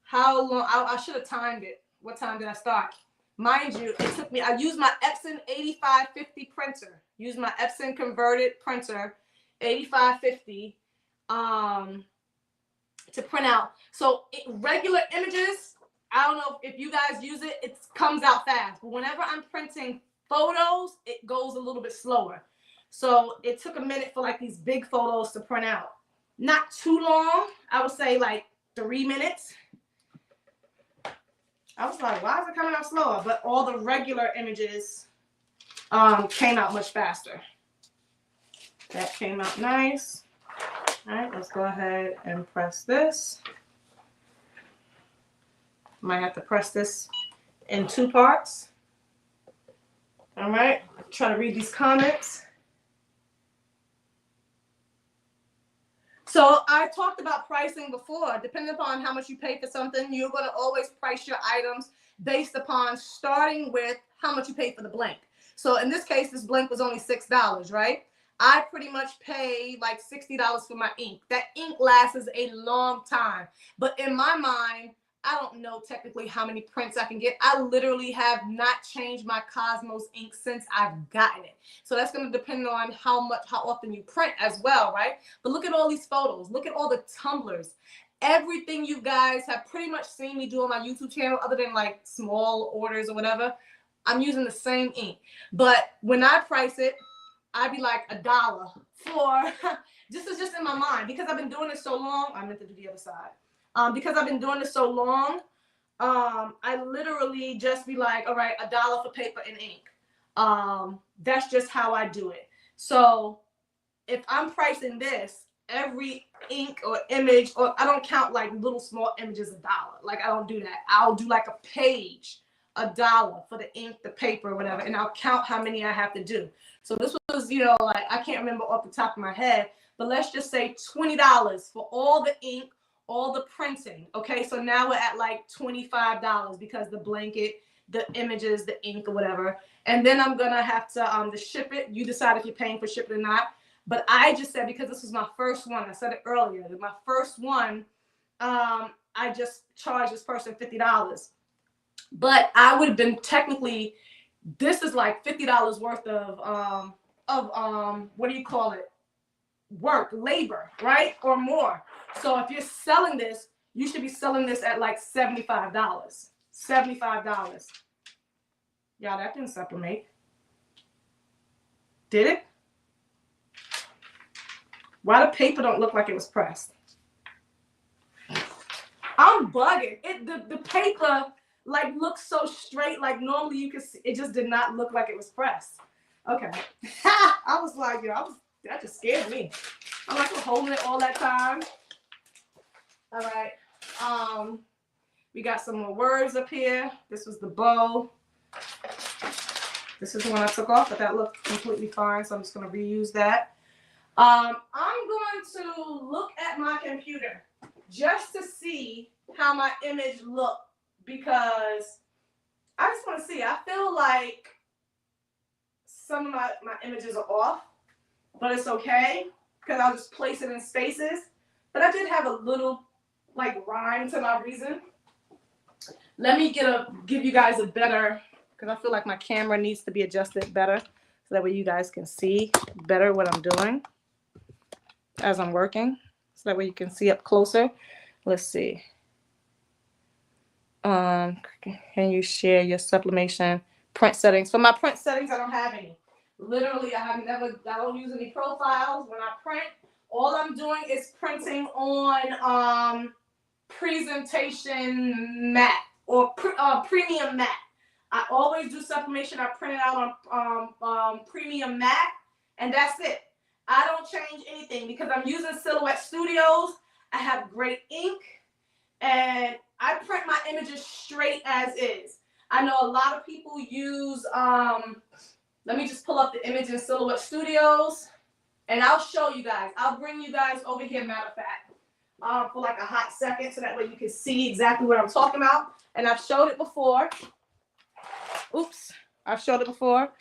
How long? I should have timed it. What time did I start? Mind you, it took me, I used my Epson 8550 printer. Used my Epson converted printer, 8550, to print out. So regular images, I don't know if you guys use it, it comes out fast. But whenever I'm printing photos, it goes a little bit slower. So it took a minute for like these big photos to print out. Not too long. I would say like 3 minutes. I was like, why is it coming out slower? But all the regular images came out much faster. That came out nice. All right, let's go ahead and press this. Might have to press this in 2 parts. All right, try to read these comments. So I talked about pricing before. Depending upon how much you pay for something, you're going to always price your items based upon starting with how much you pay for the blank. So in this case, this blank was only $6, right? I pretty much pay like $60 for my ink. That ink lasts a long time. But in my mind, I don't know technically how many prints I can get. I literally have not changed my Cosmos ink since I've gotten it. So that's going to depend on how often you print as well, right? But look at all these photos. Look at all the tumblers. Everything you guys have pretty much seen me do on my YouTube channel, other than like small orders or whatever, I'm using the same ink. But when I price it, I'd be like $1 for, this is just in my mind, because I've been doing this so long. I meant to do the other side. Because I've been doing this so long, I literally just be like, all right, $1 for paper and ink. That's just how I do it. So if I'm pricing this, every ink or image, or I don't count like little small images $1. Like I don't do that. I'll do like a page, $1 for the ink, the paper, whatever, and I'll count how many I have to do. So this was, you know, like I can't remember off the top of my head, but let's just say $20 for all the ink, all the printing. Okay, so now we're at like $25 because the blanket, the images, the ink, or whatever. And then I'm gonna have to ship it. You decide if you're paying for shipping or not. But I just said, because this was my first one, I said it earlier, my first one, I just charged this person $50. But I would have been technically, this is like $50 worth of what do you call it? Work, labor, right? Or more. So if you're selling this, you should be selling this at like $75. $75. Y'all, that didn't sublimate. Did it? Why the paper don't look like it was pressed? I'm bugging. The paper like looks so straight. Like normally you could see, it just did not look like it was pressed. Okay. I was like, that just scared me. I'm like holding it all that time. All right. We got some more words up here. This was the bow. This is the one I took off, but that looked completely fine, so I'm just going to reuse that. I'm going to look at my computer just to see how my image looked, because I just want to see. I feel like some of my images are off, but it's okay because I'll just place it in spaces. But I did have a little like rhyme to my reason. Let me give you guys a better, because I feel like my camera needs to be adjusted better so that way you guys can see better what I'm doing as I'm working, so that way you can see up closer. Let's see. Can you share your sublimation print settings? For my print settings, I don't have any. Literally, I don't use any profiles. When I print, all I'm doing is printing on presentation matte or premium matte. I always do sublimation. I print it out on premium matte, and that's it. I don't change anything because I'm using Silhouette Studios. I have great ink, and I print my images straight as is. I know a lot of people use, let me just pull up the image in Silhouette Studios, and I'll show you guys. I'll bring you guys over here, matter of fact, for like a hot second, so that way you can see exactly what I'm talking about. And I've showed it before. Oops, I've showed it before.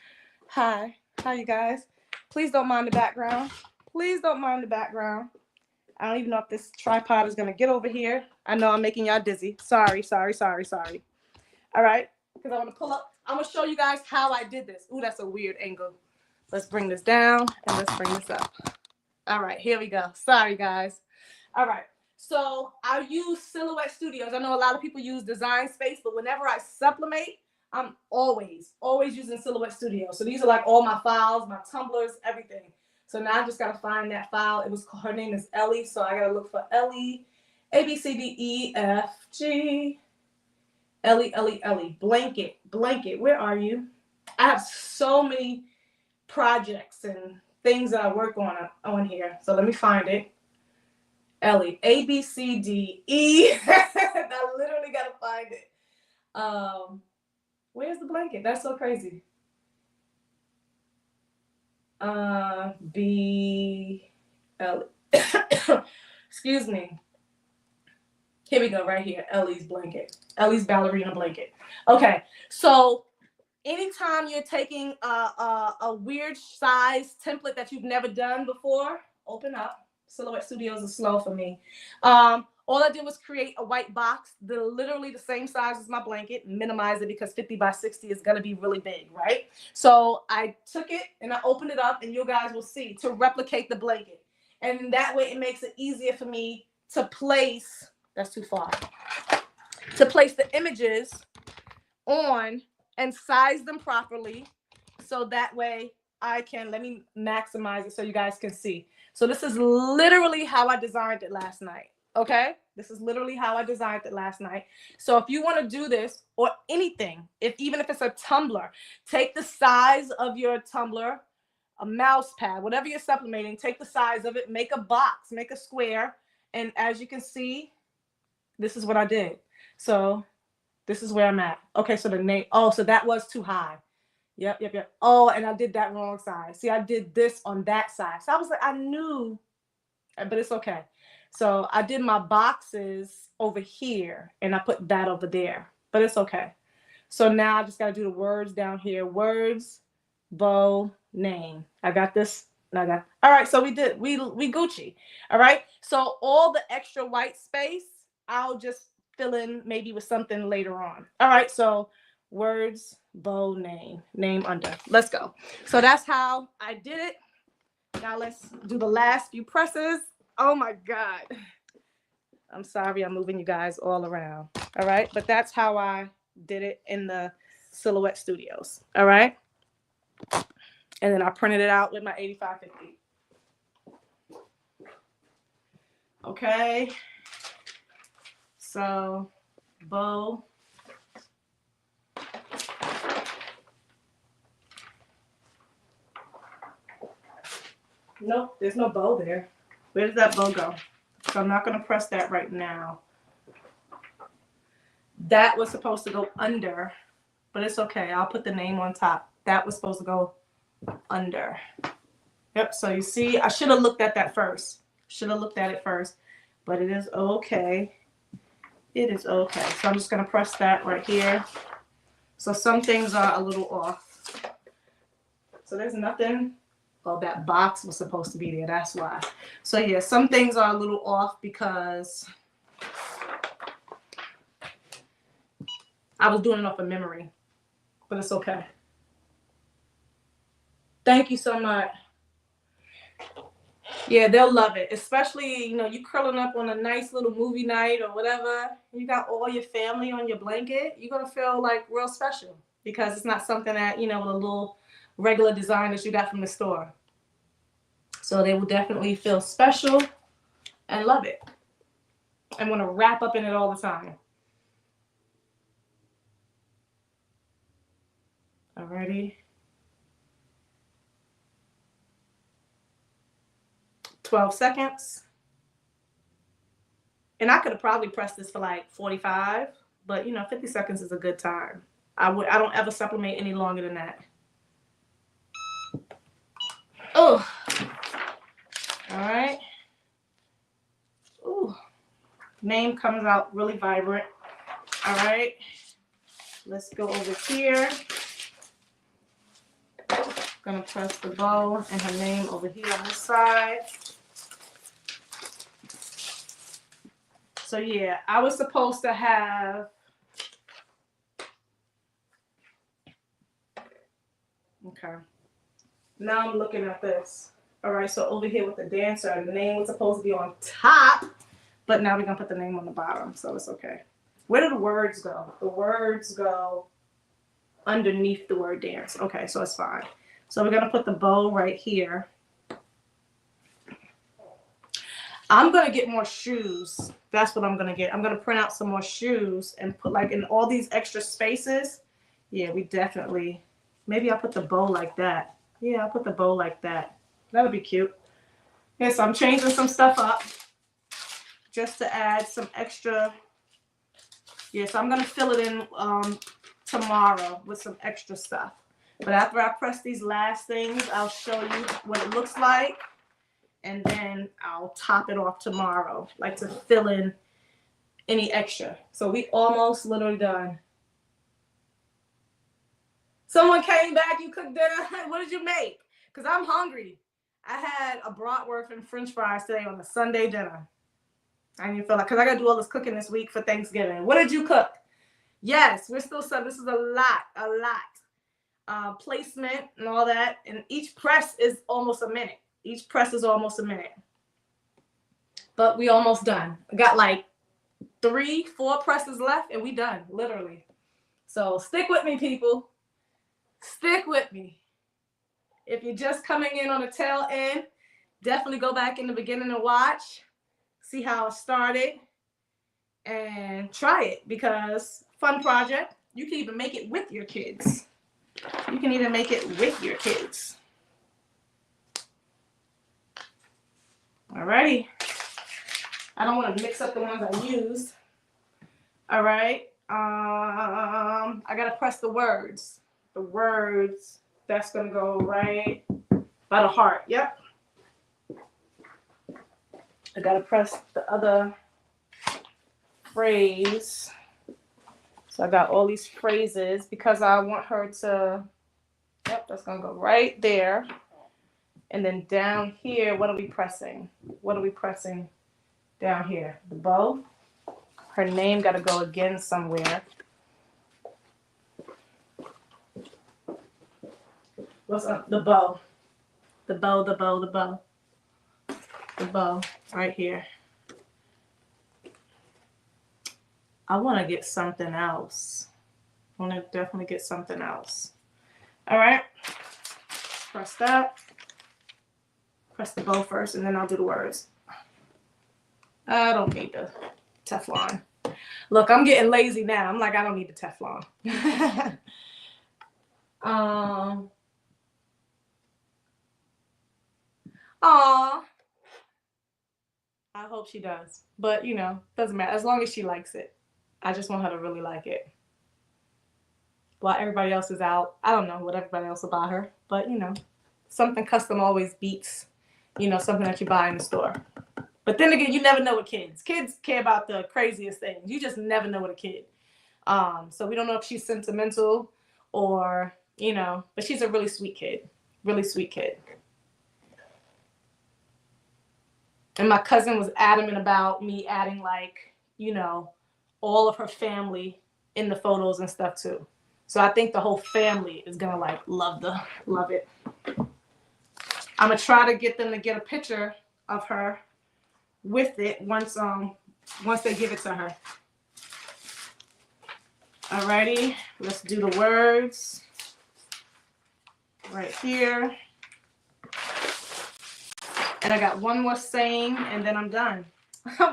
Hi, you guys. Please don't mind the background. Please don't mind the background. I don't even know if this tripod is going to get over here. I know I'm making y'all dizzy. Sorry. All right, because I want to pull up. I'm going to show you guys how I did this. Ooh, that's a weird angle. Let's bring this down and let's bring this up. All right, here we go. Sorry, guys. All right, so I use Silhouette Studios. I know a lot of people use Design Space, but whenever I sublimate, I'm always using Silhouette Studios. So these are like all my files, my tumblers, everything. So now I just got to find that file. Her name is Ellie, so I got to look for Ellie, A, B, C, D, E, F, G, Ellie, blanket, where are you? I have so many projects and things that I work on here. So let me find it. Ellie, A, B, C, D, E. I literally gotta find it. Where's the blanket? That's so crazy. B, L. Excuse me. Here we go, right here. Ellie's blanket. Ellie's ballerina blanket. Okay, so anytime you're taking a weird size template that you've never done before, open up. Silhouette Studios is slow for me. All I did was create a white box, literally the same size as my blanket, minimize it because 50 by 60 is gonna be really big, right? So I took it and I opened it up and you guys will see to replicate the blanket. And that way it makes it easier for me to place, that's too far, to place the images on and size them properly. So that way I can, let me maximize it so you guys can see. So this is literally how I designed it last night. Okay, this is literally how I designed it last night. So if you want to do this or anything, even if it's a tumbler, take the size of your tumbler, a mouse pad, whatever you're sublimating, take the size of it, make a box, make a square. And as you can see, this is what I did. So this is where I'm at. Okay, so the name, oh, so that was too high. Yep. Oh, and I did that wrong side. See, I did this on that side. So I was like, I knew, but it's okay. So I did my boxes over here and I put that over there, but it's okay. So now I just got to do the words down here. Words, bow, name. I got this. All right. So we Gucci. All right. So all the extra white space, I'll just fill in maybe with something later on. All right. So words, bow, name under. Let's go. So that's how I did it. Now let's do the last few presses. Oh my God. I'm sorry I'm moving you guys all around. All right. But that's how I did it in the Silhouette Studios. All right. And then I printed it out with my 8550. Okay. So bow. Nope, there's no bow there. Where does that bow go? So I'm not going to press that right now. That was supposed to go under, but it's okay. I'll put the name on top. That was supposed to go under. Yep, so you see, I should have looked at that first. Should have looked at it first, but it is okay. It is okay. So I'm just going to press that right here. So some things are a little off. So there's nothing. Oh, that box was supposed to be there. That's why. So yeah, some things are a little off because I was doing it off of memory, but it's okay. Thank you so much. Yeah, they'll love it. Especially, you curling up on a nice little movie night or whatever. You got all your family on your blanket. You're going to feel like real special because it's not something that, with a little regular design that you got from the store. So they will definitely feel special and love it and want to wrap up in it all the time. Alrighty. 12 seconds. And I could have probably pressed this for like 45, but 50 seconds is a good time. I don't ever sublimate any longer than that. Oh. All right. Ooh. Name comes out really vibrant. All right. Let's go over here. Gonna press the bow and her name over here on this side. So yeah, I was supposed to have. Okay. Now I'm looking at this. All right, so over here with the dancer, the name was supposed to be on top, but now we're gonna put the name on the bottom, so it's okay. Where do the words go? The words go underneath the word dance. Okay, so it's fine. So we're gonna put the bow right here. I'm gonna get more shoes. That's what I'm gonna get. I'm gonna print out some more shoes and put like in all these extra spaces. Yeah, we definitely, maybe I'll put the bow like that. Yeah, I'll put the bow like that. That would be cute. Yeah, so I'm changing some stuff up. just to add some extra. Yeah, so I'm gonna fill it in tomorrow with some extra stuff. But after I press these last things, I'll show you what it looks like, and then I'll top it off tomorrow, like to fill in any extra. So we almost literally done. Someone came back, you cooked dinner. What did you make? Because I'm hungry. I had a bratwurst and french fries today on a Sunday dinner. I didn't even feel like, because I got to do all this cooking this week for Thanksgiving. What did you cook? Yes, we're still, so this is a lot. Placement and all that. And each press is almost a minute. Each press is almost a minute. But we almost done. I got like 3-4 presses left and we done, literally. So stick with me, people. Stick with me. If you're just coming in on the tail end, definitely go back in the beginning and watch. See how it started. And try it, because fun project. You can even make it with your kids. You can even make it with your kids. Alrighty. I don't want to mix up the ones I used. All right. I gotta press the words. The words. That's gonna go right by the heart. Yep. I gotta press the other phrase. So I got all these phrases because I want her to. Yep, that's gonna go right there. And then down here, what are we pressing? What are we pressing down here? The bow. Her name got to go again somewhere. What's up? The bow. The bow, the bow, the bow. The bow right here. I want to get something else. I want to definitely get something else. All right. Press that. Press the bow first, and then I'll do the words. I don't need the Teflon. Look, I'm getting lazy now. I'm like, I don't need the Teflon. Aw. I hope she does. But, you know, doesn't matter. As long as she likes it. I just want her to really like it. While everybody else is out, I don't know what everybody else will buy her. But, you know, something custom always beats, you know, something that you buy in the store. But then again, you never know with kids. Kids care about the craziest things. You just never know with a kid. So we don't know if she's sentimental or, you know, but she's a really sweet kid. Really sweet kid. And my cousin was adamant about me adding, like, you know, all of her family in the photos and stuff too. So I think the whole family is gonna like love it. I'm gonna try to get them to get a picture of her with it once they give it to her. Alrighty, let's do the words right here. And I got one more saying, and then I'm done.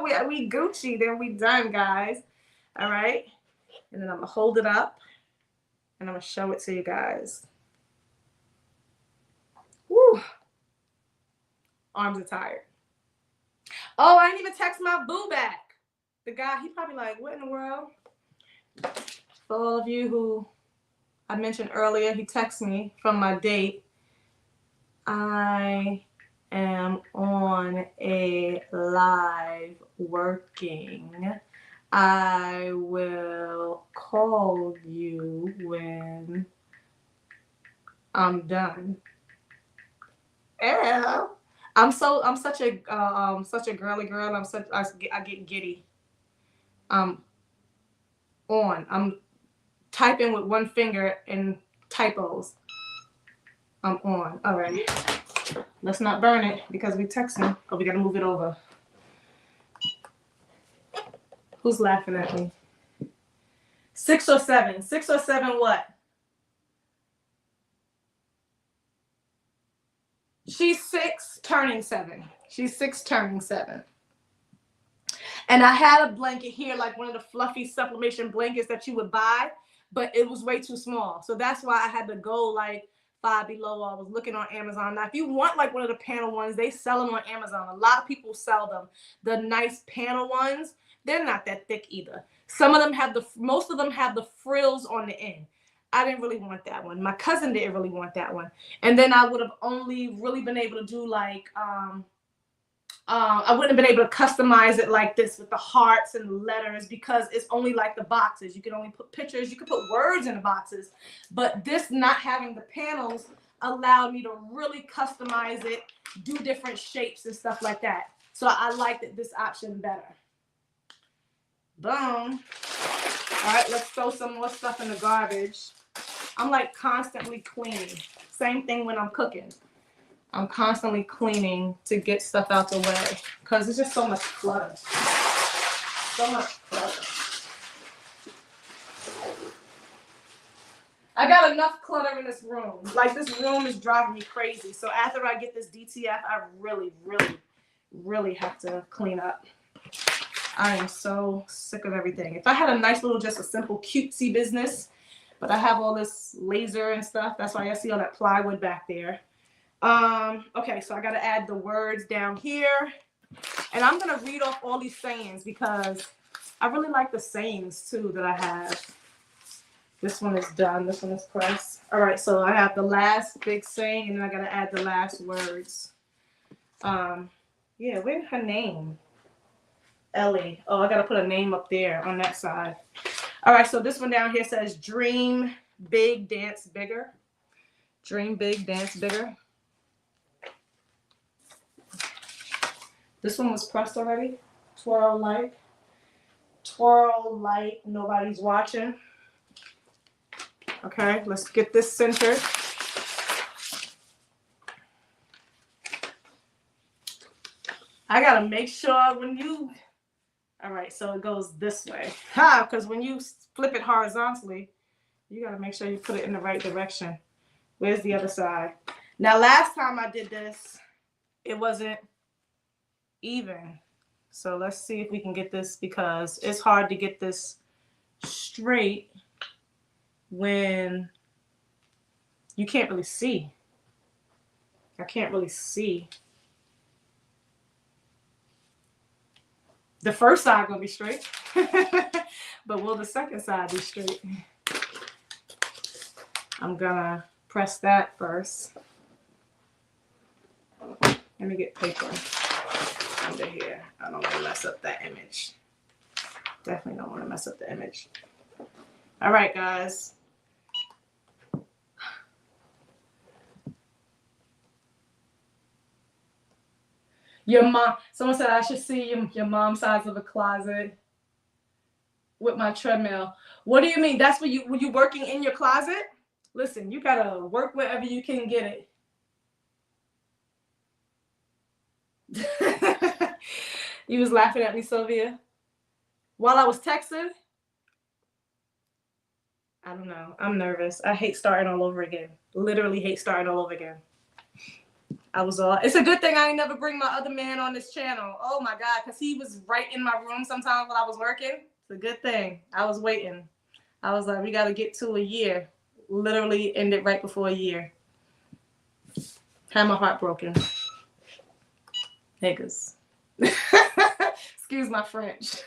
we Gucci, then we done, guys. All right, and then I'm gonna hold it up, and I'm gonna show it to you guys. Woo! Arms are tired. Oh, I didn't even text my boo back. The guy, he probably like, what in the world? For all of you who I mentioned earlier, he texted me from my date. I am on a live working. I will call you when I'm done. Yeah. I'm such a girly girl. I get giddy. I'm typing with one finger and typos. I'm on. All right. Let's not burn it because we texting. Oh, we gotta move it over. Who's laughing at me? 6 or 7. 6 or 7 what? She's 6 turning 7. She's 6 turning 7. And I had a blanket here, like one of the fluffy sublimation blankets that you would buy, but it was way too small. So that's why I had to go like Five Below. I was looking on Amazon. Now, if you want like one of the panel ones, they sell them on Amazon. A lot of people sell them. The nice panel ones, they're not that thick either. Most of them have the frills on the end. I didn't really want that one. My cousin didn't really want that one. And then I would have only really been able to do like, I wouldn't have been able to customize it like this with the hearts and the letters because it's only like the boxes. You can only put pictures. You can put words in the boxes. But this not having the panels allowed me to really customize it, do different shapes and stuff like that. So I liked this option better. Boom. All right, let's throw some more stuff in the garbage. I'm like constantly cleaning. Same thing when I'm cooking. I'm constantly cleaning to get stuff out the way because there's just so much clutter. So much clutter. I got enough clutter in this room. Like this room is driving me crazy. So after I get this DTF, I really, really, really have to clean up. I am so sick of everything. If I had a nice little, just a simple cutesy business, but I have all this laser and stuff. That's why I see all that plywood back there. Okay, so I got to add the words down here. And I'm going to read off all these sayings because I really like the sayings too that I have. This one is done. This one is pressed. All right, so I have the last big saying and then I got to add the last words. Yeah, where's her name? Ellie. Oh, I got to put a name up there on that side. All right, so this one down here says dream big, dance bigger. Dream big, dance bigger. This one was pressed already. Twirl like. Twirl like nobody's watching. Okay, let's get this centered. I gotta make sure when you, all right, so it goes this way. Ha, because when you flip it horizontally, you gotta make sure you put it in the right direction. Where's the other side? Now, last time I did this, it wasn't even. So let's see if we can get this because it's hard to get this straight when you can't really see. I can't really see. The first side gonna be straight, but will the second side be straight? I'm gonna press that first. Let me get paper under here. I don't want to mess up that image. Definitely don't want to mess up the image. All right, guys. Your mom, someone said I should see your mom's size of a closet with my treadmill. What do you mean? That's when you working in your closet? Listen, you gotta work wherever you can get it. You was laughing at me, Sylvia, while I was texting. I don't know. I'm nervous. I hate starting all over again. Literally hate starting all over again. It's a good thing I ain't never bring my other man on this channel. Oh my God, because he was right in my room sometimes when I was working. It's a good thing. I was waiting. I was like, we got to get to a year. Literally ended right before a year. Had my heart broken. Niggas. Excuse my French.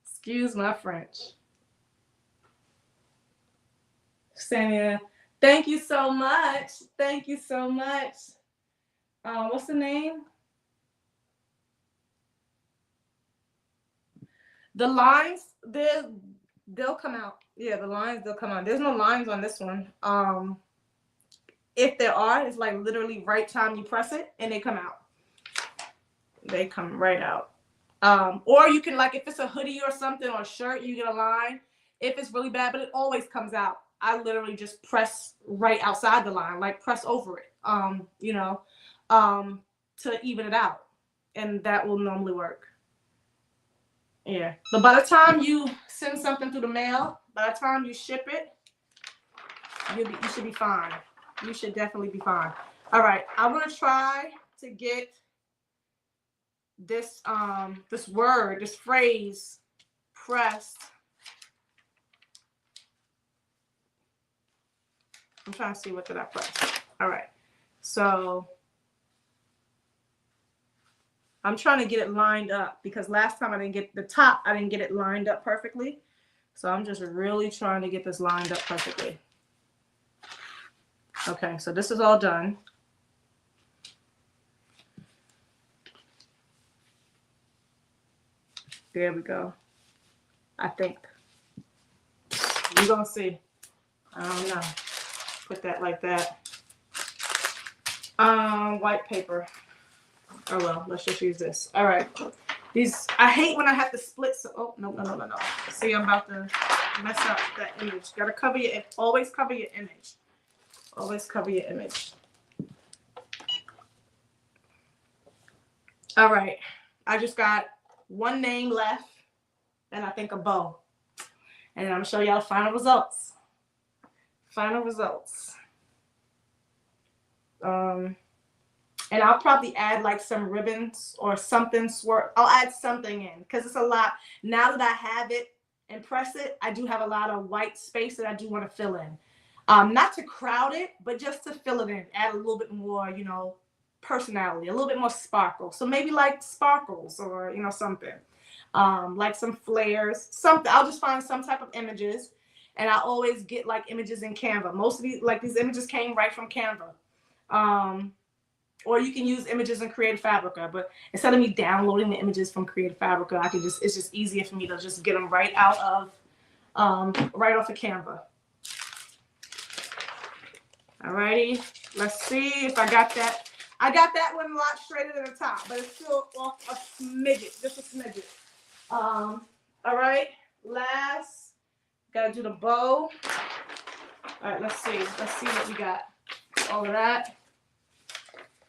Excuse my French. Samia, thank you so much. Thank you so much. What's the name? The lines, they'll come out. Yeah, the lines, they'll come out. There's no lines on this one. If there are, it's like literally right time you press it and they come out. They come right out. Or you can, like, if it's a hoodie or something or a shirt, you get a line. If it's really bad, but it always comes out. I literally just press right outside the line, like press over it, to even it out. And that will normally work. Yeah. But by the time you send something through the mail, by the time you ship it, you should be fine. You should definitely be fine. All right. I'm going to try to get this this phrase pressed. I'm trying to see what did I press. All right. So I'm trying to get it lined up because last time I didn't get the top, I didn't get it lined up perfectly. So I'm just really trying to get this lined up perfectly. Okay, so this is all done. There we go. I think. You're gonna see. I don't know. Put that like that. White paper. Oh well, let's just use this. All right. These, I hate when I have to split. So, oh, no. See, I'm about to mess up that image. Gotta cover your, always cover your image. Always cover your image. All right. I just got one name left and I think a bow. And I'm gonna show y'all the final results. Final results. And I'll probably add like some ribbons or something. I'll add something in because it's a lot. Now that I have it and press it, I do have a lot of white space that I do want to fill in. Not to crowd it, but just to fill it in. Add a little bit more, you know, personality, a little bit more sparkle. So maybe like sparkles or, you know, something. Like some flares, something. I'll just find some type of images. And I always get like images in Canva. Most of these, like these images came right from Canva. Or you can use images in Creative Fabrica, but instead of me downloading the images from Creative Fabrica, I can just, it's just easier for me to just get them right out of, right off of Canva. Alrighty, let's see if I got that. I got that one a lot straighter than the top, but it's still off a smidget, just a smidget. All right, last, gotta do the bow. All right, let's see what we got. All of that.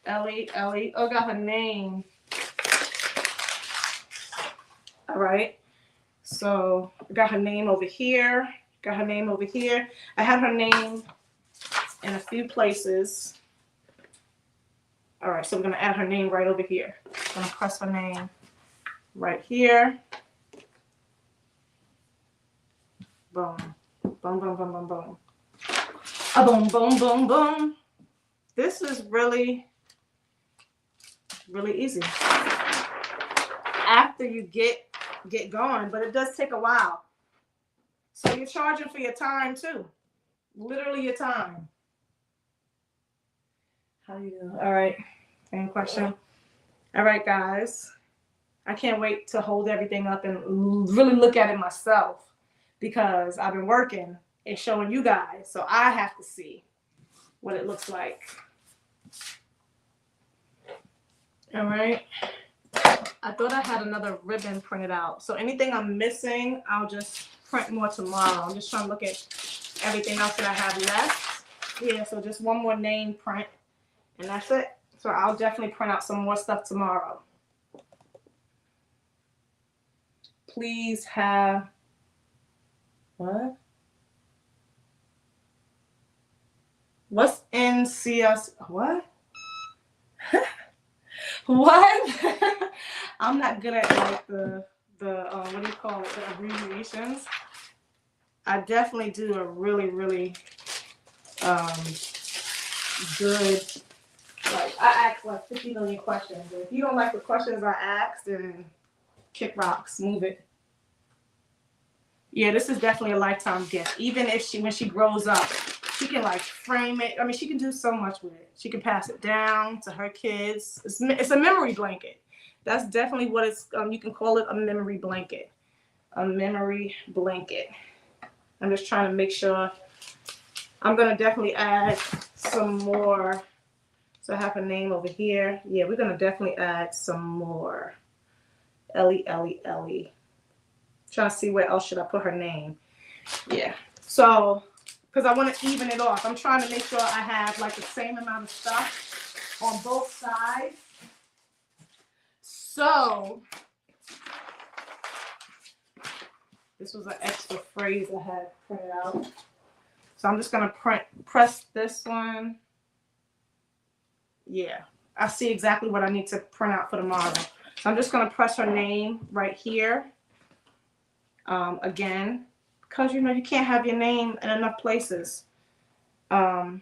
Ellie, oh, got her name. All right, so I got her name over here. I had her name in a few places. All right, so I'm gonna add her name right over here. I'm gonna press her name right here. Boom, boom, boom, boom, boom, boom. A boom, boom, boom, boom. This is really easy after you get going, but it does take a while. So you're charging for your time too. Literally your time. How you doing? All right. Any question? All right, guys. I can't wait to hold everything up and really look at it myself because I've been working and showing you guys, so I have to see what it looks like. All right. I thought I had another ribbon printed out. So anything I'm missing, I'll just print more tomorrow. I'm just trying to look at everything else that I have left. Yeah, so just one more name print and that's it. So I'll definitely print out some more stuff tomorrow. Please have, what? What's in CS, what? What? I'm not good at like the what do you call it, the abbreviations. I definitely do a really good, like I ask like 50 million questions. And if you don't like the questions I ask, then kick rocks, move it. Yeah, this is definitely a lifetime gift. Even if when she grows up, she can like frame it. I mean, she can do so much with it. She can pass it down to her kids. It's a memory blanket. That's definitely what it's, you can call it a memory blanket. A memory blanket. I'm just trying to make sure. I'm going to definitely add some more. So I have a name over here. Yeah, we're going to definitely add some more. Ellie. Trying to see where else should I put her name. Yeah. So, because I want to even it off. I'm trying to make sure I have like the same amount of stuff on both sides. So, this was an extra phrase I had printed out. So I'm just going to press this one. Yeah, I see exactly what I need to print out for tomorrow. So I'm just going to press her name right here. Again, because you know you can't have your name in enough places. And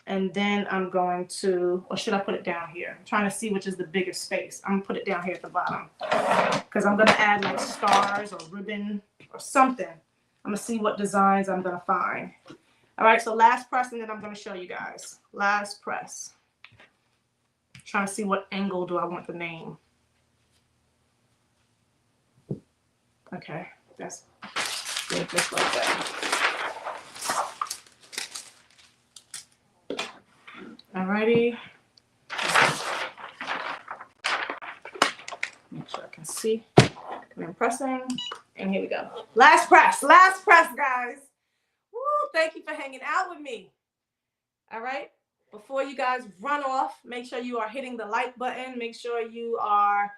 And then I'm going to, or should I put it down here? I'm trying to see which is the bigger space. I'm gonna put it down here at the bottom because I'm gonna add like stars or ribbon or something. I'm gonna see what designs I'm gonna find. All right, so last press, and then I'm gonna show you guys. Last press. Trying to see what angle do I want the name. Okay, that's good, just like that. Alrighty. Make sure I can see. I'm pressing, and here we go. Last press, guys. Woo, thank you for hanging out with me. All right, before you guys run off, make sure you are hitting the like button. Make sure you are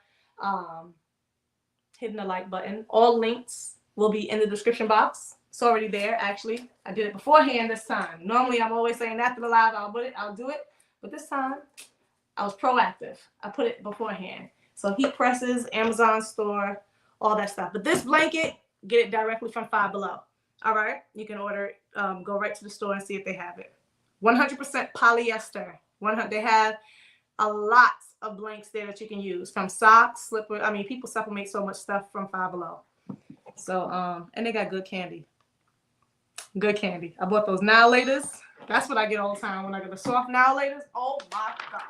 hitting the like button. All links will be in the description box. It's already there, actually. I did it beforehand this time. Normally, I'm always saying after the live, I'll do it. But this time, I was proactive. I put it beforehand. So HeatPresses, Amazon store, all that stuff. But this blanket, get it directly from Five Below. All right? You can order it. Go right to the store and see if they have it. 100% polyester. They have a lot of blanks there that you can use. From socks, slipper. I mean, people supplement so much stuff from Five Below. So, and they got good candy. Good candy. I bought those now laters. That's what I get all the time when I get the soft now laters. Oh my God.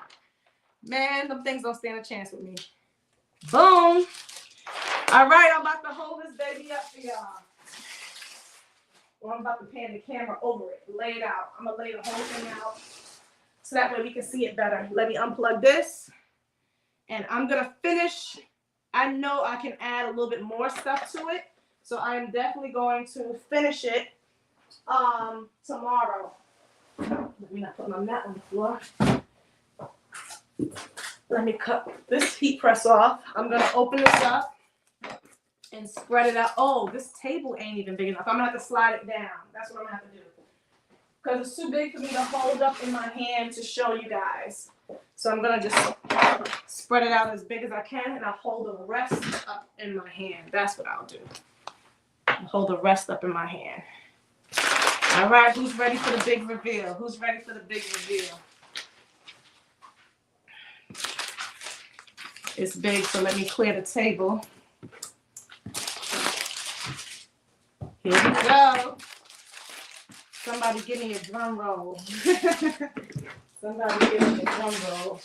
Man, them things don't stand a chance with me. Boom. All right, I'm about to hold this baby up for y'all. Or I'm about to pan the camera over it. Lay it out. I'm going to lay the whole thing out so that way we can see it better. Let me unplug this. And I'm going to finish. I know I can add a little bit more stuff to it. So I'm definitely going to finish it tomorrow. Let me not put my mat on the floor. Let me cut this heat press off. I'm going to open this up and spread it out. Oh, this table ain't even big enough. I'm going to have to slide it down. That's what I'm going to have to do. Because it's too big for me to hold up in my hand to show you guys. So I'm going to just spread it out as big as I can, and I'll hold the rest up in my hand. That's what I'll do. I'll hold the rest up in my hand. All right, who's ready for the big reveal? Who's ready for the big reveal? It's big, so let me clear the table. Here we go. Somebody give me a drum roll. Somebody give me a drum roll.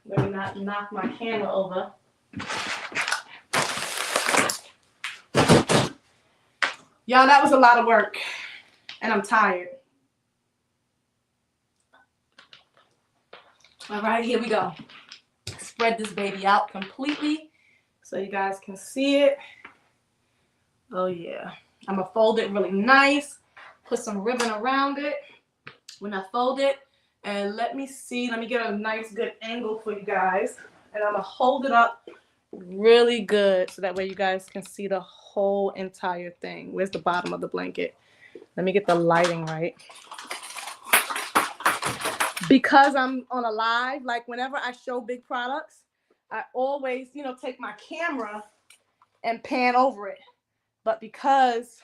Let me not knock my camera over. Y'all, that was a lot of work, and I'm tired. All right, here we go. Spread this baby out completely so you guys can see it. Oh, yeah. I'm going to fold it really nice. Put some ribbon around it when I fold it. And let me see. Let me get a nice, good angle for you guys. And I'm going to hold it up really good so that way you guys can see the whole entire thing. Where's the bottom of the blanket? Let me get the lighting right. Because I'm on a live, like whenever I show big products, I always, take my camera and pan over it. But because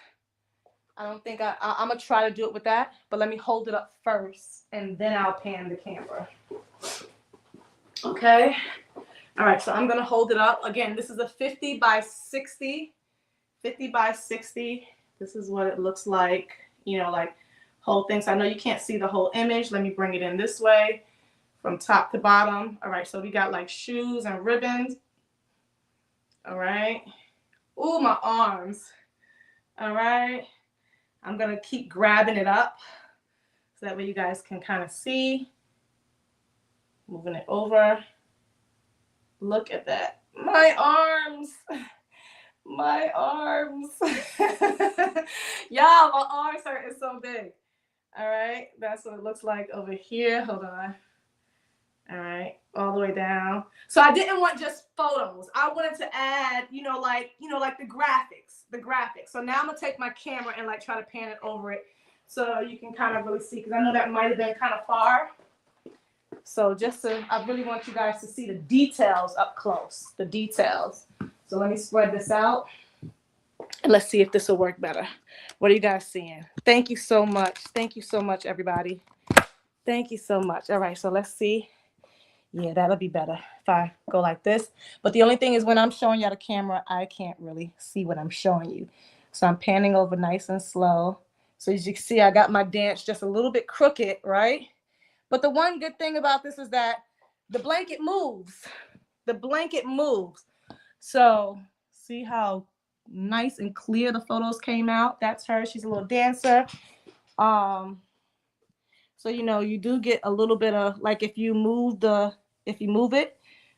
I don't think I'm going to try to do it with that, but let me hold it up first and then I'll pan the camera. Okay. All right, so I'm going to hold it up. Again, this is a 50 by 60. 50 by 60. This is what it looks like, like whole thing. So I know you can't see the whole image. Let me bring it in this way from top to bottom. All right, so we got like shoes and ribbons. All right. Ooh, my arms. All right. I'm going to keep grabbing it up so that way you guys can kind of see. Moving it over. Look at that. My arms. My arms. Y'all, my arms are so big. All right. That's what it looks like over here. Hold on. All right. All the way down. So I didn't want just photos. I wanted to add, like the graphics. The graphics. So now I'm going to take my camera and like try to pan it over it so you can kind of really see, because I know that might have been kind of far. So I really want you guys to see the details up close, the details. So let me spread this out. And let's see if this will work better. What are you guys seeing? Thank you so much. Thank you so much, everybody. Thank you so much. All right, so let's see. Yeah, that'll be better if I go like this. But the only thing is when I'm showing you the camera, I can't really see what I'm showing you. So I'm panning over nice and slow. So as you can see, I got my dance just a little bit crooked, right? But the one good thing about this is that the blanket moves. The blanket moves. So see how nice and clear the photos came out? That's her. She's a little dancer. So, you know, you do get a little bit of, like, if you move it,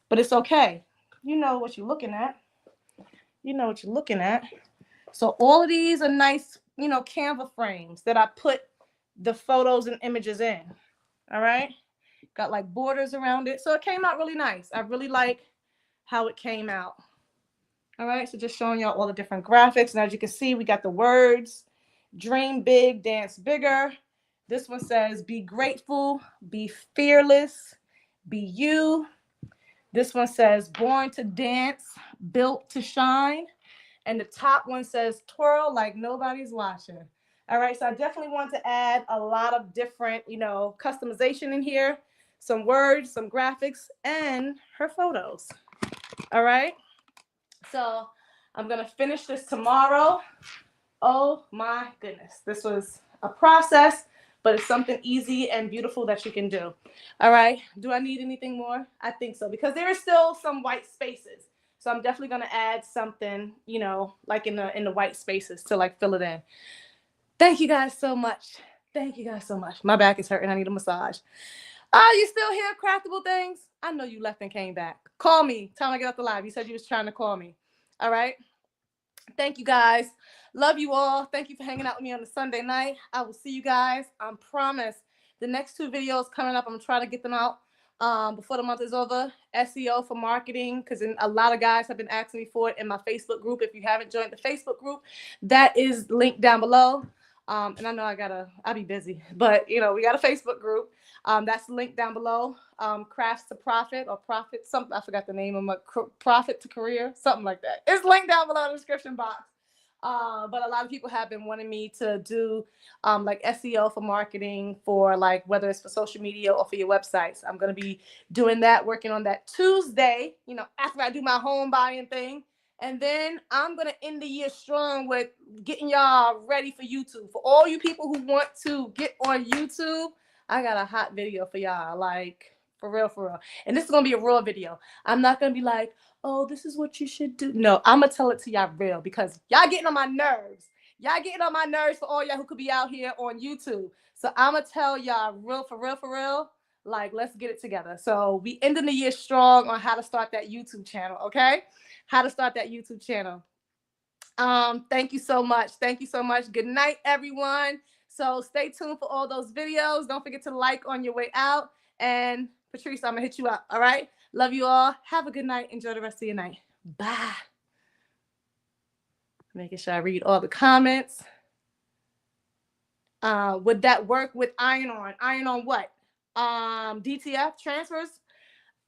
but it's okay. You know what you're looking at. You know what you're looking at. So all of these are nice, you know, Canva frames that I put the photos and images in. All right. Got like borders around it. So it came out really nice. I really like how it came out. All right. So just showing y'all all the different graphics. And as you can see, we got the words, dream big, dance bigger. This one says, be grateful, be fearless, be you. This one says, born to dance, built to shine. And the top one says, twirl like nobody's watching. All right, so I definitely want to add a lot of different, you know, customization in here, some words, some graphics, and her photos. All right, so I'm going to finish this tomorrow. Oh my goodness, this was a process, but it's something easy and beautiful that you can do. All right, do I need anything more? I think so, because there is still some white spaces. So I'm definitely going to add something, you know, like in the white spaces to like fill it in. Thank you guys so much. Thank you guys so much. My back is hurting. I need a massage. Oh, you still here, Craftable Things? I know you left and came back. Call me. Time I get off the live. You said you was trying to call me. All right. Thank you guys. Love you all. Thank you for hanging out with me on the Sunday night. I will see you guys. I promise the next 2 videos coming up, I'm going to try to get them out before the month is over. SEO for marketing, because a lot of guys have been asking me for it in my Facebook group. If you haven't joined the Facebook group, that is linked down below. And I know I'll be busy, but you know, we got a Facebook group. That's linked down below. Crafts to Profit or Profit, something, I forgot the name of my Profit to Career, something like that. It's linked down below in the description box. But a lot of people have been wanting me to do like SEO for marketing, for like whether it's for social media or for your websites. I'm going to be doing that, working on that Tuesday, you know, after I do my home buying thing. And then I'm going to end the year strong with getting y'all ready for YouTube. For all you people who want to get on YouTube, I got a hot video for y'all, like for real, for real. And this is going to be a raw video. I'm not going to be like, oh, this is what you should do. No, I'm going to tell it to y'all real, because y'all getting on my nerves. Y'all getting on my nerves, for all y'all who could be out here on YouTube. So I'm going to tell y'all real, for real, for real. Like, let's get it together. So we ending the year strong on how to start that YouTube channel, okay? How to start that YouTube channel. Thank you so much. Thank you so much. Good night, everyone. So stay tuned for all those videos. Don't forget to like on your way out. And Patrice, I'm going to hit you up. All right. Love you all. Have a good night. Enjoy the rest of your night. Bye. Making sure I read all the comments. Would that work with iron on? Iron on what? DTF transfers?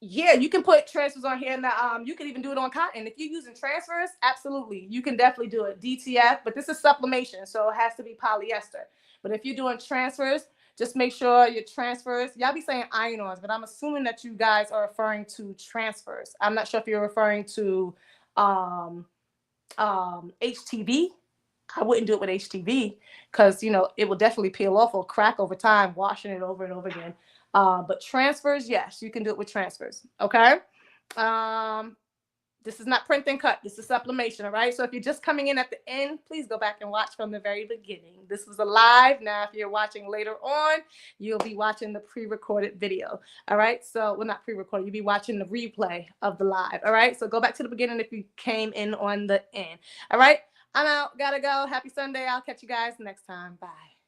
Yeah, you can put transfers on here. Now, you can even do it on cotton. If you're using transfers, absolutely. You can definitely do it. DTF, but this is sublimation, so it has to be polyester. But if you're doing transfers, just make sure your transfers, y'all be saying iron-ons, but I'm assuming that you guys are referring to transfers. I'm not sure if you're referring to HTV. I wouldn't do it with HTV because, you know, it will definitely peel off or crack over time, washing it over and over again. But transfers, yes, you can do it with transfers. Okay. This is not print and cut. This is sublimation. All right. So if you're just coming in at the end, please go back and watch from the very beginning. This was a live. Now, if you're watching later on, you'll be watching the pre-recorded video. All right. So, well, not pre-recorded. You'll be watching the replay of the live. All right. So go back to the beginning if you came in on the end. All right. I'm out. Gotta go. Happy Sunday. I'll catch you guys next time. Bye.